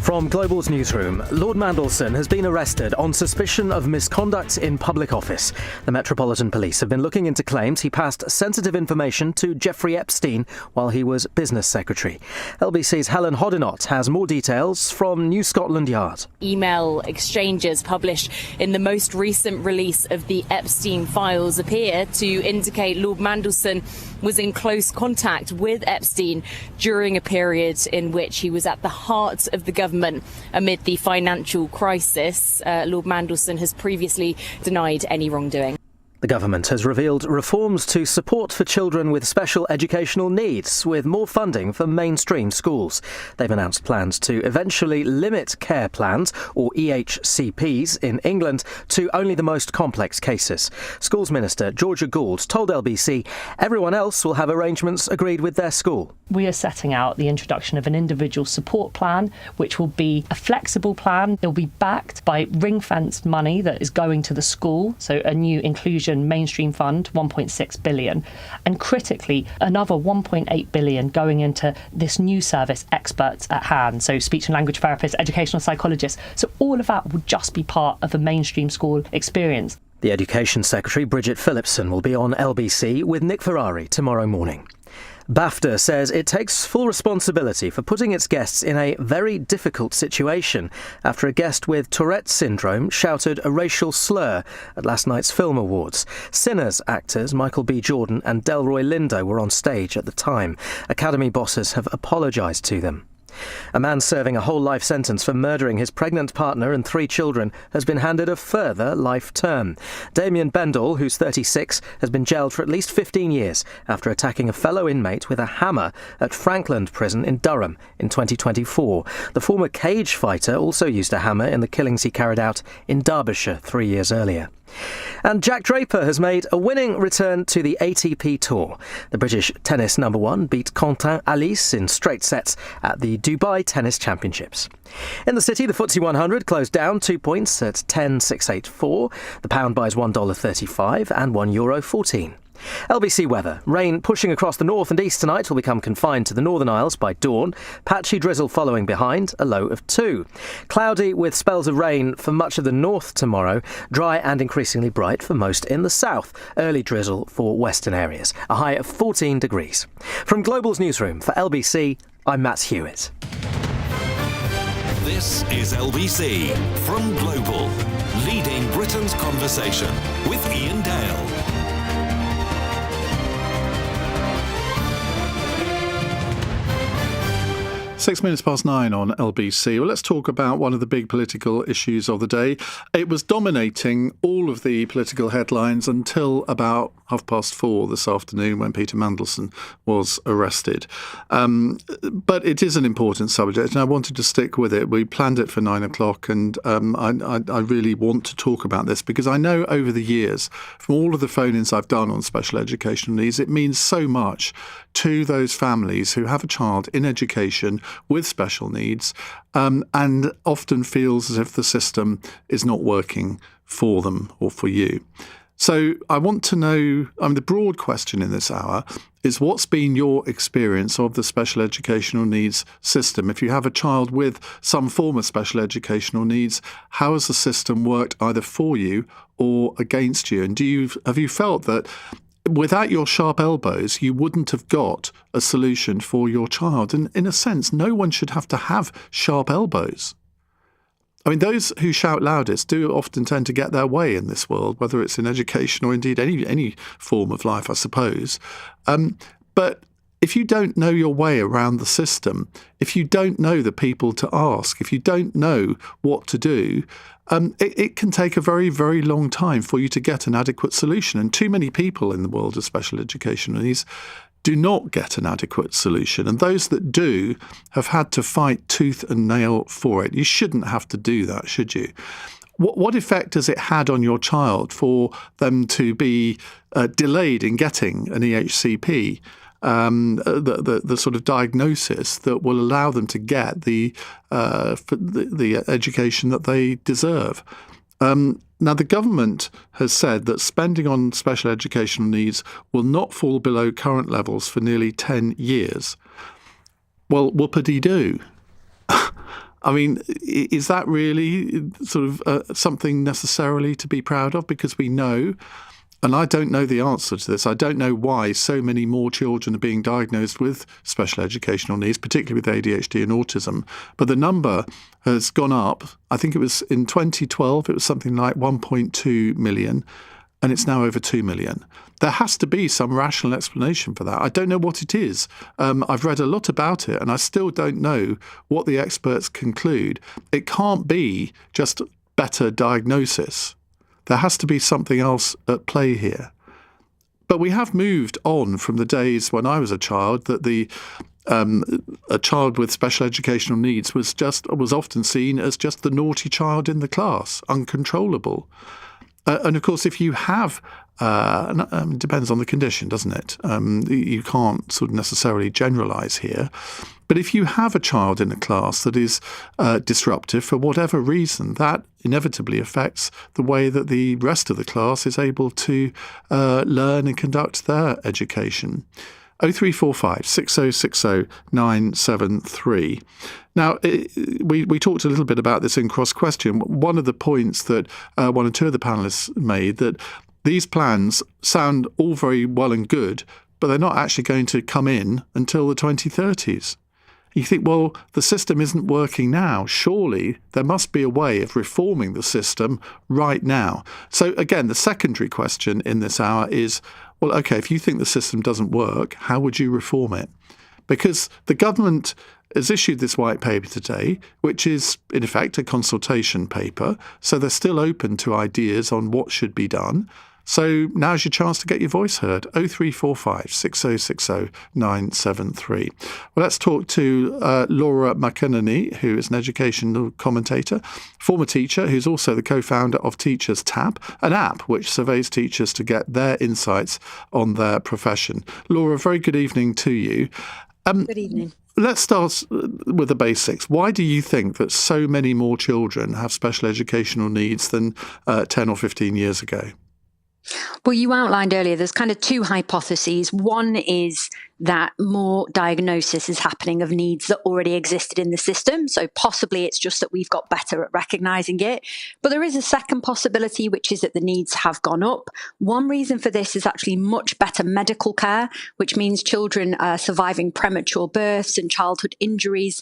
From Global's newsroom, Lord Mandelson has been arrested on suspicion of misconduct in public office. The Metropolitan Police have been looking into claims he passed sensitive information to Jeffrey Epstein while he was business secretary. LBC's Helen Hodinott has more details from New Scotland Yard. Email exchanges published in the most recent release of the Epstein files appear to indicate Lord Mandelson was in close contact with Epstein during a period in which he was at the heart of the government amid the financial crisis. Lord Mandelson has previously denied any wrongdoing. The government has revealed reforms to support for children with special educational needs, with more funding for mainstream schools. They've announced plans to eventually limit care plans, or EHCPs, in England to only the most complex cases. Schools Minister Georgia Gould told LBC everyone else will have arrangements agreed with their school. We are setting out the introduction of an individual support plan, which will be a flexible plan. It will be backed by ring-fenced money that is going to the school, so a new inclusion mainstream fund, 1.6 billion, and critically another 1.8 billion going into this new service, Experts at Hand, so speech and language therapists, educational psychologists. So all of that will just be part of a mainstream school experience. The Education Secretary, Bridget Phillipson, will be on LBC with Nick Ferrari tomorrow morning. BAFTA says it takes full responsibility for putting its guests in a very difficult situation after a guest with Tourette's syndrome shouted a racial slur at last night's film awards. Sinners actors Michael B. Jordan and Delroy Lindo were on stage at the time. Academy bosses have apologised to them. A man serving a whole life sentence for murdering his pregnant partner and 3 children has been handed a further life term. Damien Bendall, who's 36, has been jailed for at least 15 years after attacking a fellow inmate with a hammer at Frankland Prison in Durham in 2024. The former cage fighter also used a hammer in the killings he carried out in Derbyshire 3 years earlier. And Jack Draper has made a winning return to the ATP Tour. The British tennis number 1 beat Quentin Alice in straight sets at the Dubai Tennis Championships. In the city, the FTSE 100 closed down 2 points at 10,684. The pound buys $1.35 and €1.14. LBC weather. Rain pushing across the north and east tonight will become confined to the Northern Isles by dawn. Patchy drizzle following behind, a low of 2. Cloudy with spells of rain for much of the north tomorrow. Dry and increasingly bright for most in the south. Early drizzle for western areas. A high of 14 degrees. From Global's newsroom for LBC, I'm Matt Hewitt. This is LBC from Global, leading Britain's conversation with Iain Dale. 9:06 on LBC. Well, let's talk about one of the big political issues of the day. It was dominating all of the political headlines until about 4:30 this afternoon when Peter Mandelson was arrested. But it is an important subject and I wanted to stick with it. We planned it for 9 o'clock and I really want to talk about this because I know over the years, from all of the phone-ins I've done on special educational needs, it means so much to those families who have a child in education with special needs and often feels as if the system is not working for them or for you. So I want to know, the broad question in this hour is what's been your experience of the special educational needs system? If you have a child with some form of special educational needs, how has the system worked either for you or against you? And have you felt that without your sharp elbows, you wouldn't have got a solution for your child? And in a sense, no one should have to have sharp elbows. Those who shout loudest do often tend to get their way in this world, whether it's in education or indeed any form of life, I suppose. But if you don't know your way around the system, if you don't know the people to ask, if you don't know what to do, it can take a very, very long time for you to get an adequate solution. And too many people in the world of special education needs do not get an adequate solution. And those that do have had to fight tooth and nail for it. You shouldn't have to do that, should you? What effect has it had on your child for them to be delayed in getting an EHCP? The sort of diagnosis that will allow them to get the education that they deserve. Now, the government has said that spending on special educational needs will not fall below current levels for nearly 10 years. Well, whoopity-doo. Is that really sort of something necessarily to be proud of? Because we know, and I don't know the answer to this, I don't know why so many more children are being diagnosed with special educational needs, particularly with ADHD and autism. But the number has gone up. I think it was in 2012, it was something like 1.2 million, and it's now over 2 million. There has to be some rational explanation for that. I don't know what it is. I've read a lot about it, and I still don't know what the experts conclude. It can't be just better diagnosis. There has to be something else at play here. But we have moved on from the days when I was a child that a child with special educational needs was often seen as just the naughty child in the class, uncontrollable. And of course, if you have, it depends on the condition, doesn't it? You can't sort of necessarily generalise here. But if you have a child in a class that is disruptive for whatever reason, that inevitably affects the way that the rest of the class is able to learn and conduct their education. 0345 6060 973. Now, we talked a little bit about this in Cross Question. One of the points that one or two of the panellists made, that these plans sound all very well and good, but they're not actually going to come in until the 2030s. You think, well, the system isn't working now. Surely there must be a way of reforming the system right now. So again, the secondary question in this hour is, well, OK, if you think the system doesn't work, how would you reform it? Because the government has issued this white paper today, which is, in effect, a consultation paper. So they're still open to ideas on what should be done. So now's your chance to get your voice heard. 0345 6060 973. Well, let's talk to Laura McInerney, who is an educational commentator, former teacher, who's also the co-founder of Teachers Tab, an app which surveys teachers to get their insights on their profession. Laura, very good evening to you. Good evening. Let's start with the basics. Why do you think that so many more children have special educational needs than 10 or 15 years ago? Well, you outlined earlier, there's kind of two hypotheses. One is that more diagnosis is happening of needs that already existed in the system. So possibly it's just that we've got better at recognising it. But there is a second possibility, which is that the needs have gone up. One reason for this is actually much better medical care, which means children are surviving premature births and childhood injuries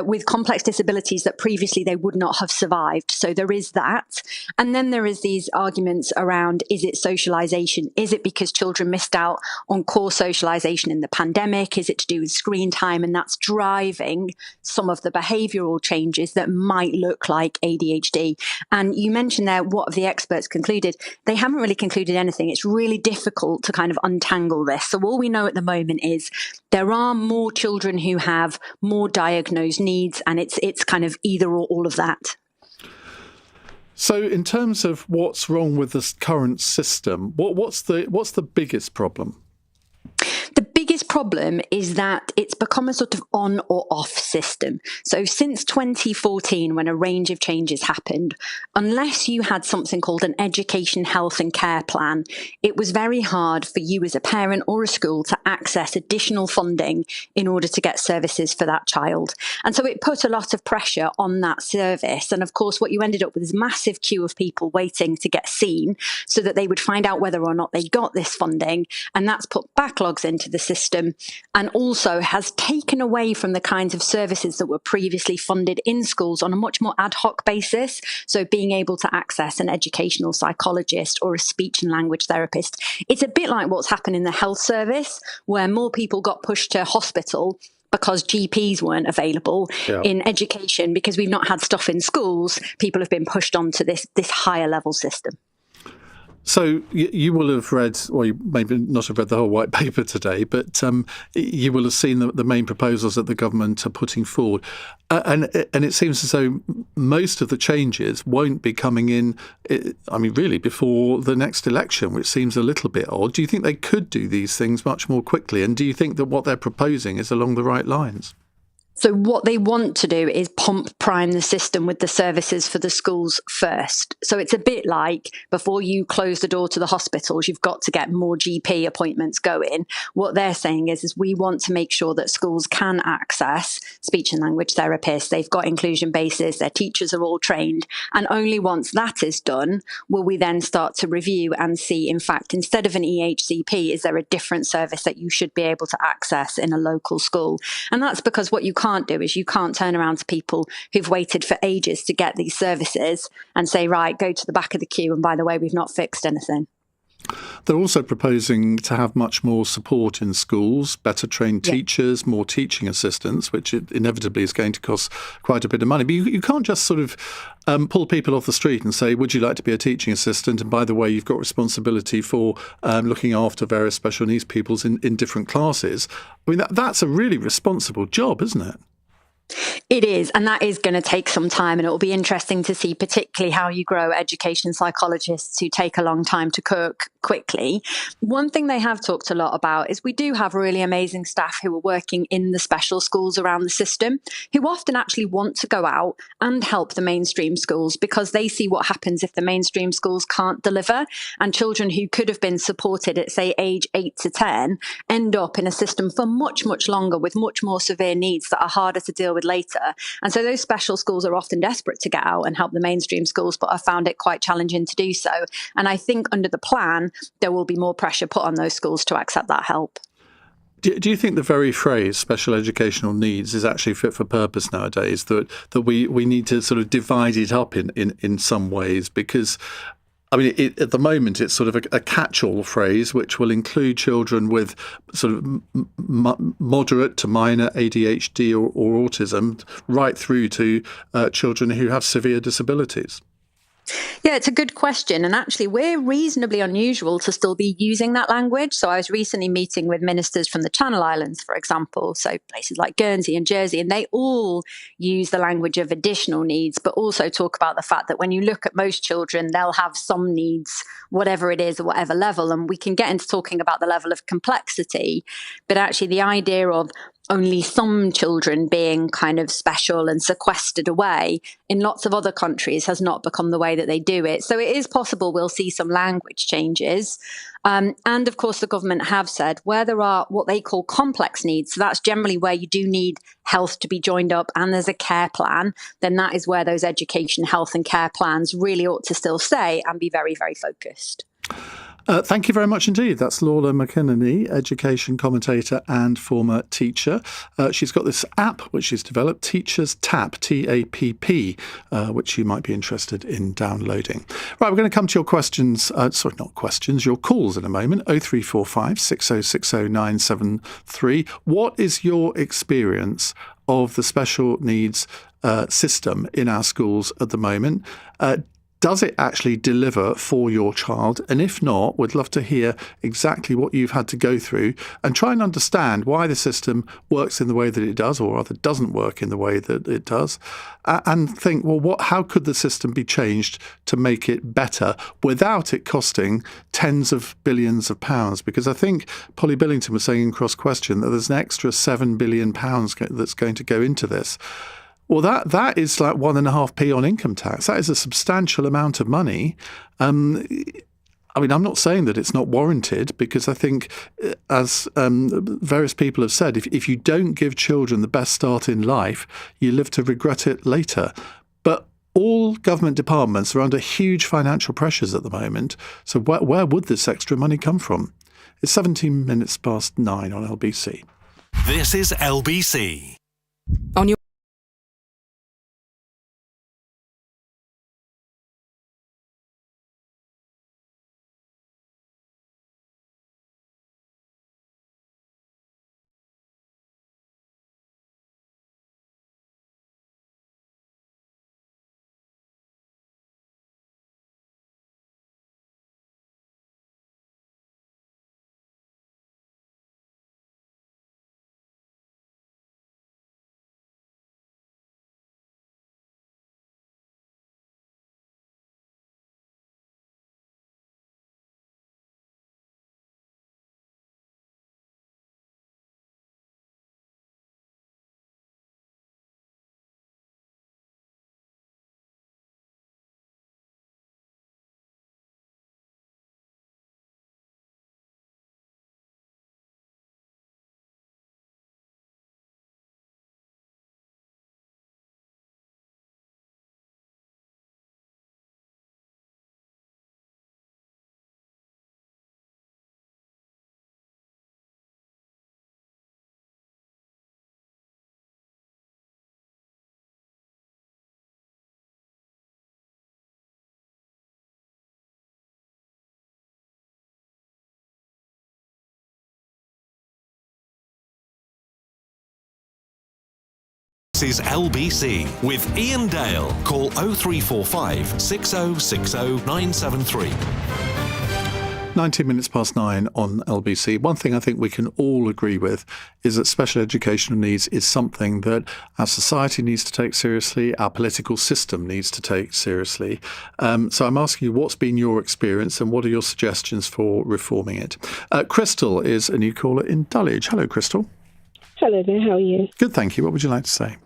with complex disabilities that previously they would not have survived. So there is that. And then there is these arguments around, is it socialisation? Is it because children missed out on core socialisation in the pandemic? Is it to do with screen time? And that's driving some of the behavioural changes that might look like ADHD. And you mentioned there, what have the experts concluded? They haven't really concluded anything. It's really difficult to kind of untangle this. So all we know at the moment is there are more children who have more diagnosed needs, and it's kind of either or all of that. So in terms of what's wrong with this current system, what's the biggest problem? The biggest problem is that it's become a sort of on or off system. So since 2014, when a range of changes happened, unless you had something called an education, health and care plan, it was very hard for you as a parent or a school to access additional funding in order to get services for that child. And so it put a lot of pressure on that service. And of course, what you ended up with is a massive queue of people waiting to get seen so that they would find out whether or not they got this funding. And that's put backlogs into the system, and also has taken away from the kinds of services that were previously funded in schools on a much more ad hoc basis. So being able to access an educational psychologist or a speech and language therapist. It's a bit like what's happened in the health service, where more people got pushed to hospital because GPs weren't available. In education, because we've not had stuff in schools, people have been pushed onto this higher level system. So you will have read, or you maybe not have read the whole white paper today, but you will have seen the main proposals that the government are putting forward. And it seems as though most of the changes won't be coming in, really before the next election, which seems a little bit odd. Do you think they could do these things much more quickly? And do you think that what they're proposing is along the right lines? So what they want to do is prime the system with the services for the schools first. So it's a bit like before you close the door to the hospitals, you've got to get more GP appointments going. What they're saying is we want to make sure that schools can access speech and language therapists. They've got inclusion bases. Their teachers are all trained. And only once that is done, will we then start to review and see, in fact, instead of an EHCP, is there a different service that you should be able to access in a local school? And that's because what you can't do is you can't turn around to people who've waited for ages to get these services and say, right, go to the back of the queue, and by the way, we've not fixed anything. They're also proposing to have much more support in schools, better trained teachers, more teaching assistants, which inevitably is going to cost quite a bit of money. But you can't just sort of pull people off the street and say, would you like to be a teaching assistant? And by the way, you've got responsibility for looking after various special needs pupils in different classes. I mean, that's a really responsible job, isn't it? It is, and that is going to take some time, and it will be interesting to see particularly how you grow education psychologists who take a long time to cook quickly. One thing they have talked a lot about is we do have really amazing staff who are working in the special schools around the system, who often actually want to go out and help the mainstream schools because they see what happens if the mainstream schools can't deliver, and children who could have been supported at, say, age 8 to 10 end up in a system for much, much longer with much more severe needs that are harder to deal with later. And so those special schools are often desperate to get out and help the mainstream schools, but have found it quite challenging to do so. And I think under the plan, there will be more pressure put on those schools to accept that help. Do you think the very phrase special educational needs is actually fit for purpose nowadays, that we need to sort of divide it up in some ways? Because I mean, at the moment, it's sort of a catch-all phrase which will include children with sort of moderate to minor ADHD or autism, right through to children who have severe disabilities. Yeah, it's a good question. And actually, we're reasonably unusual to still be using that language. So I was recently meeting with ministers from the Channel Islands, for example, so places like Guernsey and Jersey, and they all use the language of additional needs, but also talk about the fact that when you look at most children, they'll have some needs, whatever it is, at whatever level. And we can get into talking about the level of complexity, but actually the idea of only some children being kind of special and sequestered away in lots of other countries has not become the way that they do it. So it is possible we'll see some language changes. And of course, the government have said where there are what they call complex needs, so that's generally where you do need health to be joined up and there's a care plan, then that is where those education, health and care plans really ought to still stay and be very, very focused. Thank you very much indeed. That's Lorna McInerney, education commentator and former teacher. She's got this app which she's developed, Teachers Tap, TAPP, which you might be interested in downloading. Right, we're going to come to your questions, your calls in a moment, 0345 6060 973. What is your experience of the special needs system in our schools at the moment? Does it actually deliver for your child? And if not, we'd love to hear exactly what you've had to go through and try and understand why the system works in the way that it does, or rather doesn't work in the way that it does, and think, well, how could the system be changed to make it better without it costing tens of billions of pounds? Because I think Polly Billington was saying in Cross Question that there's an extra £7 billion that's going to go into this. Well, that is like 1.5p on income tax. That is a substantial amount of money. I mean, I'm not saying that it's not warranted, because I think, as various people have said, if you don't give children the best start in life, you live to regret it later. But all government departments are under huge financial pressures at the moment. So where would this extra money come from? It's 17 minutes past 9 on LBC. This is LBC. On your This is LBC with Iain Dale. Call 0345 6060 973. 19 minutes past 9 on LBC. One thing I think we can all agree with is that special educational needs is something that our society needs to take seriously, our political system needs to take seriously. So I'm asking you, what's been your experience and what are your suggestions for reforming it? Crystal is a new caller in Dulwich. Hello, Crystal. Hello there, how are you? Good, thank you. What would you like to say?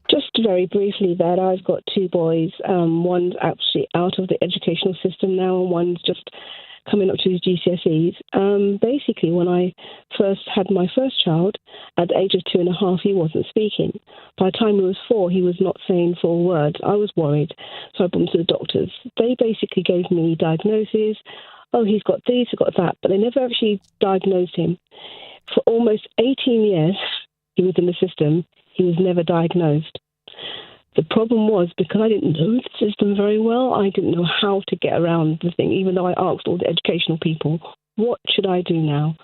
Just very briefly that I've got two boys. One's actually out of the educational system now and one's just coming up to his GCSEs. Basically, when I first had my first child, at the age of 2.5, he wasn't speaking. By the time he was 4, he was not saying full words. I was worried, so I brought him to the doctors. They basically gave me diagnoses. Oh, he's got this, he's got that, but they never actually diagnosed him. For almost 18 years, he was in the system. He was never diagnosed. The problem was, because I didn't know the system very well, I didn't know how to get around the thing, even though I asked all the educational people, what should I do now?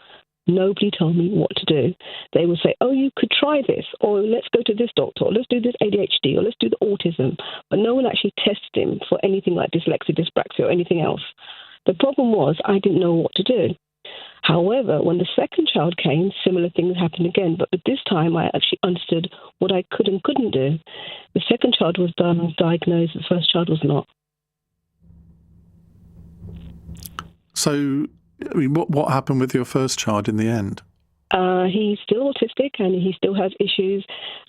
Nobody told me what to do. They would say, oh, you could try this, or let's go to this doctor, or let's do this ADHD, or let's do the autism. But no one actually tested him for anything like dyslexia, dyspraxia, or anything else. The problem was I didn't know what to do. However, when the second child came, similar things happened again. But this time, I actually understood what I could and couldn't do. The second child was diagnosed. The first child was not. So, I mean, what happened with your first child in the end? He's still autistic and he still has issues.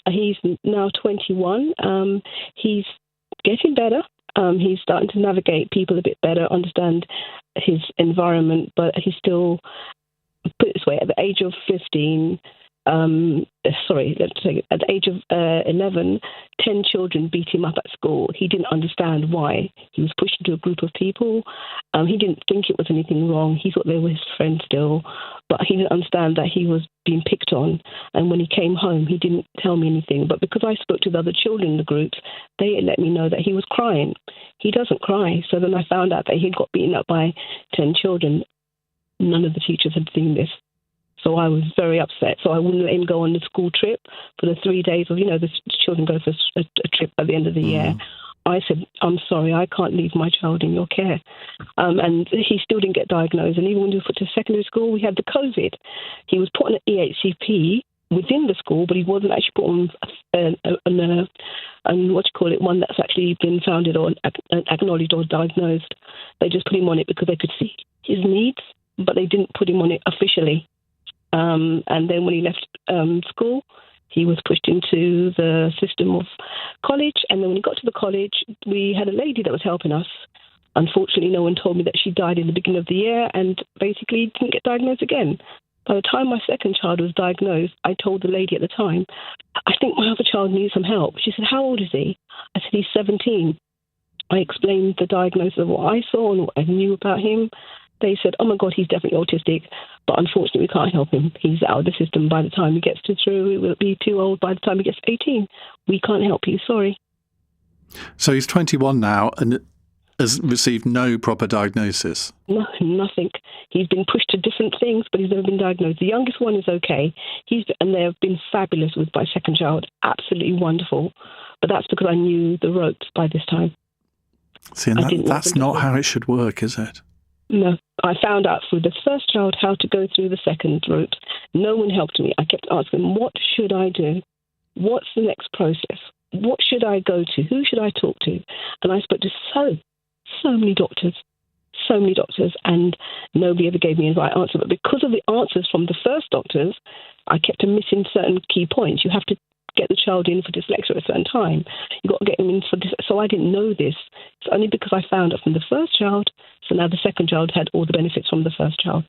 He's now 21. He's getting better. He's starting to navigate people a bit better, understand his environment, but he's still, put it this way, at the age of 15, at the age of 11, 10 children beat him up at school. He didn't understand why. He was pushed into a group of people. He didn't think it was anything wrong. He thought they were his friends still, but he didn't understand that he was being picked on. And when he came home, he didn't tell me anything. But because I spoke to the other children in the groups, they let me know that he was crying. He doesn't cry. So then I found out that he got beaten up by 10 children. None of the teachers had seen this. So I was very upset. So I wouldn't let him go on the school trip for the 3 days of, the children go for a trip at the end of the year. I said, I'm sorry, I can't leave my child in your care. And he still didn't get diagnosed. And even when we were put to secondary school, we had the COVID. He was put on an EHCP within the school, but he wasn't actually put on one that's actually been founded or acknowledged or diagnosed. They just put him on it because they could see his needs, but they didn't put him on it officially. And then when he left school, he was pushed into the system of college. And then when he got to the college, we had a lady that was helping us. Unfortunately, no one told me that she died in the beginning of the year and basically didn't get diagnosed again. By the time my second child was diagnosed, I told the lady at the time, I think my other child needs some help. She said, how old is he? I said, he's 17. I explained the diagnosis of what I saw and what I knew about him. They said, oh my God, he's definitely autistic, but unfortunately we can't help him. He's out of the system by the time he gets through. He will be too old by the time he gets 18. We can't help you, sorry. So he's 21 now and has received no proper diagnosis? No, nothing. He's been pushed to different things, but he's never been diagnosed. The youngest one is okay. And they've been fabulous with my second child, absolutely wonderful. But that's because I knew the ropes by this time. See, and that's not how it should work, is it? No, I found out through the first child how to go through the second route. No one helped me. I kept asking, what should I do? What's the next process? What should I go to? Who should I talk to? And I spoke to so many doctors, and nobody ever gave me the right answer. But because of the answers from the first doctors, I kept missing certain key points. You have to get the child in for dyslexia at a certain time. You've got to get him in for this. So I didn't know this. It's only because I found out from the first child. So now the second child had all the benefits from the first child.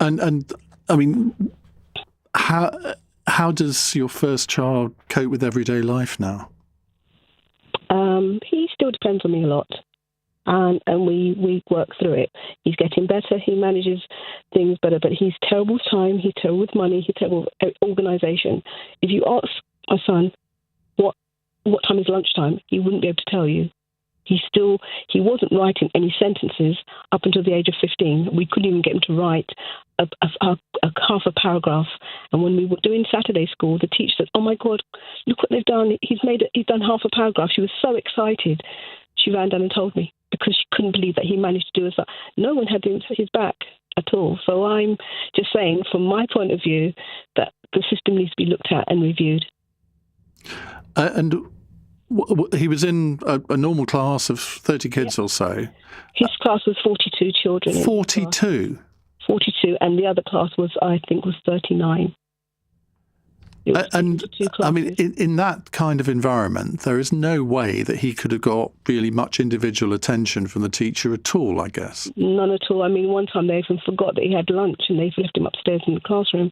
And I mean, how does your first child cope with everyday life now? He still depends on me a lot. And we work through it. He's getting better. He manages things better, but he's terrible with time. He's terrible with money. He's terrible with organisation. If you ask my son what time is lunchtime, he wouldn't be able to tell you. He wasn't writing any sentences up until the age of 15. We couldn't even get him to write a half a paragraph. And when we were doing Saturday school, the teacher said, "Oh my God, look what they've done! He's done half a paragraph." She was so excited. She ran down and told me because she couldn't believe that he managed to do that. No one had his back at all. So I'm just saying, from my point of view, that the system needs to be looked at and reviewed. And he was in a normal class of 30 kids or so. His class was 42 children. 42? 42, and the other class was 39. And I mean, in that kind of environment, there is no way that he could have got really much individual attention from the teacher at all, I guess. None at all. I mean, one time they even forgot that he had lunch and they left him upstairs in the classroom.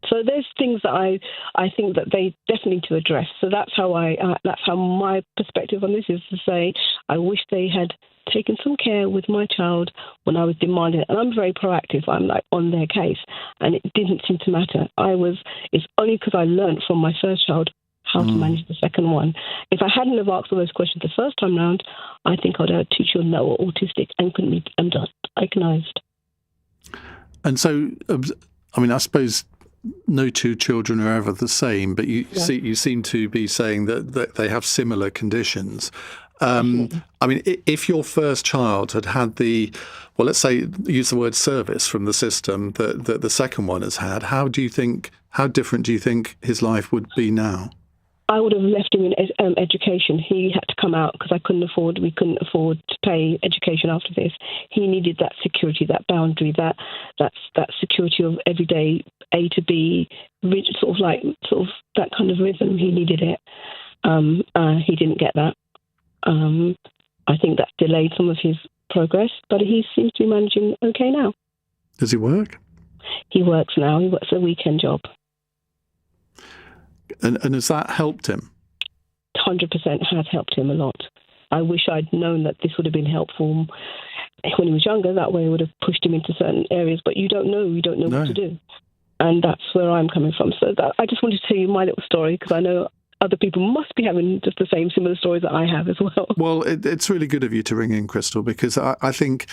So there's things that I think that they definitely need to address. So that's how my perspective on this is to say, I wish they had taken some care with my child when I was demanding it. And I'm very proactive. I'm like on their case. And it didn't seem to matter. It's only because I learned from my first child how to manage the second one. If I hadn't have asked all those questions the first time round, I think I'd have had 2 children that were autistic and couldn't be diagnosed. And so, I mean, I suppose no 2 children are ever the same, but you seem to be saying that they have similar conditions. I mean, if your first child had let's say, use the word service from the system that the second one has had, how different do you think his life would be now? I would have left him in education. He had to come out because we couldn't afford to pay education after this. He needed that security, that boundary, that security of everyday A to B, sort of that kind of rhythm. He needed it. He didn't get that. I think that delayed some of his progress, but he seems to be managing okay now. Does he work? He works now. He works a weekend job. And has that helped him? 100% has helped him a lot. I wish I'd known that this would have been helpful when he was younger. That way it would have pushed him into certain areas. But you don't know. You don't know what to do. And that's where I'm coming from. So I just wanted to tell you my little story because I know other people must be having just the same similar stories that I have as well. Well, it's really good of you to ring in, Crystal, because I think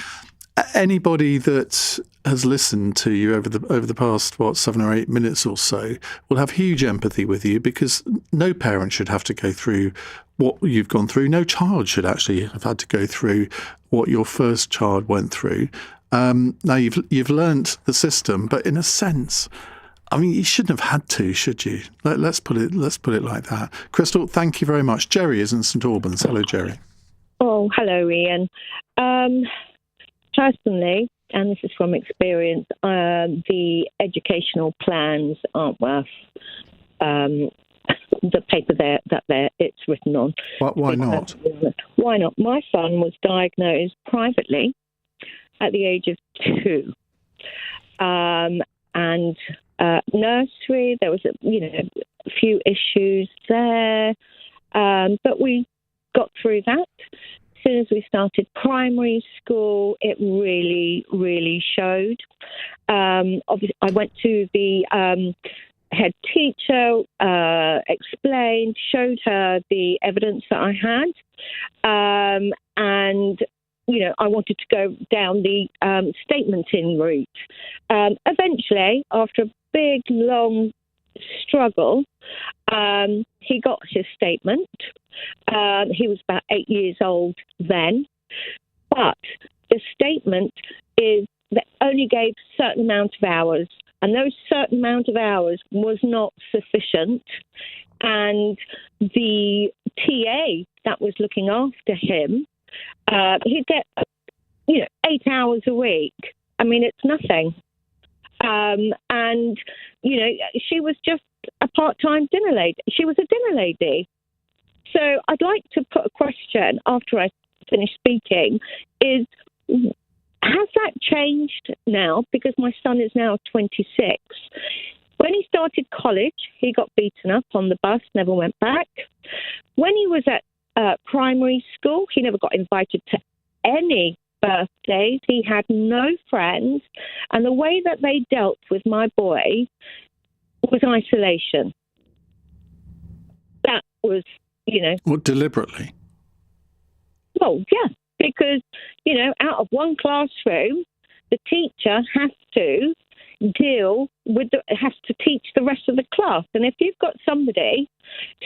anybody that has listened to you over the past 7 or 8 minutes or so will have huge empathy with you, because no parent should have to go through what you've gone through. No child should actually have had to go through what your first child went through. Now you've learnt the system, but in a sense, I mean, you shouldn't have had to, should you? Let's put it like that. Crystal, thank you very much. Jerry is in St Albans. Hello, Jerry. Oh, hello, Ian. Personally, and this is from experience, the educational plans aren't worth the paper it's written on. Why not? Why not? My son was diagnosed privately at the age of 2, and nursery. There was a few issues there, but we got through that. As soon as we started primary school, it really, really showed. Obviously, I went to the head teacher, explained, showed her the evidence that I had, and I wanted to go down the statementing route. Eventually, after a big, long struggle, he got his statement. He was about 8 years old then, but the statement is that only gave a certain amount of hours, and those certain amount of hours was not sufficient. And the TA that was looking after him, he'd get 8 hours a week. I mean, it's nothing. And she was just a part-time dinner lady. She was a dinner lady. So I'd like to put a question after I finish speaking, is has that changed now? Because my son is now 26. When he started college, he got beaten up on the bus, never went back. When he was at primary school, he never got invited to any birthdays. He had no friends. And the way that they dealt with my boy was isolation. That was, Well, deliberately? Well, yeah, because, out of one classroom, the teacher has to has to teach the rest of the class. And if you've got somebody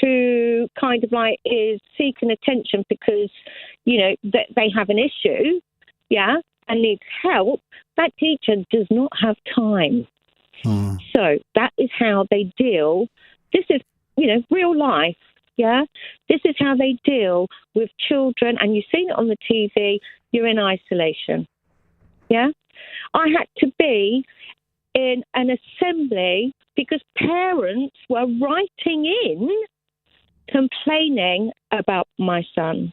who kind of is seeking attention because, that they have an issue, and needs help, that teacher does not have time. So that is how they deal. This is, real life. Yeah, this is how they deal with children, and you've seen it on the TV. You're in isolation. Yeah, I had to be in an assembly because parents were writing in complaining about my son.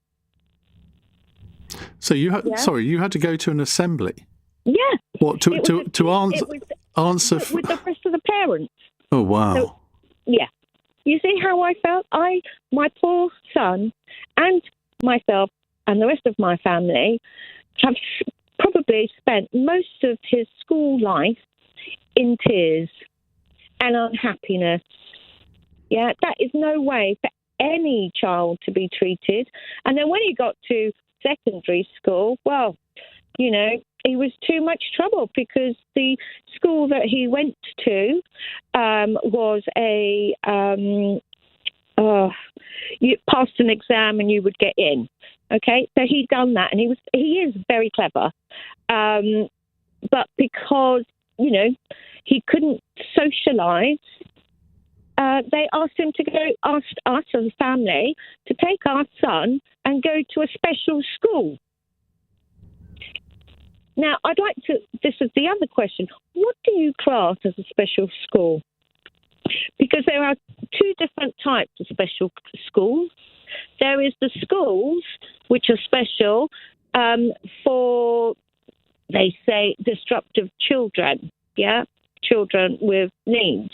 So you had you had to go to an assembly. Yeah. What to answer with the rest of the parents. Oh wow. So, yeah. You see how I felt? My poor son and myself and the rest of my family have probably spent most of his school life in tears and unhappiness. Yeah, that is no way for any child to be treated. And then when he got to secondary school, well, he was too much trouble because the school that he went to was you passed an exam and you would get in. Okay, so he'd done that, and he is very clever, but because he couldn't socialise they asked us as a family to take our son and go to a special school. Now, this is the other question. What do you class as a special school? Because there are two different types of special schools. There is the schools which are special for, they say, disruptive children, children with needs.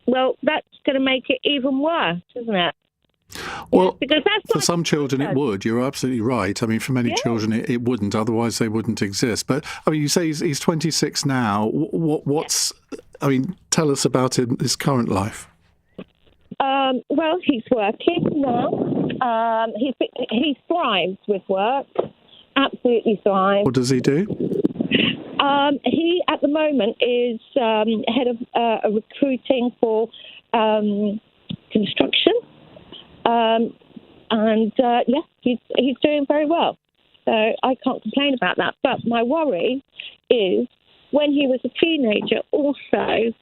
Well, that's going to make it even worse, isn't it? Well, because that's for some children it would. You're absolutely right. I mean, for many children it wouldn't. Otherwise, they wouldn't exist. But I mean, you say he's 26 now. What's? I mean, tell us about his current life. Well, he's working now. He thrives with work. Absolutely thrives. What does he do? He, at the moment, is head of recruiting for construction. He's doing very well. So I can't complain about that. But my worry is when he was a teenager also,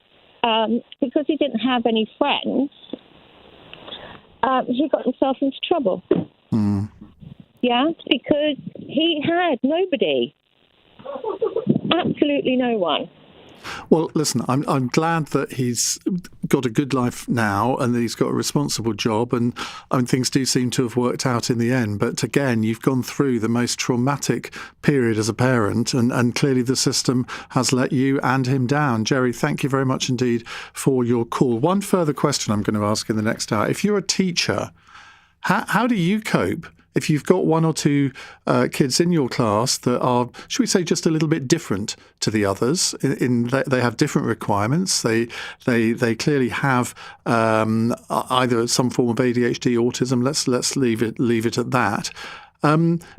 because he didn't have any friends, he got himself into trouble. Mm. Yeah, because he had nobody. Absolutely no one. Well, listen, I'm glad that he's got a good life now and that he's got a responsible job, and things do seem to have worked out in the end. But again, you've gone through the most traumatic period as a parent, and clearly the system has let you and him down. Jerry, thank you very much indeed for your call. One further question I'm going to ask in the next hour. If you're a teacher, how do you cope if you've got one or two kids in your class that are, should we say, just a little bit different to the others, in that they have different requirements, they clearly have either some form of ADHD, autism. Let's leave it at that,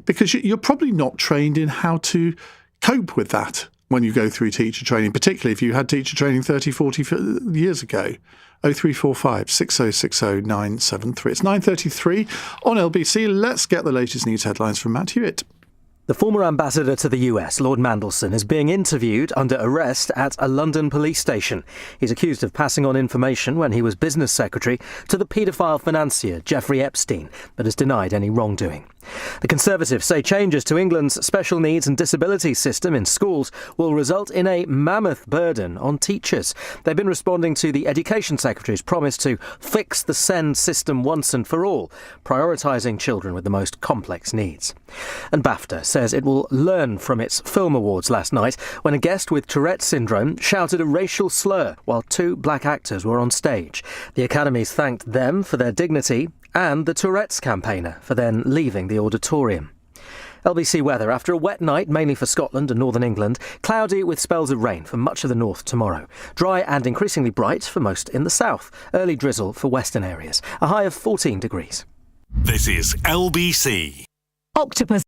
because you're probably not trained in how to cope with that when you go through teacher training, particularly if you had teacher training 30, 40 years ago. 0345 6060 973. It's 9:33 on LBC. Let's get the latest news headlines from Matt Hewitt. The former ambassador to the US, Lord Mandelson, is being interviewed under arrest at a London police station. He's accused of passing on information when he was business secretary to the paedophile financier Jeffrey Epstein, but has denied any wrongdoing. The Conservatives say changes to England's special needs and disability system in schools will result in a mammoth burden on teachers. They've been responding to the Education Secretary's promise to fix the SEND system once and for all, prioritising children with the most complex needs. And BAFTA says it will learn from its film awards last night when a guest with Tourette's syndrome shouted a racial slur while two black actors were on stage. The Academies thanked them for their dignity and the Tourette's campaigner for then leaving the auditorium. LBC weather. After a wet night, mainly for Scotland and northern England, cloudy with spells of rain for much of the north tomorrow. Dry and increasingly bright for most in the south. Early drizzle for western areas. A high of 14 degrees. This is LBC. Octopus.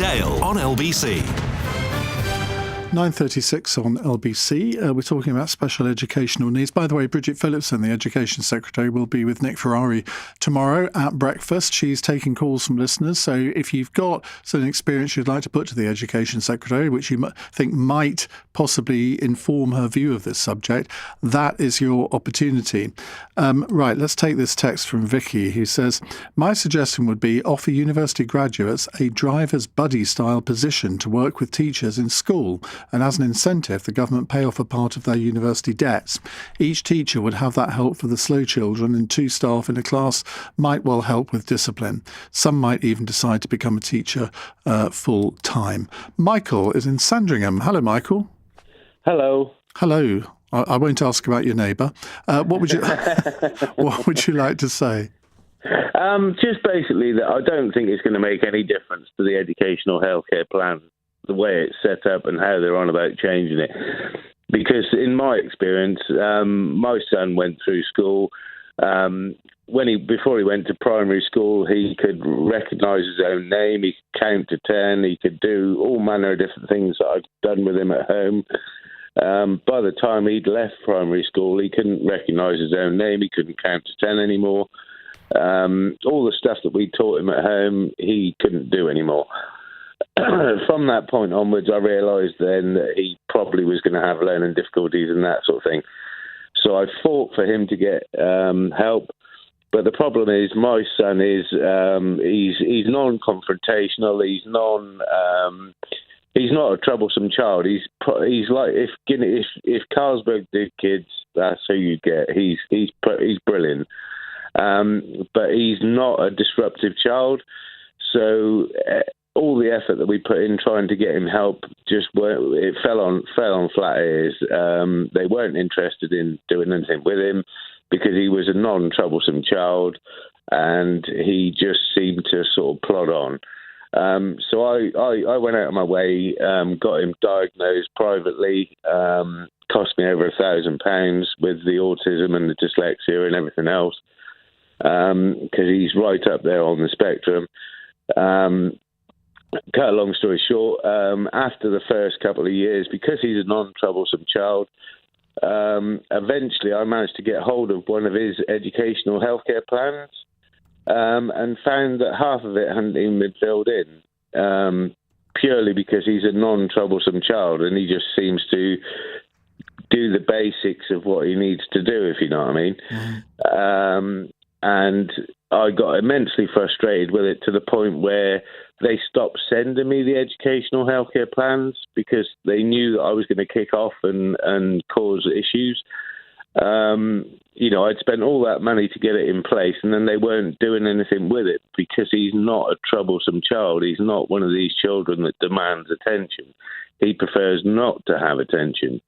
Dale on LBC. 9:36 on LBC. We're talking about special educational needs. By the way, Bridget Phillipson, the Education Secretary, will be with Nick Ferrari tomorrow at breakfast. She's taking calls from listeners. So if you've got some experience you'd like to put to the Education Secretary, which you think might possibly inform her view of this subject, that is your opportunity. Right, let's take this text from Vicky, who says, my suggestion would be offer university graduates a driver's buddy style position to work with teachers in school, and as an incentive, the government pay off a part of their university debts. Each teacher would have that help for the slow children, and 2 staff in a class might well help with discipline. Some might even decide to become a teacher full time. Michael is in Sandringham. Hello, Michael. Hello. Hello. I won't ask about your neighbour. What would you What would you like to say? Just basically that I don't think it's going to make any difference to the educational healthcare plan, the way it's set up and how they're on about changing it. Because in my experience, my son went through school. Before he went to primary school, he could recognise his own name, he could count to 10, he could do all manner of different things that I've done with him at home. By the time he'd left primary school, he couldn't recognise his own name, he couldn't count to 10 anymore. All the stuff that we taught him at home, he couldn't do anymore. From that point onwards, I realised then that he probably was going to have learning difficulties and that sort of thing. So I fought for him to get help. But the problem is, my son is he's non-confrontational. He's not a troublesome child. He's like if Carlsberg did kids, that's who you get. He's brilliant, but he's not a disruptive child. So all the effort that we put in trying to get him help it fell on flat ears. They weren't interested in doing anything with him because he was a non-troublesome child, and he just seemed to sort of plod on. So I went out of my way, got him diagnosed privately, cost me over £1,000 with the autism and the dyslexia and everything else, because he's right up there on the spectrum. Cut a long story short, after the first couple of years, because he's a non-troublesome child, eventually I managed to get hold of one of his educational healthcare plans, and found that half of it hadn't even been filled in, purely because he's a non-troublesome child and he just seems to do the basics of what he needs to do, if you know what I mean. Mm-hmm. And I got immensely frustrated with it to the point where they stopped sending me the educational healthcare plans because they knew that I was going to kick off and cause issues. I'd spent all that money to get it in place, and then they weren't doing anything with it because he's not a troublesome child. He's not one of these children that demands attention. He prefers not to have attention.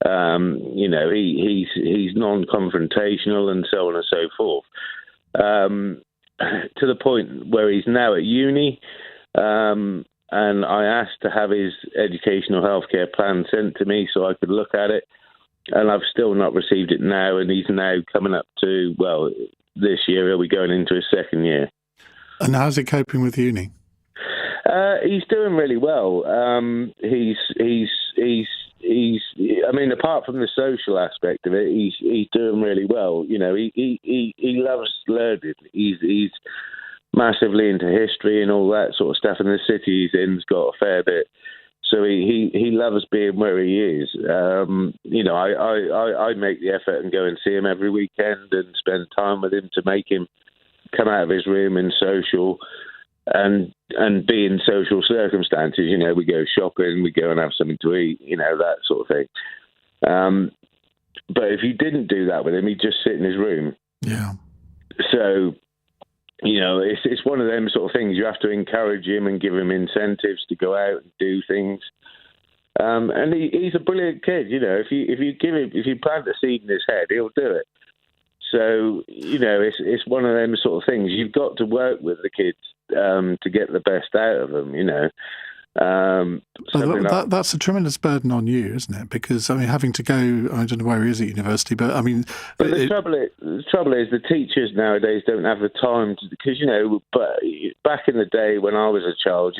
He's non-confrontational and so on and so forth. To the point where he's now at uni, and I asked to have his educational healthcare plan sent to me so I could look at it, and I've still not received it now, and he's now coming up to, this year he'll be going into his second year. And how's he coping with uni? He's doing really well. Apart from the social aspect of it, he's doing really well. He loves learning. He's massively into history and all that sort of stuff. And the city he's in's got a fair bit, so he loves being where he is. I make the effort and go and see him every weekend and spend time with him to make him come out of his room and social. And be in social circumstances, we go shopping, we go and have something to eat, that sort of thing. But if you didn't do that with him, he'd just sit in his room. Yeah. So, it's one of them sort of things. You have to encourage him and give him incentives to go out and do things. And he's a brilliant kid. If you plant a seed in his head, he'll do it. So, it's one of them sort of things. You've got to work with the kids to get the best out of them, That's a tremendous burden on you, isn't it? Because, having to go, I don't know where he is at university, but But the trouble is the teachers nowadays don't have the time to, because, but back in the day when I was a child,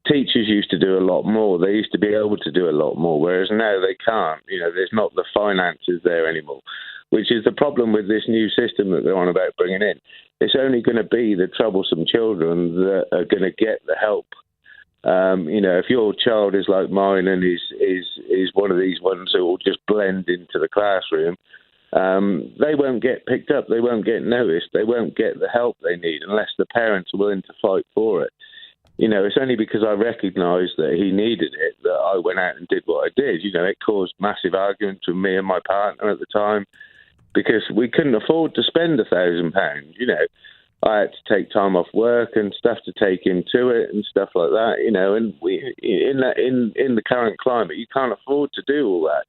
teachers used to do a lot more. They used to be able to do a lot more, whereas now they can't. There's not the finances there anymore, which is the problem with this new system that they're on about bringing in. It's only going to be the troublesome children that are going to get the help. If your child is like mine and is one of these ones who will just blend into the classroom, they won't get picked up, they won't get noticed, they won't get the help they need unless the parents are willing to fight for it. It's only because I recognised that he needed it that I went out and did what I did. It caused massive arguments with me and my partner at the time because we couldn't afford to spend £1,000. I had to take time off work and stuff to take him to it and stuff like that. And we in the current climate, you can't afford to do all that.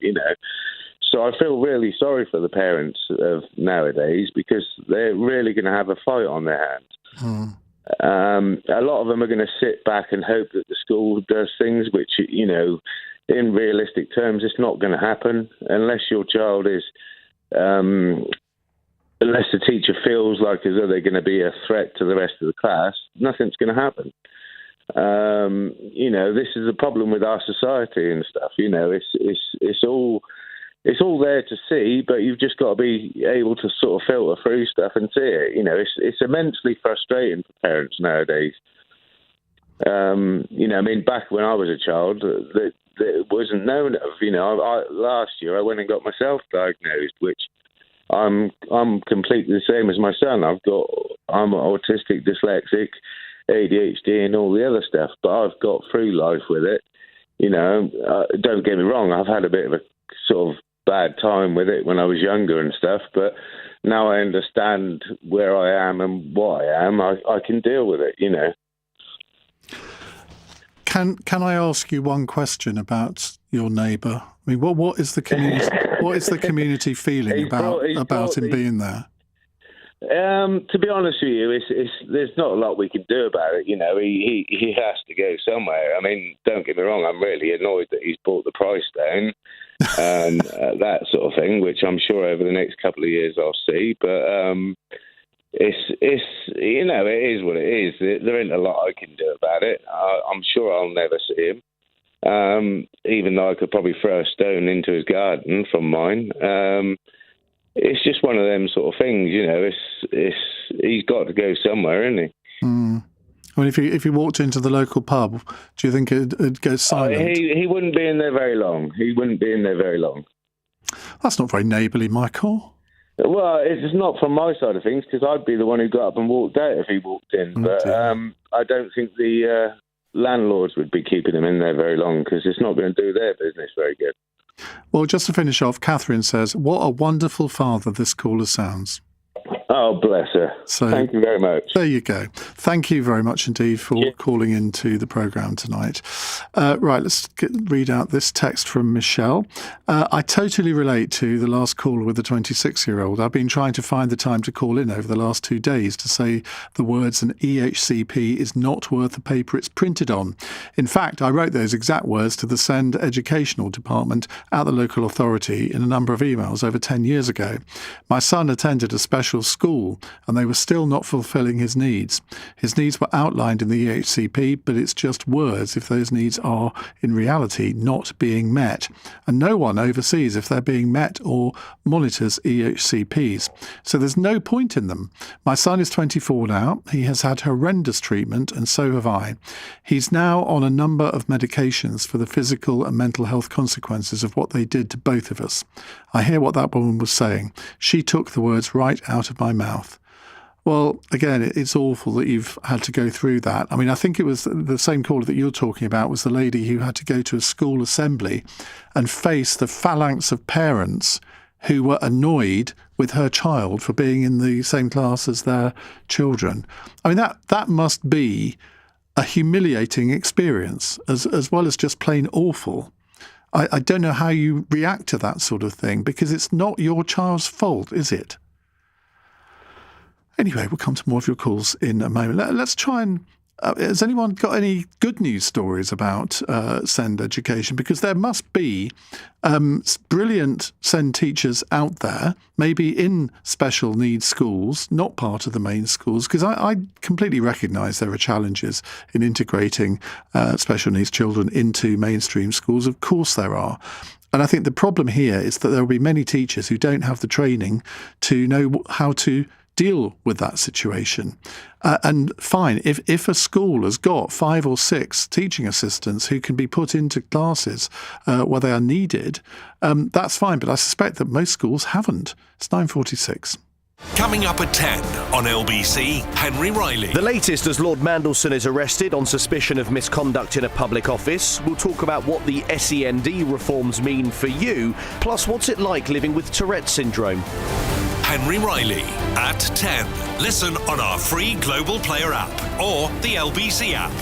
So I feel really sorry for the parents of nowadays because they're really going to have a fight on their hands. A lot of them are going to sit back and hope that the school does things which, in realistic terms, it's not going to happen unless your child is, unless the teacher feels like as though they're going to be a threat to the rest of the class, nothing's going to happen. This is a problem with our society and stuff. It's all there to see, but you've just got to be able to sort of filter through stuff and see it. It's immensely frustrating for parents nowadays. Back when I was a child, that wasn't known of. Last year I went and got myself diagnosed, which I'm completely the same as my son. I'm autistic, dyslexic, ADHD, and all the other stuff. But I've got through life with it. Don't get me wrong. I've had a bit of a sort of bad time with it when I was younger and stuff. But now I understand where I am and what I am. I can deal with it. Can I ask you one question about your neighbour? I mean, what is the community? What is the community feeling about him being there? To be honest with you, there's not a lot we can do about it. He has to go somewhere. I mean, don't get me wrong. I'm really annoyed that he's brought the price down, that sort of thing, which I'm sure over the next couple of years I'll see. But it's it is what it is. There ain't a lot I can do about it. I'm sure I'll never see him. Even though I could probably throw a stone into his garden from mine. It's just one of them sort of things, he's got to go somewhere, isn't he? I mean, if you walked into the local pub, do you think it'd go silent? He wouldn't be in there very long. That's not very neighbourly, Michael. Well, it's not from my side of things, because I'd be the one who got up and walked out if he walked in. But I don't think the landlords would be keeping him in there very long, because it's not going to do their business very good. Well, just to finish off, Catherine says, what a wonderful father this caller sounds. Oh, bless her. So, thank you very much. There you go. Thank you very much indeed for calling into the programme tonight. Right, let's read out this text from Michelle. I totally relate to the last caller with the 26-year-old. I've been trying to find the time to call in over the last 2 days to say the words an EHCP is not worth the paper it's printed on. In fact, I wrote those exact words to the Send Educational Department at the local authority in a number of emails over 10 years ago. My son attended a special school and they were still not fulfilling his needs. His needs were outlined in the EHCP, but it's just words if those needs are, in reality, not being met. And no one oversees if they're being met or monitors EHCPs. So there's no point in them. My son is 24 now. He has had horrendous treatment, and so have I. He's now on a number of medications for the physical and mental health consequences of what they did to both of us. I hear what that woman was saying. She took the words right out of my mouth. Well, again, it's awful that you've had to go through that. I mean, I think it was the same caller that you're talking about was the lady who had to go to a school assembly and face the phalanx of parents who were annoyed with her child for being in the same class as their children. I mean, that must be a humiliating experience as well as just plain awful. I don't know how you react to that sort of thing, because it's not your child's fault, is it? Anyway, we'll come to more of your calls in a moment. Let's try and has anyone got any good news stories about SEND education? Because there must be brilliant SEND teachers out there, maybe in special needs schools, not part of the main schools, because I completely recognise there are challenges in integrating special needs children into mainstream schools. Of course there are. And I think the problem here is that there will be many teachers who don't have the training to know how to deal with that situation. And fine, if a school has got 5 or 6 teaching assistants who can be put into classes where they are needed, that's fine. But I suspect that most schools haven't. It's 9:46. Coming up at 10 on LBC, Henry Riley. The latest as Lord Mandelson is arrested on suspicion of misconduct in a public office. We'll talk about what the SEND reforms mean for you, plus what's it like living with Tourette's syndrome. Henry Riley at 10. Listen on our free Global Player app or the LBC app.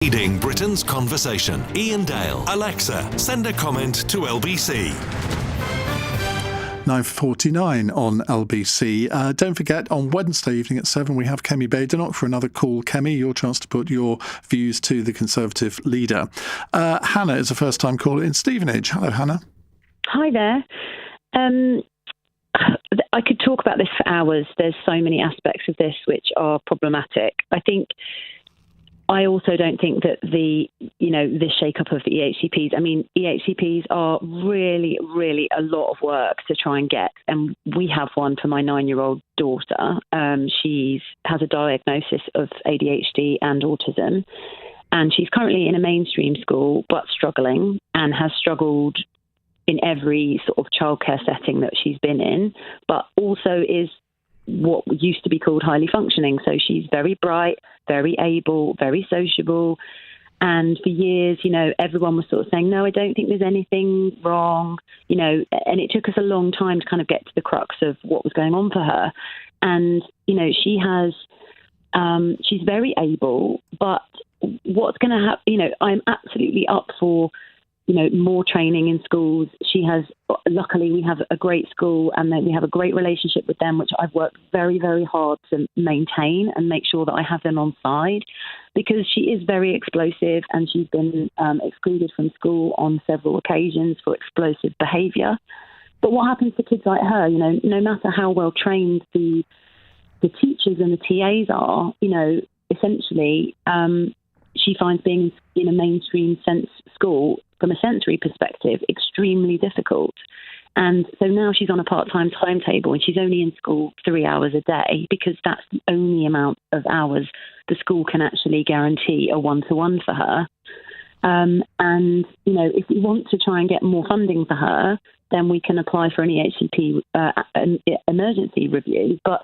Leading Britain's conversation. Iain Dale. Alexa, send a comment to LBC. 9:49 on LBC. Don't forget, on Wednesday evening at 7, we have Kemi Badenoch for another call. Kemi, your chance to put your views to the Conservative leader. Hannah is a first-time caller in Stevenage. Hello, Hannah. Hi there. I could talk about this for hours. There's so many aspects of this which are problematic. I also don't think that the shake-up of the EHCPs, EHCPs are really, really a lot of work to try and get. And we have one for my 9-year-old daughter. She has a diagnosis of ADHD and autism. And she's currently in a mainstream school, but struggling, and has struggled in every sort of childcare setting that she's been in, but also is what used to be called highly functioning. So she's very bright, very able, very sociable. And for years, everyone was sort of saying, no, I don't think there's anything wrong, and it took us a long time to kind of get to the crux of what was going on for her. And, she has, she's very able, but what's going to happen, I'm absolutely up for more training in schools. Luckily, we have a great school, and then we have a great relationship with them, which I've worked very, very hard to maintain and make sure that I have them on side, because she is very explosive, and she's been excluded from school on several occasions for explosive behaviour. But what happens to kids like her? No matter how well trained the teachers and the TAs are, essentially she finds being in a mainstream school from a sensory perspective extremely difficult. And so now she's on a part-time timetable, and she's only in school 3 hours a day, because that's the only amount of hours the school can actually guarantee a one-to-one for her. And, if we want to try and get more funding for her, then we can apply for an EHCP emergency review. But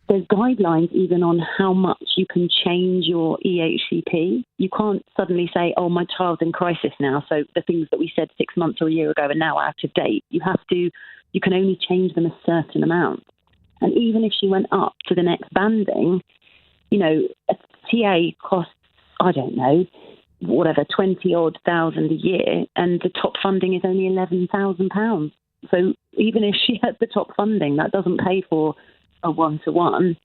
there's guidelines even on how much you can change your EHCP. You can't suddenly say, oh, my child's in crisis now, so the things that we said 6 months or a year ago are now out of date. You can only change them a certain amount. And even if she went up to the next banding, a TA costs, I don't know, whatever, 20-odd thousand a year, and the top funding is only £11,000. So even if she had the top funding, that doesn't pay for a one-to-one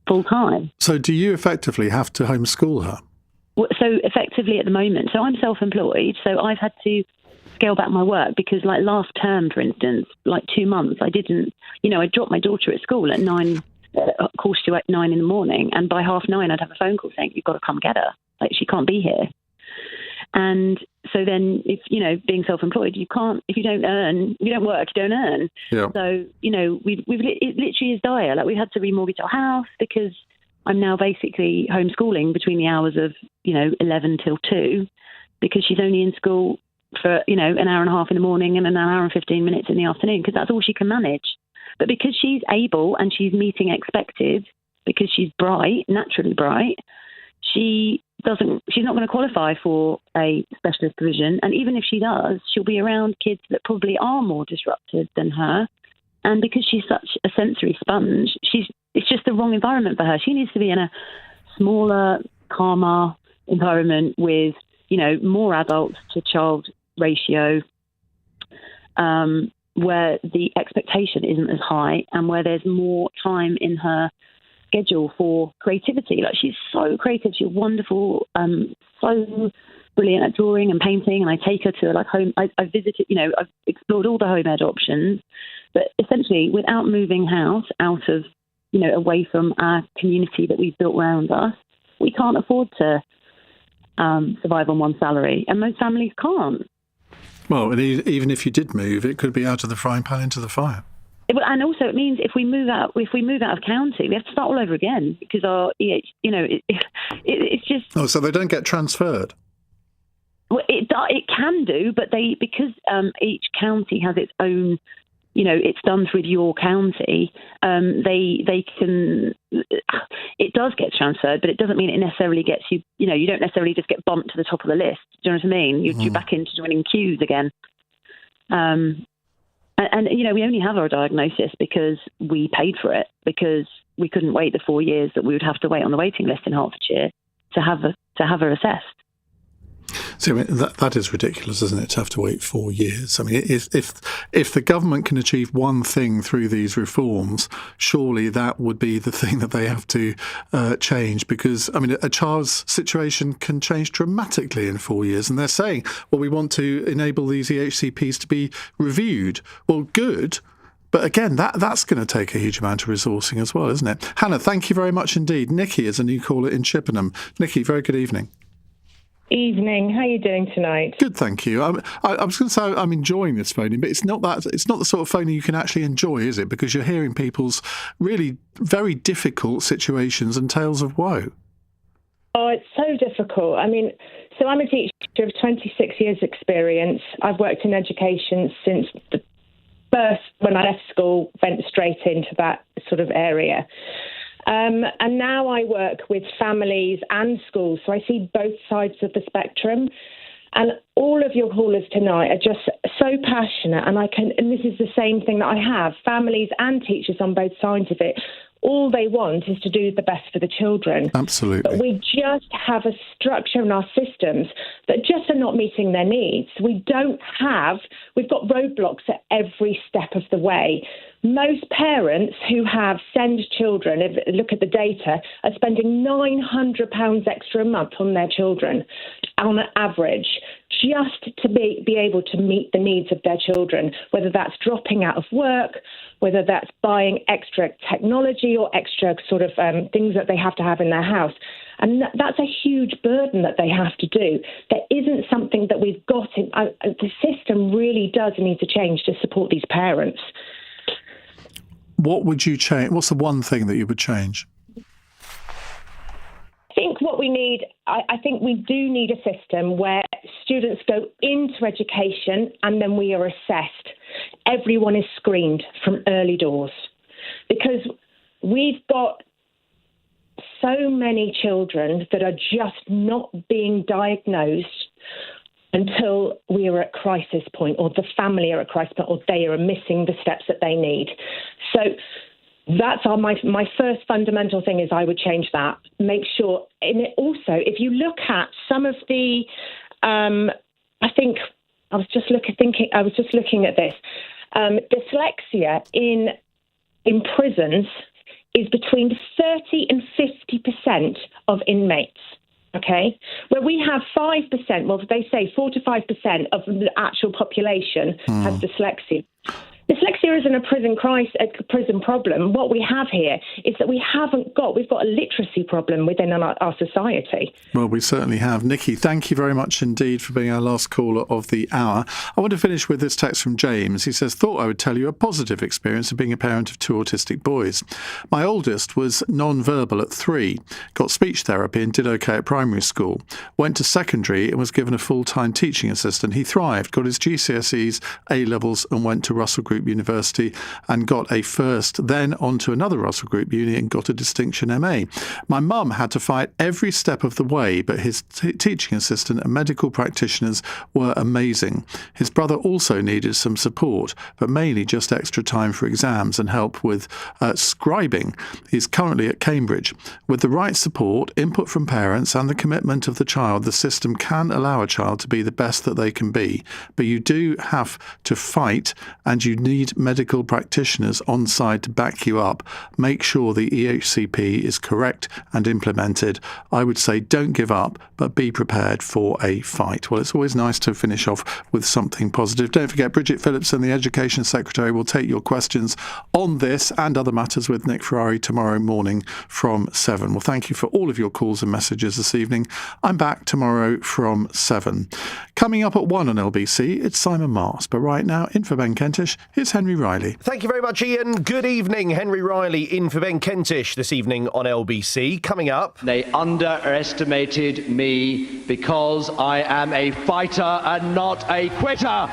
full-time. So do you effectively have to homeschool her? So effectively at the moment, so I'm self-employed, so I've had to scale back my work, because like last term, for instance, like 2 months, I didn't, I dropped my daughter at school at 9 in the morning, and by 9:30 I'd have a phone call saying, you've got to come get her. Like, she can't be here. And so then, if being self-employed, you can't. If you don't work, you don't earn. Yeah. So it literally is dire. Like, we had to remortgage our house, because I'm now basically homeschooling between the hours of 11 till 2, because she's only in school for an hour and a half in the morning and an hour and 15 minutes in the afternoon, because that's all she can manage. But because she's able and she's meeting expected, because she's bright, naturally bright, she's not going to qualify for a specialist provision. And even if she does, she'll be around kids that probably are more disrupted than her. And because she's such a sensory sponge, it's just the wrong environment for her. She needs to be in a smaller, calmer environment with, more adults to child ratio, where the expectation isn't as high, and where there's more time in her schedule for creativity. Like, she's so creative, she's wonderful, so brilliant at drawing and painting, and I take her to home. I visited, I've explored all the home ed options, but essentially without moving house out of, away from our community that we've built around us, we can't afford to survive on one salary, and most families can't. Well, and even if you did move, it could be out of the frying pan into the fire. And also, it means if we move out of county, we have to start all over again, because our it's just. Oh, so they don't get transferred. Well, it can do, but because each county has its own. It's done through your county. They can. It does get transferred, but it doesn't mean it necessarily gets you. You don't necessarily just get bumped to the top of the list. Do you know what I mean? You're back into joining queues again. And we only have our diagnosis because we paid for it, because we couldn't wait the 4 years that we would have to wait on the waiting list in Hertfordshire to have her assessed. So that is ridiculous, isn't it, to have to wait 4 years? I mean, if the government can achieve one thing through these reforms, surely that would be the thing that they have to change, because, I mean, a child's situation can change dramatically in 4 years. And they're saying, well, we want to enable these EHCPs to be reviewed. Well, good. But again, that's going to take a huge amount of resourcing as well, isn't it? Hannah, thank you very much indeed. Nikki is a new caller in Chippenham. Nikki, very good evening. Evening. How are you doing tonight? Good, thank you. I was going to say I'm enjoying this phoning, but it's not the sort of phoning you can actually enjoy, is it? Because you're hearing people's really very difficult situations and tales of woe. Oh, it's so difficult. I mean, so I'm a teacher of 26 years experience. I've worked in education since the first, when I left school, went straight into that sort of area. And now I work with families and schools, so I see both sides of the spectrum. And all of your callers tonight are just so passionate, and this is the same thing that I have, families and teachers on both sides of it. all they want is to do the best for the children. Absolutely. But we just have a structure in our systems that just are not meeting their needs. We've got roadblocks at every step of the way. Most parents who send children, if you look at the data, are spending £900 extra a month on their children on average, just to be able to meet the needs of their children, whether that's dropping out of work, whether that's buying extra technology or extra sort of things that they have to have in their house. And that's a huge burden that they have to do. There isn't something that we've got in. The system really does need to change to support these parents. What would you change? What's the one thing that you would change? I think what we need, I think we do need a system where students go into education and then we are assessed. Everyone is screened from early doors, because we've got so many children that are just not being diagnosed until we are at crisis point, or the family are at crisis point, or they are missing the steps that they need. So that's my first fundamental thing is I would change that. Make sure, and also, if you look at some of the, I think I was just looking at this. Dyslexia in prisons is between 30 and 50% of inmates. Okay, where we have 5%, well, they say 4 to 5% of the actual population has dyslexia. Dyslexia isn't a prison problem. What we have here is that we've got a literacy problem within our society. Well, we certainly have. Nikki, thank you very much indeed for being our last caller of the hour. I want to finish with this text from James. He says, thought I would tell you a positive experience of being a parent of 2 autistic boys. My oldest was non-verbal at 3, got speech therapy and did okay at primary school. Went to secondary and was given a full-time teaching assistant. He thrived, got his GCSEs, A-levels and went to Russell Group University and got a first, then on to another Russell Group uni and got a distinction MA. My mum had to fight every step of the way, but his teaching assistant and medical practitioners were amazing. His brother also needed some support, but mainly just extra time for exams and help with scribing. He's currently at Cambridge. With the right support, input from parents and the commitment of the child, the system can allow a child to be the best that they can be. But you do have to fight, and you need medical practitioners on side to back you up. Make sure the EHCP is correct and implemented. I would say don't give up, but be prepared for a fight. Well, it's always nice to finish off with something positive. Don't forget, Bridget Phillipson, the Education Secretary, will take your questions on this and other matters with Nick Ferrari tomorrow morning from 7. Well, thank you for all of your calls and messages this evening. I'm back tomorrow from 7. Coming up at 1 on LBC, it's Simon Mars. But right now, in for Ben Kentish, here's Henry Riley. Thank you very much, Ian. Good evening. Henry Riley in for Ben Kentish this evening on LBC. Coming up. They underestimated me because I am a fighter and not a quitter.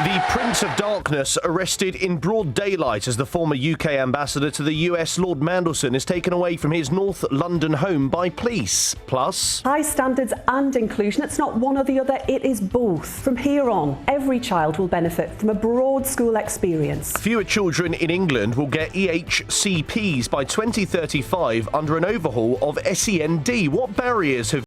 The Prince of Darkness arrested in broad daylight as the former UK ambassador to the US, Lord Mandelson, is taken away from his North London home by police. Plus, high standards and inclusion. It's not one or the other, it is both. From here on, every child will benefit from a broad school experience. Fewer children in England will get EHCPs by 2035 under an overhaul of SEND. What barriers have